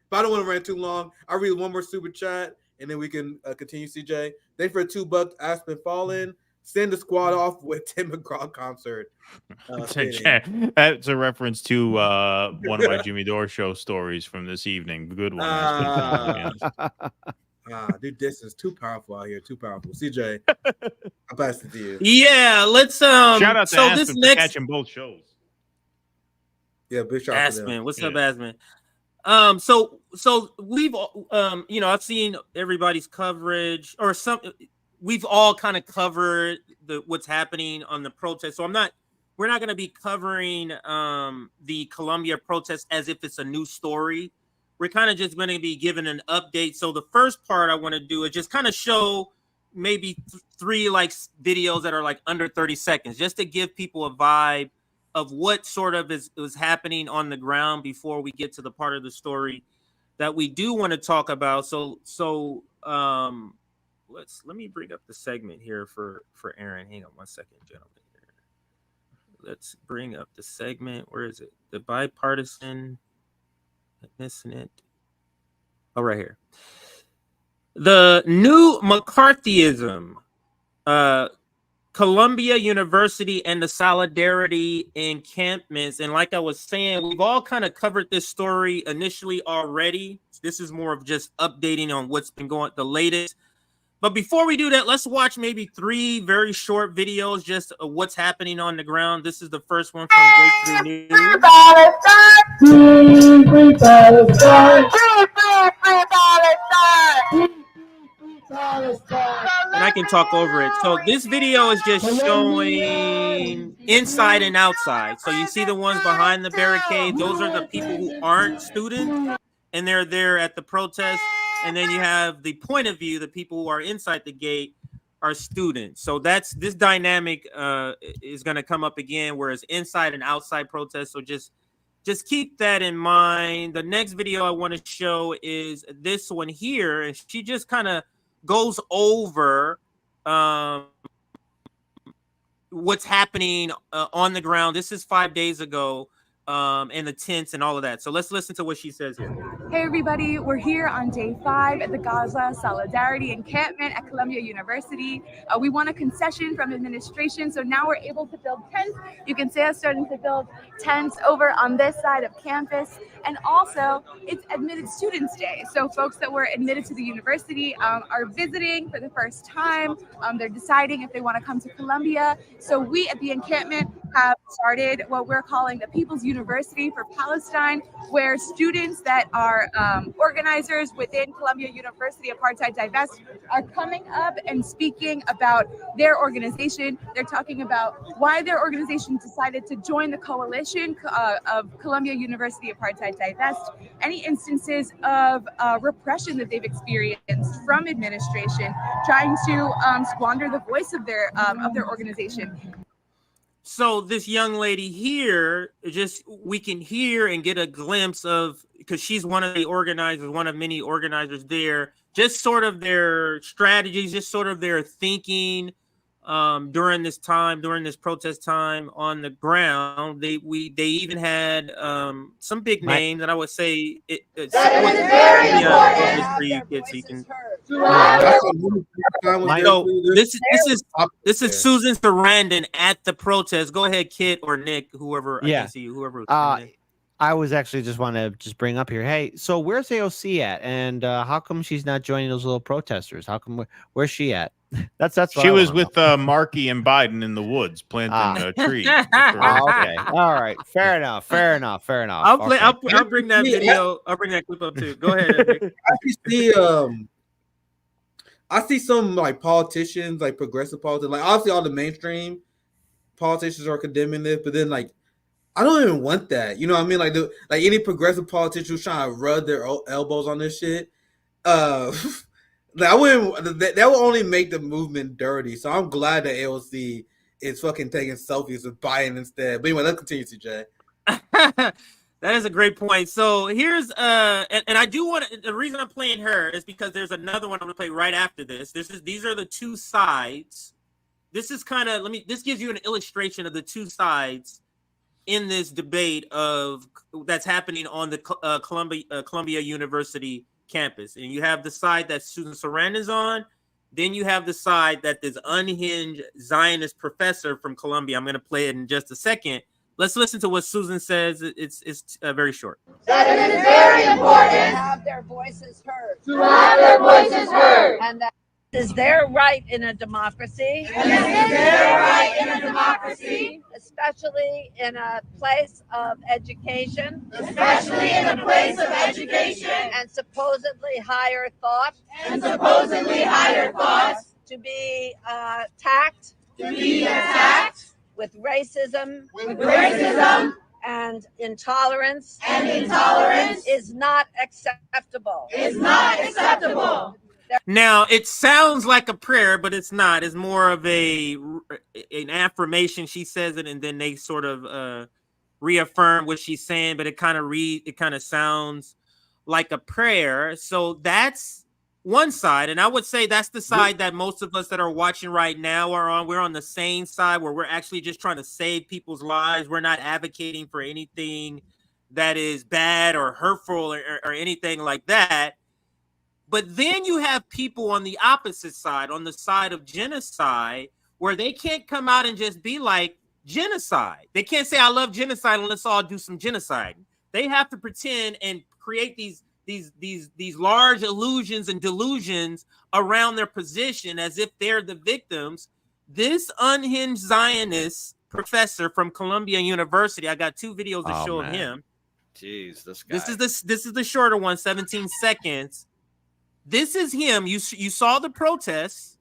But I don't want to rant too long. I'll read one more super chat, and then we can continue, CJ. Thanks for the $2. Aspen Fallen. Send the squad off with Tim McGraw concert. That's a reference to one of my Jimmy Dore show stories from this evening. Good one. Dude, this is too powerful out here. Too powerful. CJ, I'll pass it to you. Yeah, let's shout out to Aspen for catching both shows. Yeah, big shout out to them. What's up, Aspen? So we've I've seen everybody's coverage, or we've all kind of covered what's happening on the protest. So we're not going to be covering the Columbia protest as if it's a new story. We're kind of just going to be giving an update. So the first part I want to do is just kind of show maybe 3 like videos that are like under 30 seconds, just to give people a vibe of what sort of is happening on the ground before we get to the part of the story that we do want to talk about. So let me bring up the segment here for Aaron. Hang on one second, gentlemen. Let's bring up the segment. Where is it? The bipartisan. Missing it. Oh, right here. The new McCarthyism. Columbia University and the Solidarity Encampments. And like I was saying, we've all kind of covered this story initially already. This is more of just updating on what's been going, the latest. But before we do that, let's watch maybe 3 very short videos just of what's happening on the ground. This is the first one from Breakthrough News. And I can talk over it. So this video is just showing inside and outside. So you see the ones behind the barricade. Those are the people who aren't students, and they're there at the protest. And then you have the point of view, the people who are inside the gate are students. So that's this dynamic is going to come up again, whereas inside and outside protests. So just keep that in mind. The next video I want to show is this one here, and she just kind of goes over what's happening on the ground. This is 5 days ago, and the tents and all of that. So let's listen to what she says here. Hey everybody, we're here on day 5 at the Gaza Solidarity Encampment at Columbia University. We won a concession from administration, so now we're able to build tents. You can see us starting to build tents over on this side of campus. And also, it's Admitted Students Day. So folks that were admitted to the university are visiting for the first time. They're deciding if they want to come to Columbia. So we at the encampment have started what we're calling the People's University for Palestine, where students that are organizers within Columbia University Apartheid Divest are coming up and speaking about their organization. They're talking about why their organization decided to join the coalition of Columbia University Apartheid Divest, any instances of repression that they've experienced from administration, trying to squander the voice of their organization. So this young lady here, we can hear and get a glimpse of, because she's one of the organizers, one of many organizers there, just sort of their strategies, just sort of their thinking during this protest time on the ground. They even had some big names, and I would say it's very important for you kids, so you can. So this is Susan Sarandon at the protest. Go ahead, Kit or Nick, whoever. Yeah. I can see you, whoever. I was actually just want to bring up here. Hey, so where's AOC at, and how come she's not joining those little protesters? How come? Where's she at? That's she was with Markey and Biden in the woods planting a tree. Okay, all right, fair enough. I'll bring that video. I'll bring that clip up too. Go ahead, Nick. I see some like politicians, like progressive politicians, like obviously all the mainstream politicians are condemning this, but then like I don't even want that. You know what I mean? Like any progressive politician who's trying to rub their elbows on this shit. Like I wouldn't. That will only make the movement dirty. So I'm glad that AOC is fucking taking selfies with Biden instead. But anyway, let's continue, CJ. That is a great point. So here's and I do want to, the reason I'm playing her is because there's another one I'm gonna play right after this. These are the two sides. This is kind of this gives you an illustration of the two sides in this debate that's happening on the Columbia University campus. And you have the side that Susan Sarandon's on. Then you have the side that this unhinged Zionist professor from Columbia. I'm going to play it in just a second. Let's listen to what Susan says. It's very short. That it is very important to have their voices heard. And that is their right in a democracy. Especially in a place of education. And supposedly higher thought. To be attacked. With racism. And intolerance. Is not acceptable. Now, it sounds like a prayer, but it's not. It's more of an affirmation. She says it, and then they sort of reaffirm what she's saying, but it kind of sounds like a prayer. So that's one side, and I would say that's the side that most of us that are watching right now are on. We're on the same side where we're actually just trying to save people's lives. We're not advocating for anything that is bad or hurtful or anything like that. But then you have people on the opposite side, on the side of genocide, where they can't come out and just be like, genocide. They can't say, I love genocide, and let's all do some genocide. They have to pretend and create these large illusions and delusions around their position as if they're the victims. This unhinged Zionist professor from Columbia University, I got 2 videos to show of him. Jeez, this guy. This is the shorter one, 17 seconds. This is him. You saw the protests.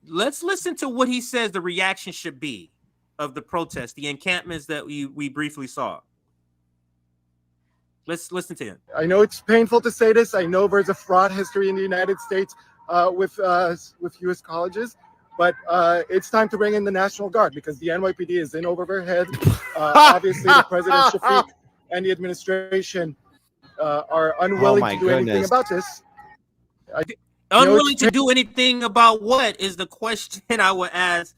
Let's listen to what he says the reaction should be of the protests, the encampments that we briefly saw. Let's listen to him. I know it's painful to say this. I know there's a fraud history in the United States with U.S. colleges, but it's time to bring in the National Guard because the NYPD is in over their head. Obviously, the President Shafiq and the administration are unwilling to do anything about this. Unwilling to do anything about what is the question I would ask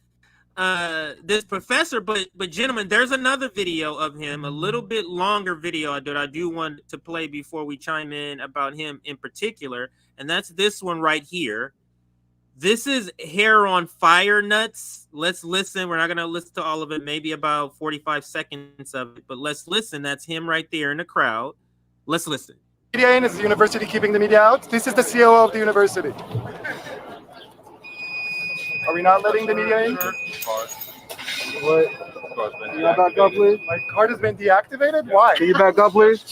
this professor. But gentlemen, there's another video of him, a little bit longer video that I do want to play before we chime in about him in particular, and that's this one right here. This is Hair on Fire Nuts. Let's listen. We're not going to listen to all of it, maybe about 45 seconds of it, but let's listen. That's him right there in the crowd. Let's listen. Media in is the university keeping the media out. This is the COO of the university. Are we not letting the media in? What? Can you back up, please? My card has been deactivated? Why? Can you back up, please?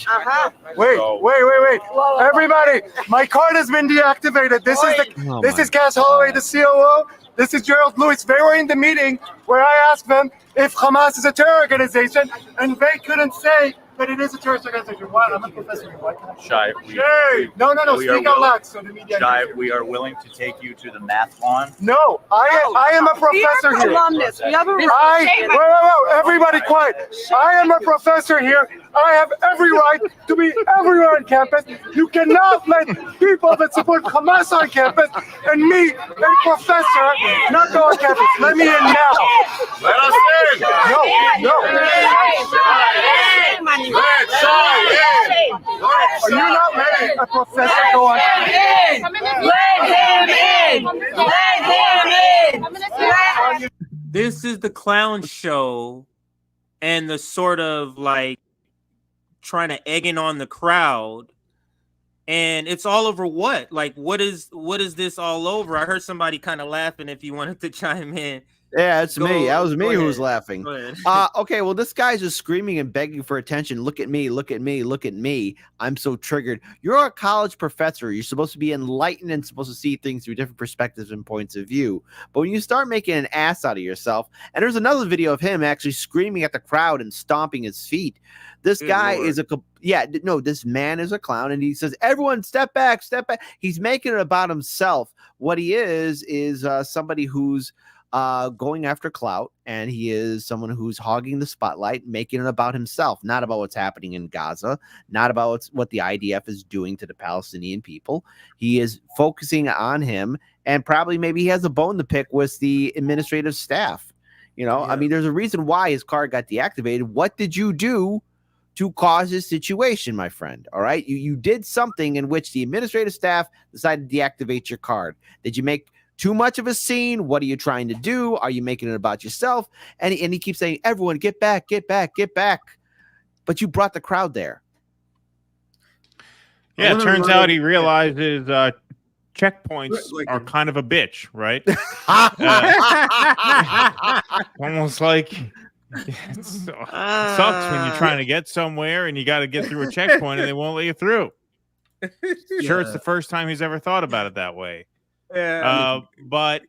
Wait. Everybody, my card has been deactivated. This is Cass Holloway, the COO. This is Gerald Lewis. They were in the meeting where I asked them if Hamas is a terror organization, and they couldn't say that it is a terrorist organization. Why? I'm a professor. Why can't I? Shai, No. Speak out loud so the media. Shai, we are willing to take you to the mathlon. No, I am a professor here. Alumnus. We have a wait, everybody quiet. I am a professor here. I have every right to be everywhere on campus. You cannot let people that support Hamas on campus and me, a professor, not go on campus. Let me in now. Let us in. No. Are you not letting a professor go on campus? This is the clown show and the sort of like trying to egging on the crowd, and it's all over what? Like, what is this all over? I heard somebody kind of laughing. If you wanted to chime in. Yeah, it's me. That was me who was Go laughing. ahead. Okay, well, this guy's just screaming and begging for attention. Look at me, look at me, look at me. I'm so triggered. You're a college professor. You're supposed to be enlightened and supposed to see things through different perspectives and points of view. But when you start making an ass out of yourself, and there's another video of him actually screaming at the crowd and stomping his feet. This guy is this man is a clown, and he says, everyone step back, step back. He's making it about himself. What he is somebody who's going after clout, and he is someone who's hogging the spotlight, making it about himself, not about what's happening in Gaza, not about what the IDF is doing to the Palestinian people. He is focusing on him, and probably maybe he has a bone to pick with the administrative staff. I mean, there's a reason why his card got deactivated. What did you do to cause this situation, my friend? All right, you did something in which the administrative staff decided to deactivate your card. Did you make too much of a scene? What are you trying to do? Are you making it about yourself? And he keeps saying, everyone get back, get back, get back. But you brought the crowd there. Yeah, it turns out he realizes checkpoints are kind of a bitch, right? Almost like it sucks when you're trying to get somewhere and you got to get through a checkpoint and they won't let you through. Sure, it's the first time he's ever thought about it that way. Yeah. But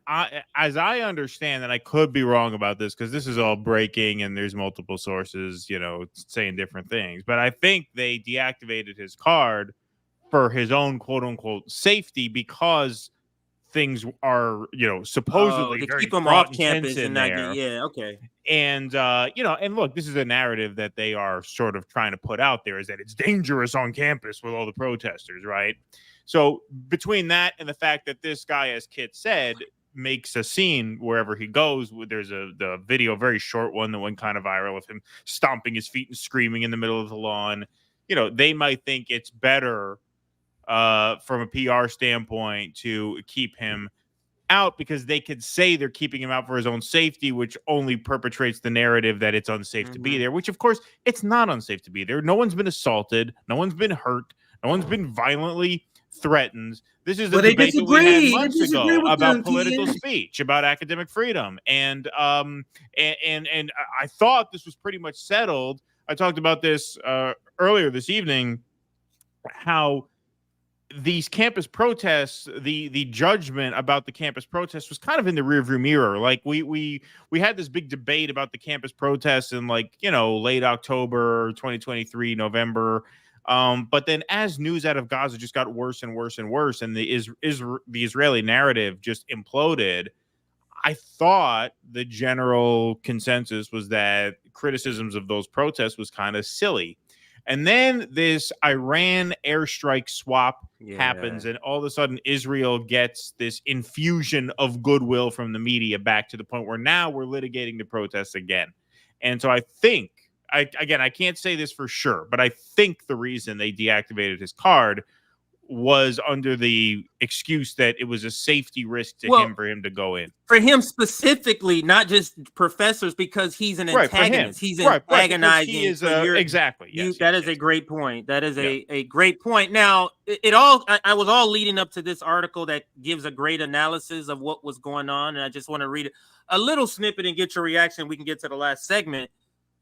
as I understand, and I could be wrong about this because this is all breaking and there's multiple sources, saying different things. But I think they deactivated his card for his own quote unquote safety because things are, supposedly to very keep them fraught off and campus tense in and not there. get, okay. And, and look, this is a narrative that they are sort of trying to put out there, is that it's dangerous on campus with all the protesters, right? So between that and the fact that this guy, as Kit said, makes a scene wherever he goes, there's the video, very short one that went kind of viral, of him stomping his feet and screaming in the middle of the lawn. They might think it's better from a PR standpoint to keep him out, because they could say they're keeping him out for his own safety, which only perpetrates the narrative that it's unsafe to be there, which of course it's not unsafe to be there. No one's been assaulted, no one's been hurt, no one's been violently threatened. This is the debate that we had months ago about political speech, about academic freedom, and I thought this was pretty much settled. I talked about this earlier this evening, how these campus protests, the judgment about the campus protests was kind of in the rearview mirror. Like we had this big debate about the campus protests in late October 2023, November. But then as news out of Gaza just got worse and worse and worse, and the Israeli narrative just imploded, I thought the general consensus was that criticisms of those protests was kind of silly. And then this Iran airstrike swap happens, and all of a sudden Israel gets this infusion of goodwill from the media back to the point where now we're litigating the protests again. And so I think, I can't say this for sure, but I think the reason they deactivated his card was under the excuse that it was a safety risk to him for him to go in. For him specifically, not just professors, because he's an antagonist. He's antagonizing. He is exactly. Yes, that is a great point. That is a great point. Now, I was all leading up to this article that gives a great analysis of what was going on, and I just want to read a little snippet and get your reaction. We can get to the last segment.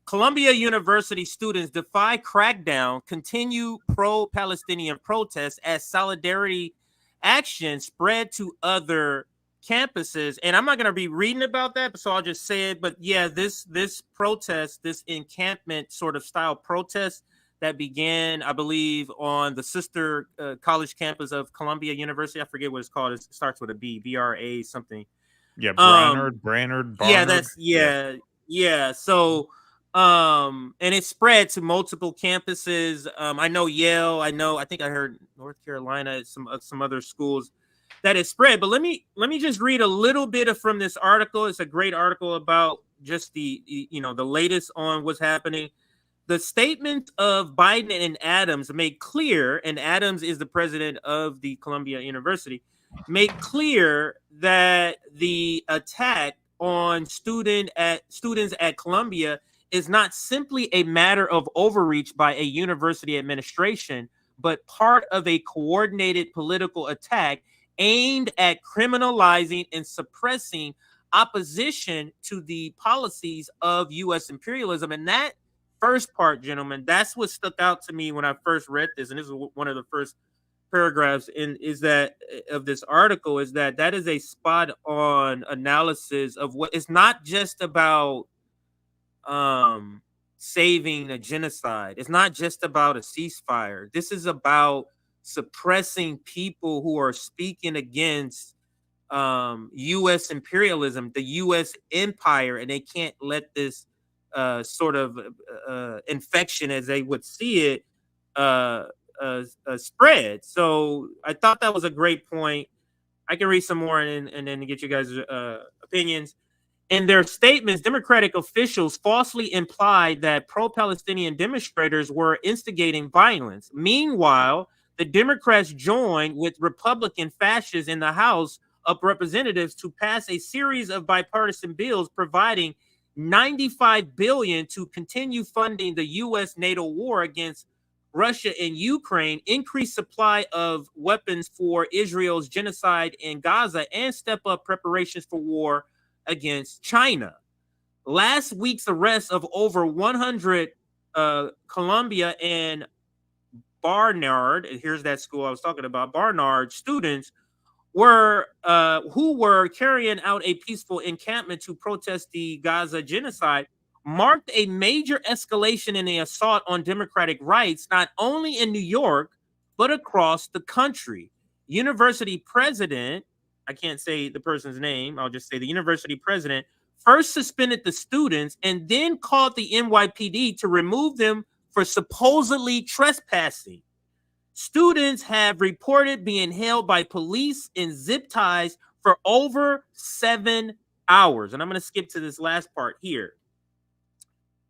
Columbia University students defy crackdown, continue pro-Palestinian protests as solidarity action spread to other campuses. And I'm not going to be reading about that, so I'll just say it. But yeah, this protest, this encampment sort of style protest that began, I believe, on the sister college campus of Columbia University. I forget what it's called. It starts with a B, B-R-A something. Yeah, Barnard. Yeah. So, and it spread to multiple campuses. I know Yale. I think I heard North Carolina, some other schools that it spread. But let me just read a little bit from this article. It's a great article about just the latest on what's happening. The statement of Biden and Adams made clear, and Adams is the president of the Columbia University, made clear that the attack on students at Columbia is not simply a matter of overreach by a university administration, but part of a coordinated political attack aimed at criminalizing and suppressing opposition to the policies of U.S. imperialism. And that first part, gentlemen, that's what stuck out to me when I first read this. And this is one of the first paragraphs of this article, is that is a spot on analysis of what it's not just about saving a genocide. It's not just about a ceasefire. This is about suppressing people who are speaking against U.S. imperialism, the U.S. empire, and they can't let this sort of infection, as they would see it, spread. So I thought that was a great point. I can read some more and then get you guys' opinions. In their statements, Democratic officials falsely implied that pro-Palestinian demonstrators were instigating violence. Meanwhile, the Democrats joined with Republican fascists in the House of Representatives to pass a series of bipartisan bills providing $95 billion to continue funding the U.S. NATO war against Russia and Ukraine, increase supply of weapons for Israel's genocide in Gaza, and step up preparations for war against China. Last week's arrest of over 100 Columbia and Barnard, and here's that school I was talking about, Barnard students who were carrying out a peaceful encampment to protest the Gaza genocide, marked a major escalation in the assault on democratic rights, not only in New York, but across the country. University president, I can't say the person's name, I'll just say the university president, first suspended the students and then called the NYPD to remove them for supposedly trespassing. Students have reported being held by police in zip ties for over 7 hours. And I'm going to skip to this last part here.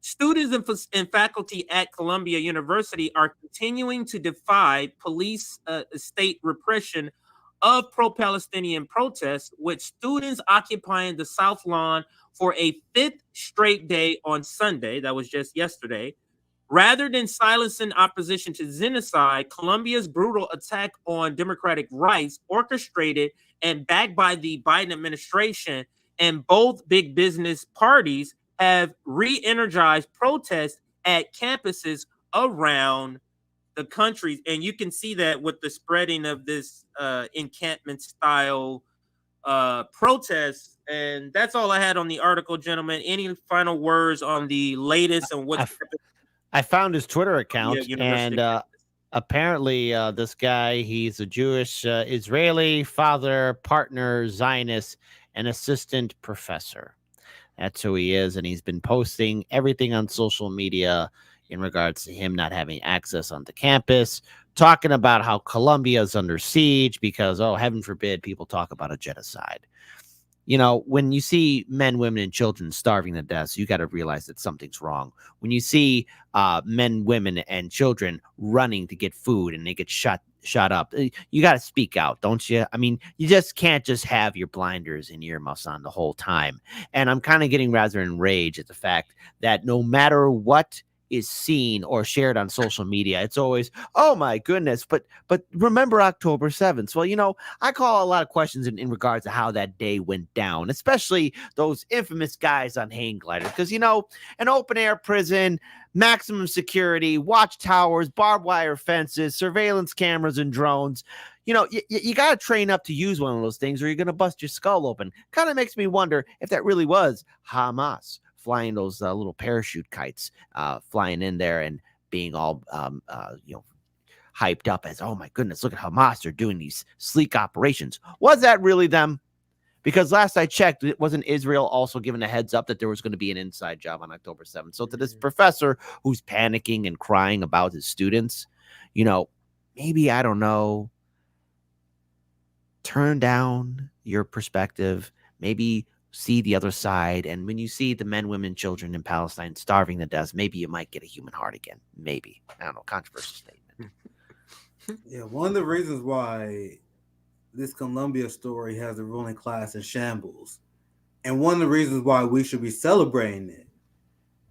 Students and faculty at Columbia University are continuing to defy police state repression of pro-Palestinian protests, with students occupying the South Lawn for a 5th straight day on Sunday. That was just yesterday. Rather than silencing opposition to genocide, Columbia's brutal attack on democratic rights, orchestrated and backed by the Biden administration and both big business parties, have re-energized protests at campuses around the country. And you can see that with the spreading of this encampment style protests. And that's all I had on the article, gentlemen. Any final words on the latest and what's I found his Twitter account, and apparently this guy, he's a Jewish Israeli father, partner, Zionist, and assistant professor. That's who he is, and he's been posting everything on social media in regards to him not having access onto campus, talking about how Columbia is under siege because, oh, heaven forbid, people talk about a genocide. You know, when you see men, women, and children starving to death, you got to realize that something's wrong. When you see men, women, and children running to get food and they get shot up, you got to speak out, don't you? I mean, you just can't just have your blinders and earmuffs on the whole time. And I'm kind of getting rather enraged at the fact that no matter what is seen or shared on social media, it's always, oh my goodness, but remember October 7th. Well, you know, I call a lot of questions in regards to how that day went down, especially those infamous guys on hang gliders, because, you know, an open air prison, maximum security, watchtowers, barbed wire fences, surveillance cameras, and drones. You know, you got to train up to use one of those things or you're going to bust your skull open. Kind of makes me wonder if that really was Hamas flying those little parachute kites, flying in there and being all, you know, hyped up as, oh my goodness, look at Hamas, they're doing these sleek operations. Was that really them? Because last I checked, it wasn't Israel also given a heads up that there was going to be an inside job on October 7th. So to this professor who's panicking and crying about his students, you know, maybe, I don't know, turn down your perspective, maybe see the other side. And when you see the men, women, children in Palestine starving to death, maybe you might get a human heart again. Maybe. I don't know. Controversial statement. Yeah, one of the reasons why this Columbia story has the ruling class in shambles, and one of the reasons why we should be celebrating it,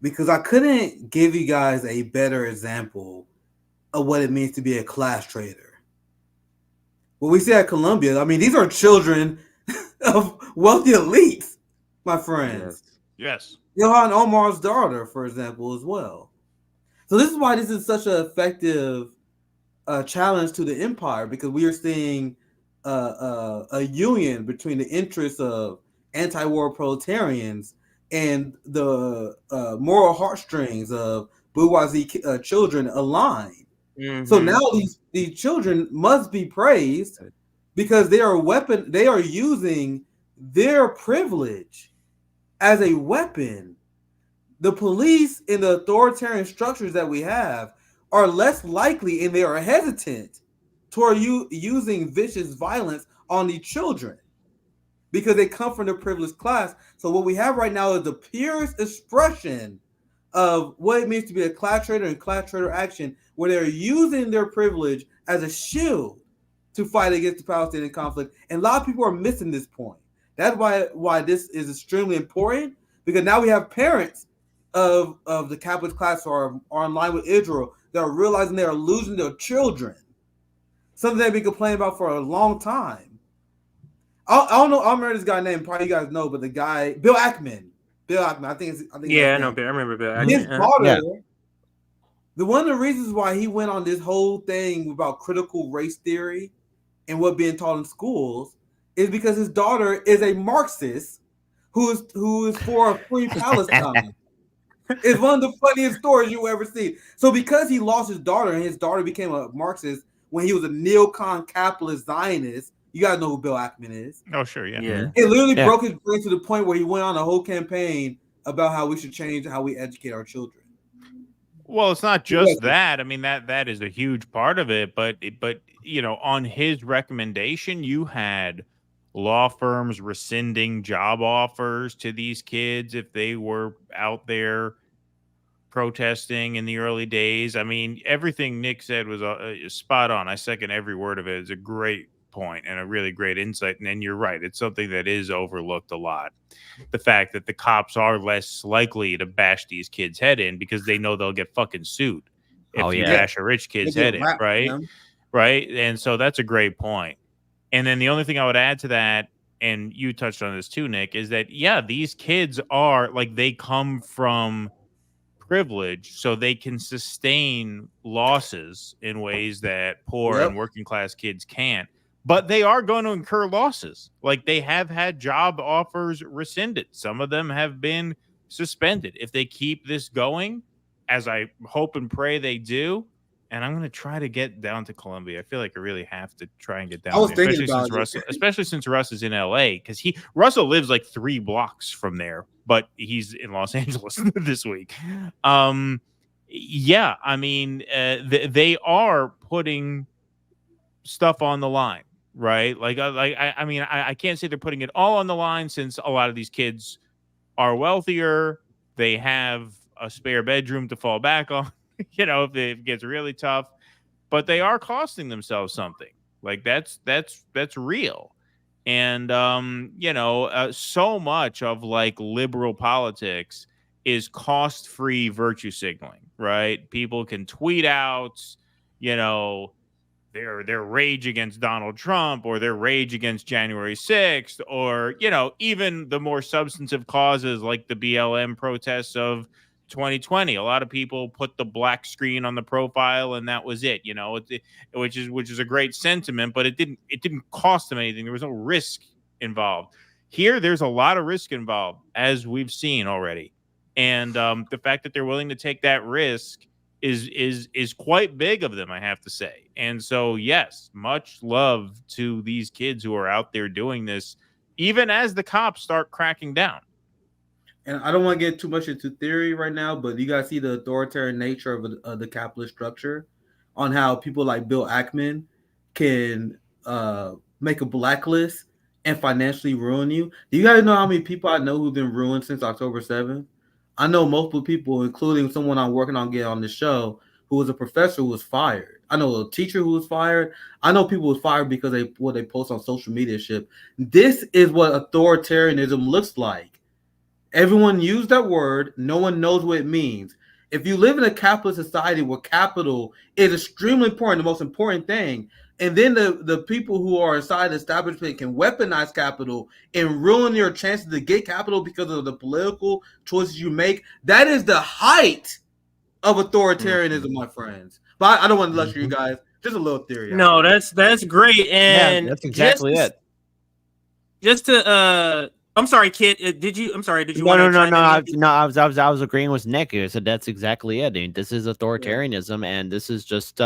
because I couldn't give you guys a better example of what it means to be a class traitor. What we see at Columbia, I mean, these are children of wealthy elites, my friends. Yes. Ilhan Omar's daughter, for example, as well. So this is why this is such an effective challenge to the empire, because we are seeing a union between the interests of anti-war proletarians and the moral heartstrings of bourgeoisie children align. Mm-hmm. So now these children must be praised because they are using their privilege as a weapon. The police in the authoritarian structures that we have are less likely, and they are hesitant toward using vicious violence on the children because they come from the privileged class. So what we have right now is the purest expression of what it means to be a class traitor and class traitor action, where they're using their privilege as a shield to fight against the Palestinian conflict. And a lot of people are missing this point. That's why this is extremely important, because now we have parents of the capitalist class are in line with Israel. They're realizing they are losing their children. Something they've been complaining about for a long time. I don't know. I remember this guy's name. Probably you guys know, but the guy, Bill Ackman. I think yeah, I know. I remember Bill Ackman. His daughter. Yeah. One of the reasons why he went on this whole thing about critical race theory and what being taught in schools is because his daughter is a Marxist who is for a free Palestine. It's one of the funniest stories you ever see. So because he lost his daughter and his daughter became a Marxist when he was a neocon capitalist Zionist You gotta know who Bill Ackman is. Oh, sure, yeah. Yeah. It literally broke his brain to the point where he went on a whole campaign about how we should change how we educate our children. Well, it's not just that. I mean, that is a huge part of it, but you know, on his recommendation, you had law firms rescinding job offers to these kids if they were out there protesting in the early days. I mean, everything Nick said was spot on. I second every word of it. It's a great point and a really great insight. And you're right. It's something that is overlooked a lot. The fact that the cops are less likely to bash these kids' head in because they know they'll get fucking sued if you bash a rich kid's head in, right? Right. And so that's a great point. And then the only thing I would add to that, and you touched on this too, Nick, is that, yeah, these kids are like, they come from privilege, so they can sustain losses in ways that poor and working class kids can't. But they are going to incur losses. Like, they have had job offers rescinded. Some of them have been suspended. If they keep this going, as I hope and pray they do, and I'm going to try to get down to Columbia. I feel like I really have to try and get down there, especially since Russ is in LA, because Russell lives like 3 blocks from there, but he's in Los Angeles this week. Yeah, I mean, they are putting stuff on the line, right? I mean, I can't say they're putting it all on the line, since a lot of these kids are wealthier. They have a spare bedroom to fall back on. You know, if it gets really tough, but they are costing themselves something. Like, that's real. And you know, so much of like liberal politics is cost-free virtue signaling, right? People can tweet out, you know, their rage against Donald Trump, or their rage against January 6th, or, you know, even the more substantive causes like the BLM protests of 2020. A lot of people put the black screen on the profile and that was it, you know, which is a great sentiment, but it didn't cost them anything. There was no risk involved. Here, there's a lot of risk involved, as we've seen already. And the fact that they're willing to take that risk is quite big of them, I have to say. And so, yes, much love to these kids who are out there doing this, even as the cops start cracking down. And I don't want to get too much into theory right now, but you guys see the authoritarian nature of the capitalist structure, on how people like Bill Ackman can make a blacklist and financially ruin you. Do you guys know how many people I know who've been ruined since October 7th? I know multiple people, including someone I'm working on getting on the show, who was a professor who was fired. I know a teacher who was fired. I know people who was fired because they post on social media shit. This is what authoritarianism looks like. Everyone used that word. No one knows what it means. If you live in a capitalist society where capital is extremely important, the most important thing, and then the people who are inside the establishment can weaponize capital and ruin your chances to get capital because of the political choices you make, that is the height of authoritarianism, my friends. But I don't want to lecture you guys. Just a little theory. No, that's great. And yeah, that's exactly it. Just to I'm sorry, Kit. Did you? No. I was agreeing with Nick. I said that's exactly it. I mean, this is authoritarianism, and this is just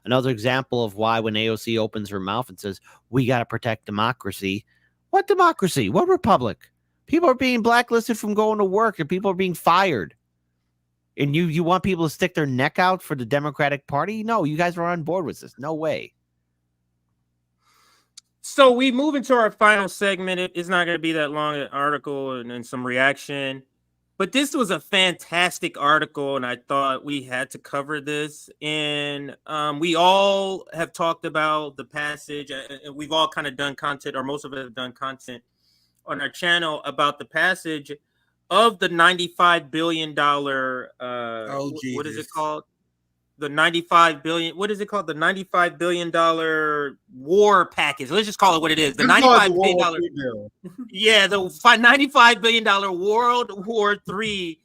another example of why when AOC opens her mouth and says we got to protect democracy. What democracy? What republic? People are being blacklisted from going to work, and people are being fired. And you want people to stick their neck out for the Democratic Party? No, you guys are on board with this. No way. So we move into our final segment. It's not going to be that long, an article and some reaction. But this was a fantastic article, and I thought we had to cover this. And we all have talked about the passage, and we've all kind of done content, or most of us have done content on our channel about the passage of the $95 billion, what is it called? The $95 billion, what is it called? The $95 billion war package. Let's just call it what it is. The $95 billion. Yeah, the $95 billion World War III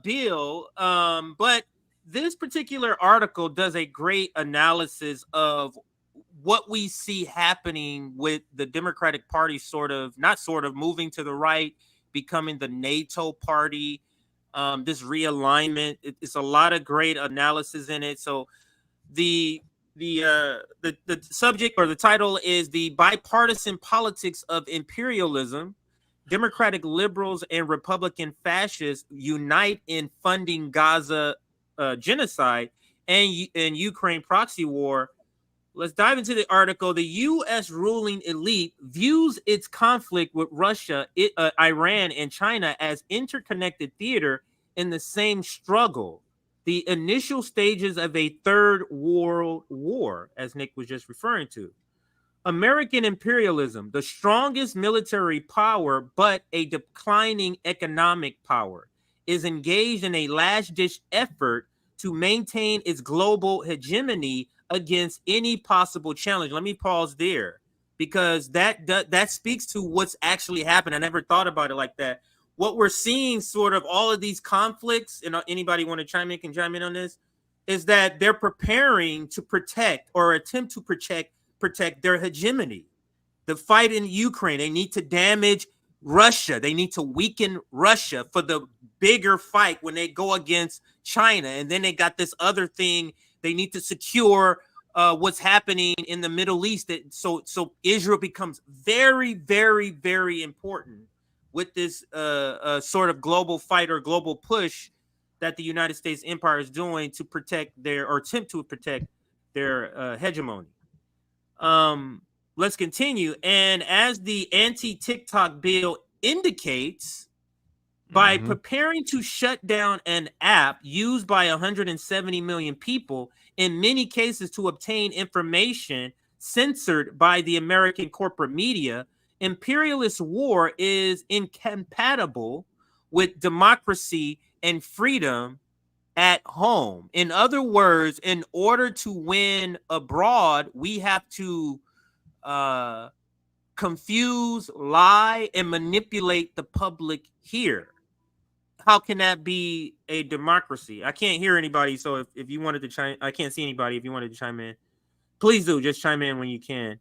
bill. But this particular article does a great analysis of what we see happening with the Democratic Party moving to the right, becoming the NATO party. This realignment, it's a lot of great analysis in it. So the the subject or the title is the bipartisan politics of imperialism. Democratic liberals and Republican fascists unite in funding Gaza genocide and Ukraine proxy war. Let's dive into the article. The U.S. ruling elite views its conflict with Russia, Iran, and China as interconnected theater in the same struggle. The initial stages of a third world war, as Nick was just referring to. American imperialism, the strongest military power, but a declining economic power, is engaged in a last-ditch effort to maintain its global hegemony against any possible challenge. Let me pause there, because that speaks to what's actually happened. I never thought about it like that. What we're seeing, sort of all of these conflicts, and anybody want to chime in on this, is that they're preparing to protect or attempt to protect their hegemony. The fight in Ukraine, they need to damage Russia. They need to weaken Russia for the bigger fight when they go against China. And then they got this other thing. They need to secure what's happening in the Middle East. So Israel becomes very, very, very important with this sort of global fight or global push that the United States empire is doing to protect their, or attempt to protect their hegemony. Let's continue. And as the anti-TikTok bill indicates, by preparing to shut down an app used by 170 million people, in many cases to obtain information censored by the American corporate media, imperialist war is incompatible with democracy and freedom at home. In other words, in order to win abroad, we have to confuse, lie, and manipulate the public here. How can that be a democracy? I can't hear anybody, so if you wanted to chime, I can't see anybody. If you wanted to chime in, please do. Just chime in when you can,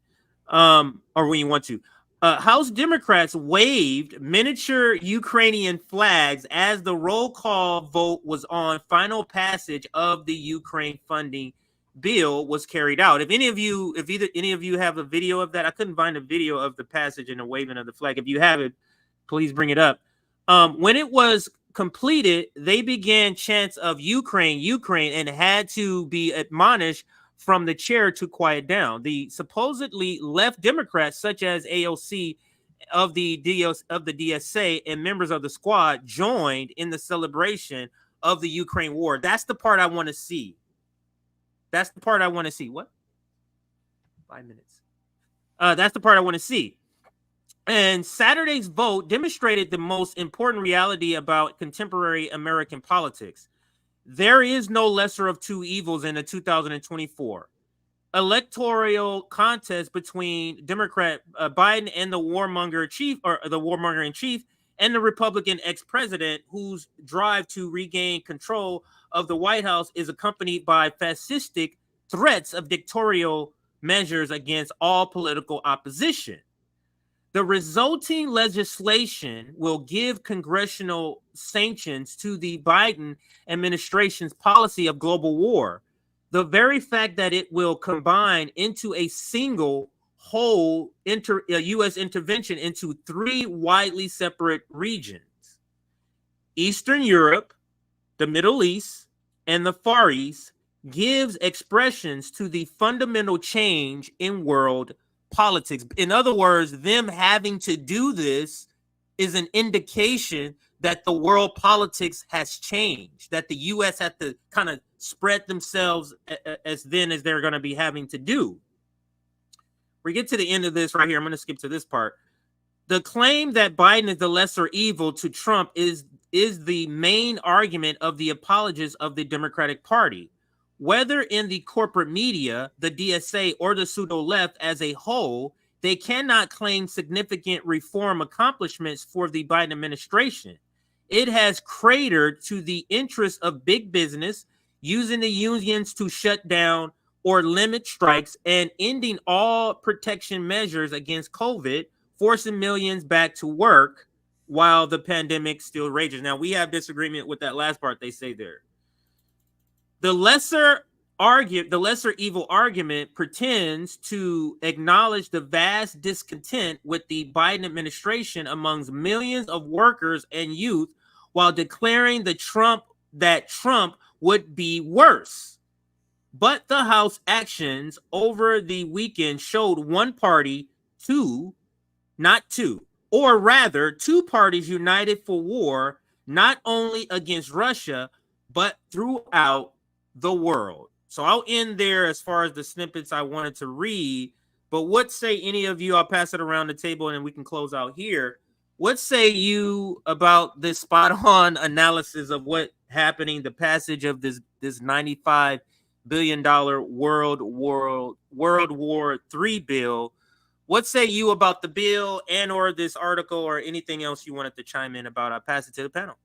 or when you want to. House Democrats waved miniature Ukrainian flags as the roll call vote was on final passage of the Ukraine funding bill was carried out. If any of you have a video of that, I couldn't find a video of the passage and the waving of the flag. If you have it, please bring it up. When it was completed, they began chants of Ukraine, Ukraine, and had to be admonished from the chair to quiet down. The supposedly left Democrats, such as AOC of the DSA and members of the squad, joined in the celebration of the Ukraine war. That's the part I want to see. That's the part I want to see. What? 5 minutes. That's the part I want to see. And Saturday's vote demonstrated the most important reality about contemporary American politics. There is no lesser of two evils in the 2024 electoral contest between Democrat Biden and the warmonger in chief, and the Republican ex-president, whose drive to regain control of the White House is accompanied by fascistic threats of dictatorial measures against all political opposition. The resulting legislation will give congressional sanctions to the Biden administration's policy of global war. The very fact that it will combine into a single whole U.S. intervention into three widely separate regions: Eastern Europe, the Middle East, and the Far East, gives expressions to the fundamental change in world politics. In other words, them having to do this is an indication that the world politics has changed, that the U.S. had to kind of spread themselves as they're going to be having to do. We get to the end of this right here. I'm going to skip to this part. The claim that Biden is the lesser evil to Trump is the main argument of the apologists of the Democratic Party. Whether in the corporate media, the DSA, or the pseudo-left as a whole, they cannot claim significant reform accomplishments for the Biden administration. It has cratered to the interests of big business, using the unions to shut down or limit strikes, and ending all protection measures against COVID, forcing millions back to work while the pandemic still rages. Now, we have disagreement with that last part they say there. The lesser lesser evil argument pretends to acknowledge the vast discontent with the Biden administration amongst millions of workers and youth, while declaring that Trump would be worse. But the House actions over the weekend showed one party, not two, or rather two parties united for war, not only against Russia, but throughout the world. So I'll end there as far as the snippets I wanted to read. But what say any of you? I'll pass it around the table and then we can close out here. What say you about this spot-on analysis of what happening, the passage of this $95 billion World War III bill? What say you about the bill and or this article or anything else you wanted to chime in about? I'll pass it to the panel.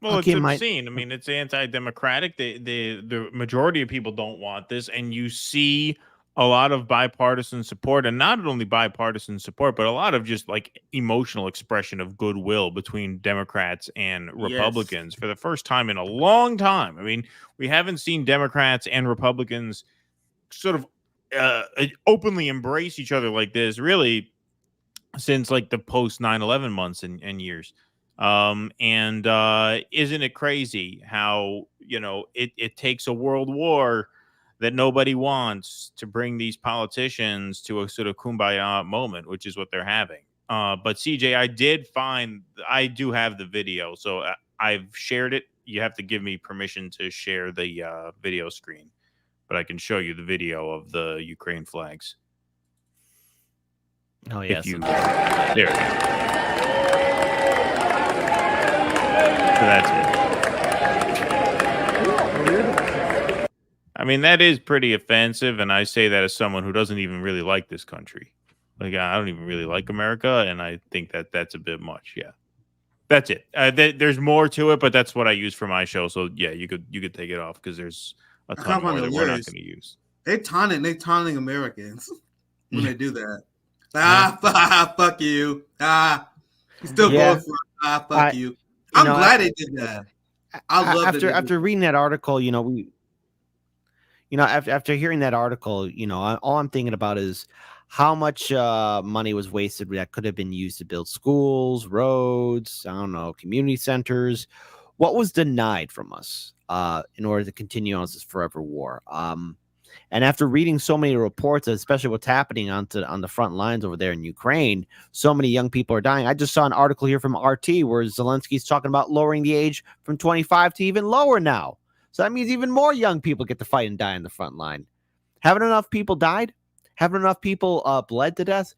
Well, it's obscene. I mean, it's anti-democratic. The majority of people don't want this, and you see a lot of bipartisan support, and not only bipartisan support, but a lot of just like emotional expression of goodwill between Democrats and Republicans for the first time in a long time. I mean, we haven't seen Democrats and Republicans sort of openly embrace each other like this really since like the post 9/11 months and years. Isn't it crazy how, you know, it takes a world war that nobody wants to bring these politicians to a sort of kumbaya moment, which is what they're having. But CJ, I do have the video, so I've shared it. You have to give me permission to share the video screen, but I can show you the video of the Ukraine flags. Oh, yes. There it is. So that's it. I mean, that is pretty offensive, and I say that as someone who doesn't even really like this country. Like, I don't even really like America, and I think that that's a bit much. Yeah, that's it. There's more to it, but that's what I use for my show. So yeah, you could take it off because there's a ton more that we're not going to use. They taunting Americans when they do that. Fuck you. You still vote for fuck you. I'm glad they did that. I love after reading that article, after hearing that article, all I'm thinking about is how much money was wasted that could have been used to build schools, roads, I don't know, community centers. What was denied from us in order to continue on this forever war? And after reading so many reports, especially what's happening on the front lines over there in Ukraine, so many young people are dying. I just saw an article here from RT where Zelensky's talking about lowering the age from 25 to even lower now. So that means even more young people get to fight and die in the front line. Haven't enough people died? Haven't enough people bled to death?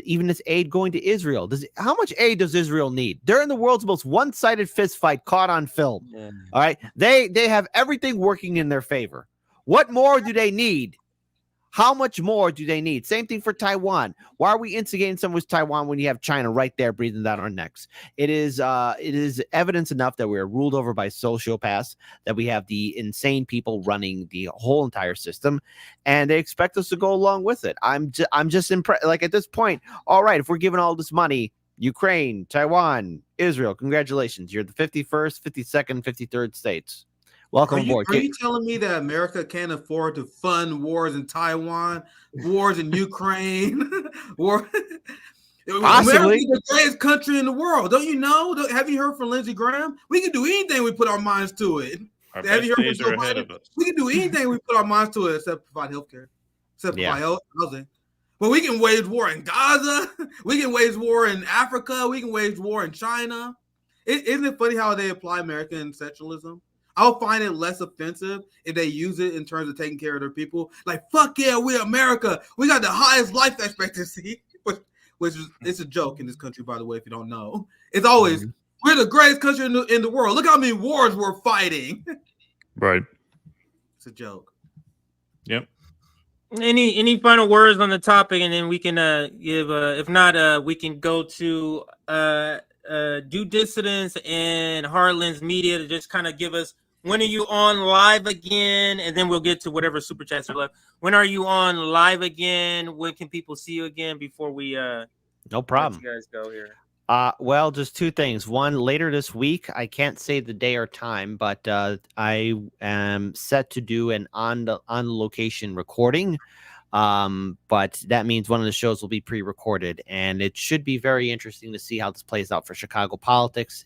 Even this aid going to Israel. How much aid does Israel need? They're in the world's most one-sided fist fight caught on film. Yeah. All right. They have everything working in their favor. What more do they need? How much more do they need? Same thing for Taiwan. Why are we instigating someone with Taiwan when you have China right there breathing down our necks? It is evidence enough that we are ruled over by sociopaths, that we have the insane people running the whole entire system, and they expect us to go along with it. I'm just impressed. Like at this point, all right, if we're giving all this money, Ukraine, Taiwan, Israel, congratulations. You're the 51st, 52nd, 53rd states. Welcome aboard. Are you telling me that America can't afford to fund wars in Taiwan, wars in Ukraine, America is the greatest country in the world. Don't you know? Have you heard from Lindsey Graham? We can do anything we put our minds to it. Have you heard from Joe Biden? We can do anything we put our minds to it except provide healthcare, except provide housing. But we can wage war in Gaza. We can wage war in Africa. We can wage war in China. Isn't it funny how they apply American exceptionalism? I'll find it less offensive if they use it in terms of taking care of their people. Like, fuck yeah, we're America. We got the highest life expectancy, which is it's a joke in this country, by the way, if you don't know. It's always, we're the greatest country in the world. Look how many wars we're fighting. Right. It's a joke. Yep. Any final words on the topic, and then we can give, if not, we can go to Due Dissidence and Harlan's Media to just kind of give us, when are you on live again? And then we'll get to whatever super chats are left. When are you on live again? When can people see you again before we no problem. let you guys go here? Well, just two things. One, later this week, I can't say the day or time, but I am set to do an on location recording. But that means one of the shows will be pre-recorded, and it should be very interesting to see how this plays out for Chicago politics,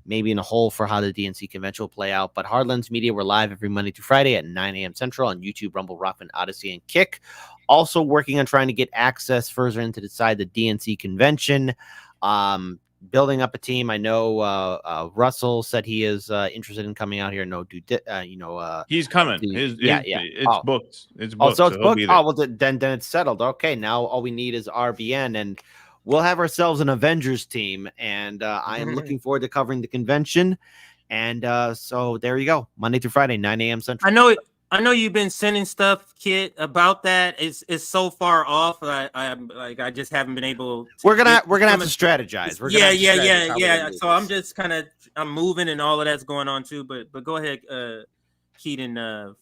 maybe in a whole for how the DNC convention will play out. But Hardlands Media, we're live every Monday through Friday at 9 a.m. Central on YouTube, Rumble, Rockman, Odyssey, and Kick. Also working on trying to get access further into the side of the DNC convention. Building up a team. I know Russell said he is interested in coming out here. No, he's coming. It's booked. It's booked. So it's booked. Oh, well, then it's settled. Okay, now all we need is RBN, and we'll have ourselves an Avengers team. And I am looking forward to covering the convention. And so there you go, Monday through Friday, 9 a.m. Central. I know you've been sending stuff, Kit, about that. It's so far off. I just haven't been able to We're gonna have to strategize. Yeah. So I'm just I'm moving and all of that's going on too. But go ahead, Keaton.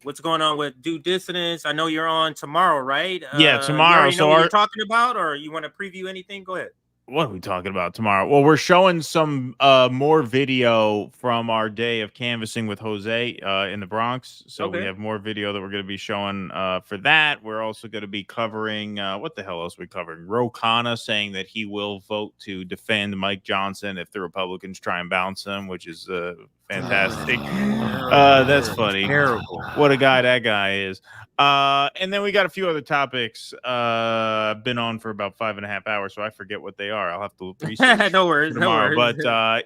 What's going on with Due Dissidence? I know you're on tomorrow, right? Yeah, tomorrow. You know what you're talking about, or you want to preview anything? Go ahead. What are we talking about tomorrow? Well, we're showing some more video from our day of canvassing with Jose in the Bronx. So we have more video that we're going to be showing for that. We're also going to be covering what the hell else are we covering? Rokana saying that he will vote to defend Mike Johnson if the Republicans try and bounce him, which is fantastic. That's funny. Terrible. What a guy that guy is. And then we got a few other topics. I've been on for about 5.5 hours, so I forget what they are. I'll have to research no worries. But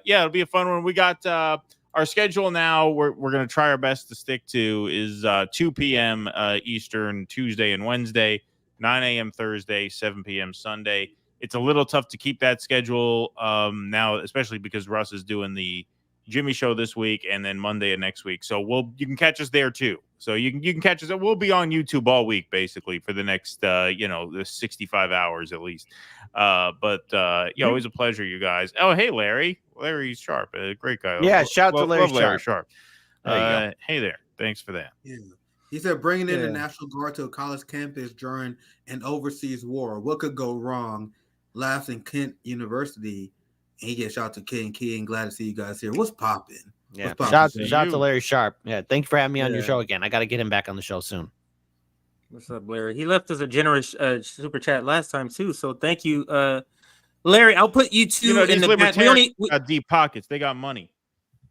yeah, it'll be a fun one. We got our schedule now. We're going to try our best to stick to is 2 p.m. Eastern Tuesday and Wednesday, 9 a.m. Thursday, 7 p.m. Sunday. It's a little tough to keep that schedule now, especially because Russ is doing the Jimmy show this week and then Monday and next week. So you can catch us there too. So you can catch us. We'll be on YouTube all week basically for the next the 65 hours at least. Always a pleasure, you guys. Oh, hey Larry. Larry's Sharp, a great guy. Yeah, shout out to Larry Sharp. Hey there. Thanks for that. Yeah. He said bringing in the National Guard to a college campus during an overseas war. What could go wrong? Laughs in Kent University. And he gets shout out to King. Glad to see you guys here. What's popping? Yeah, shout out to Larry Sharp. Yeah, thank you for having me on your show again. I got to get him back on the show soon. What's up, Larry? He left us a generous super chat last time too, so thank you, Larry. I'll put you two in the back. We got deep pockets. They got money.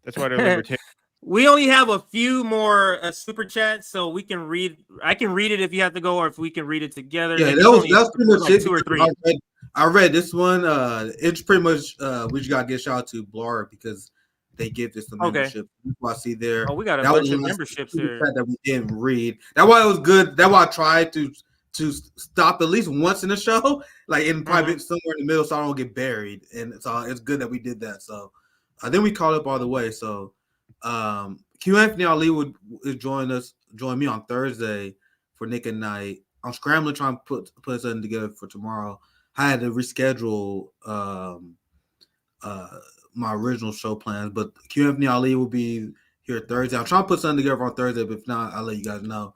That's why they're libertarian. We only have a few more super chats, so we can read. I can read it if you have to go, or if we can read it together. Yeah, that's pretty much it. 2 or 3. I read this one. It's pretty much we just gotta get shout out to Blar because they give this a membership. That's what I see there. Oh, we got a bunch of memberships here that we didn't read. That's why it was good. That's why I tried to stop at least once in the show, like in private somewhere in the middle, so I don't get buried. And so it's good that we did that. So then we caught up all the way. So Q Anthony Ali would join me on Thursday for Nick at Night. I'm scrambling trying to put something together for tomorrow. I had to reschedule my original show plans, but Q Anthony Ali will be here Thursday. I'm trying to put something together on Thursday, but if not, I'll let you guys know.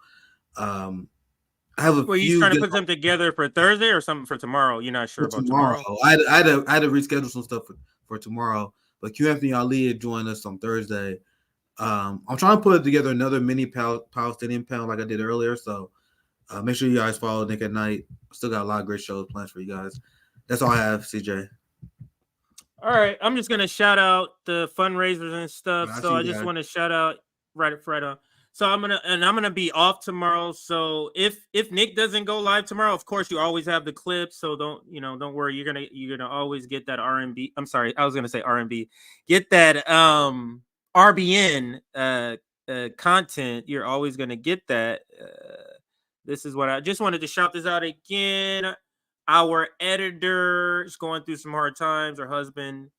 I have a Were you trying to put something together for Thursday or something for tomorrow? You're not sure about tomorrow? I had to reschedule some stuff for tomorrow, but Q Anthony Ali had joined us on Thursday. I'm trying to put together another mini Palestinian panel like I did earlier, so make sure you guys follow Nick at Night. Still got a lot of great shows planned for you guys. That's all I have, CJ. All right, I'm just gonna shout out the fundraisers and stuff. So I just want to shout out right on. So I'm gonna be off tomorrow. So if Nick doesn't go live tomorrow, of course you always have the clips. So don't worry. You're gonna always get that R&B. I'm sorry, I was gonna say R&B. Get that RBN content. You're always gonna get that. This is what I just wanted to shout this out again. Our editor is going through some hard times. Her husband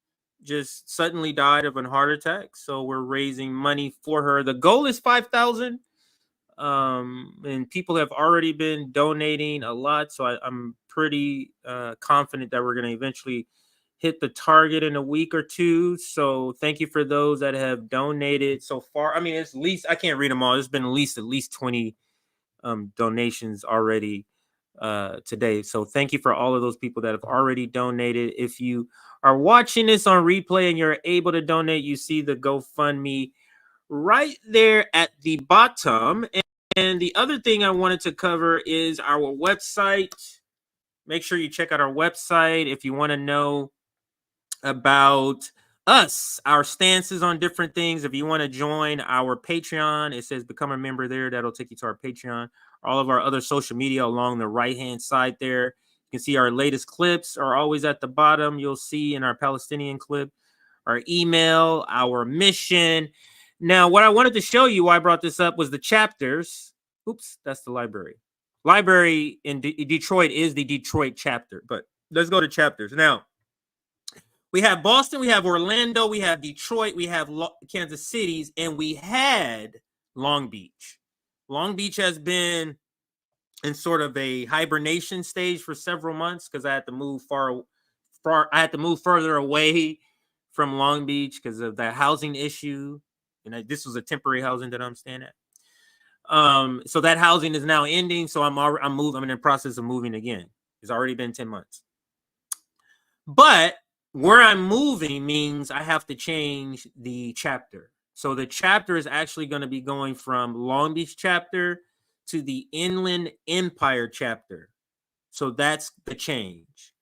just suddenly died of a heart attack. So we're raising money for her. The goal is $5,000. And people have already been donating a lot. So I'm pretty confident that we're going to eventually hit the target in a week or two. So thank you for those that have donated so far. I mean, it's at least, I can't read them all. There's been at least 20 donations already today. So thank you for all of those people that have already donated. If you are watching this on replay and you're able to donate, you see the GoFundMe right there at the bottom. And the other thing I wanted to cover is our website. Make sure you check out our website if you want to know about us, our stances on different things. If you want to join our Patreon, it says become a member there. That'll take you to our Patreon. All of our other social media along the right-hand side there. You can see our latest clips are always at the bottom. You'll see in our Palestinian clip, our email, our mission. Now, what I wanted to show you, why I brought this up, was the chapters. Oops, that's the library. Library in Detroit is the Detroit chapter, but let's go to chapters. Now, we have Boston, we have Orlando, we have Detroit, we have Kansas Cities, and we had Long Beach. Long Beach has been in sort of a hibernation stage for several months because I had to move further away from Long Beach because of that housing issue. And this was a temporary housing that I'm staying at. So that housing is now ending. So I'm in the process of moving again. It's already been 10 months. But where I'm moving means I have to change the chapter. So the chapter is actually going to be going from Long Beach chapter to the Inland Empire chapter. So that's the change.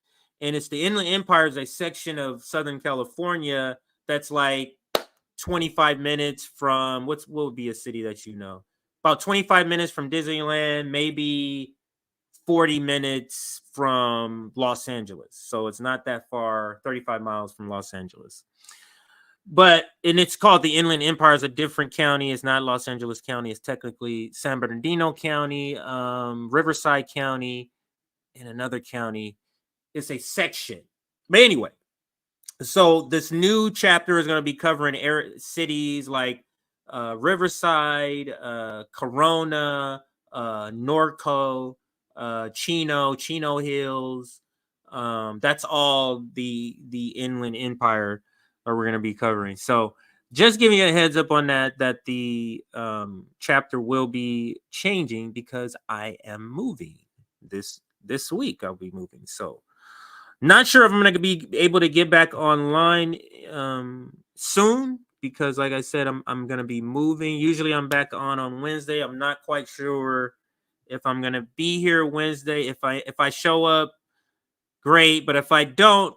And it's the Inland Empire is a section of Southern California that's like 25 minutes from what would be a city that you know? About 25 minutes from Disneyland, maybe 40 minutes from Los Angeles. So it's not that far, 35 miles from Los Angeles. And it's called the Inland Empire. Is a different county. It's not Los Angeles County. It's technically San Bernardino County, Riverside County, and another county. It's a section. But anyway, so this new chapter is going to be covering cities like Riverside, Corona, Norco, Chino Hills. That's all the Inland Empire that we're going to be covering. So just giving you a heads up on that the chapter will be changing because I am moving this week. I'll be moving. So not sure if I'm going to be able to get back online soon because, like I said, I'm going to be moving. Usually I'm back on Wednesday. I'm not quite sure if I'm going to be here Wednesday. If I show up, great. But if I don't,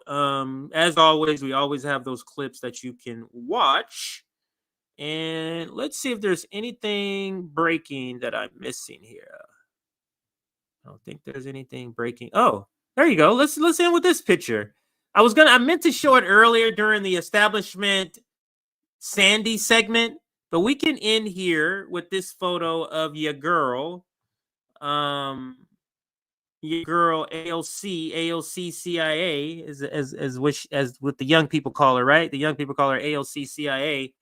as always, we always have those clips that you can watch. And let's see if there's anything breaking that I'm missing here. I don't think there's anything breaking. Oh, there you go. Let's end with this picture. I meant to show it earlier during the establishment Sandy segment, but we can end here with this photo of your girl. Your girl AOC CIA as what the young people call her, right? The young people call her AOC CIA.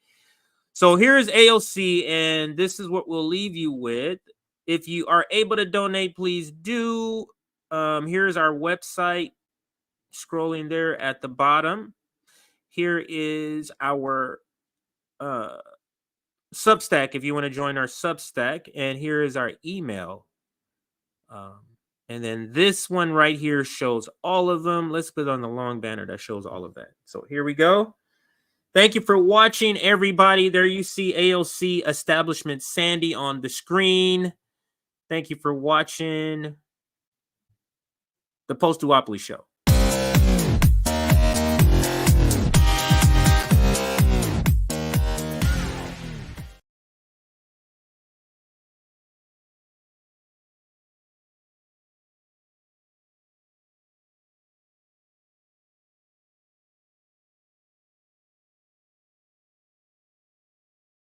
So here's AOC, and this is what we'll leave you with. If you are able to donate, please do. Here's our website, scrolling there at the bottom. Here is our Substack if you want to join our Substack, and here is our email. And then this one right here shows all of them. Let's put on the long banner that shows all of that. So here we go. Thank you for watching, everybody. There you see AOC Establishment Sandy on the screen. Thank you for watching the Post Duopoly Show.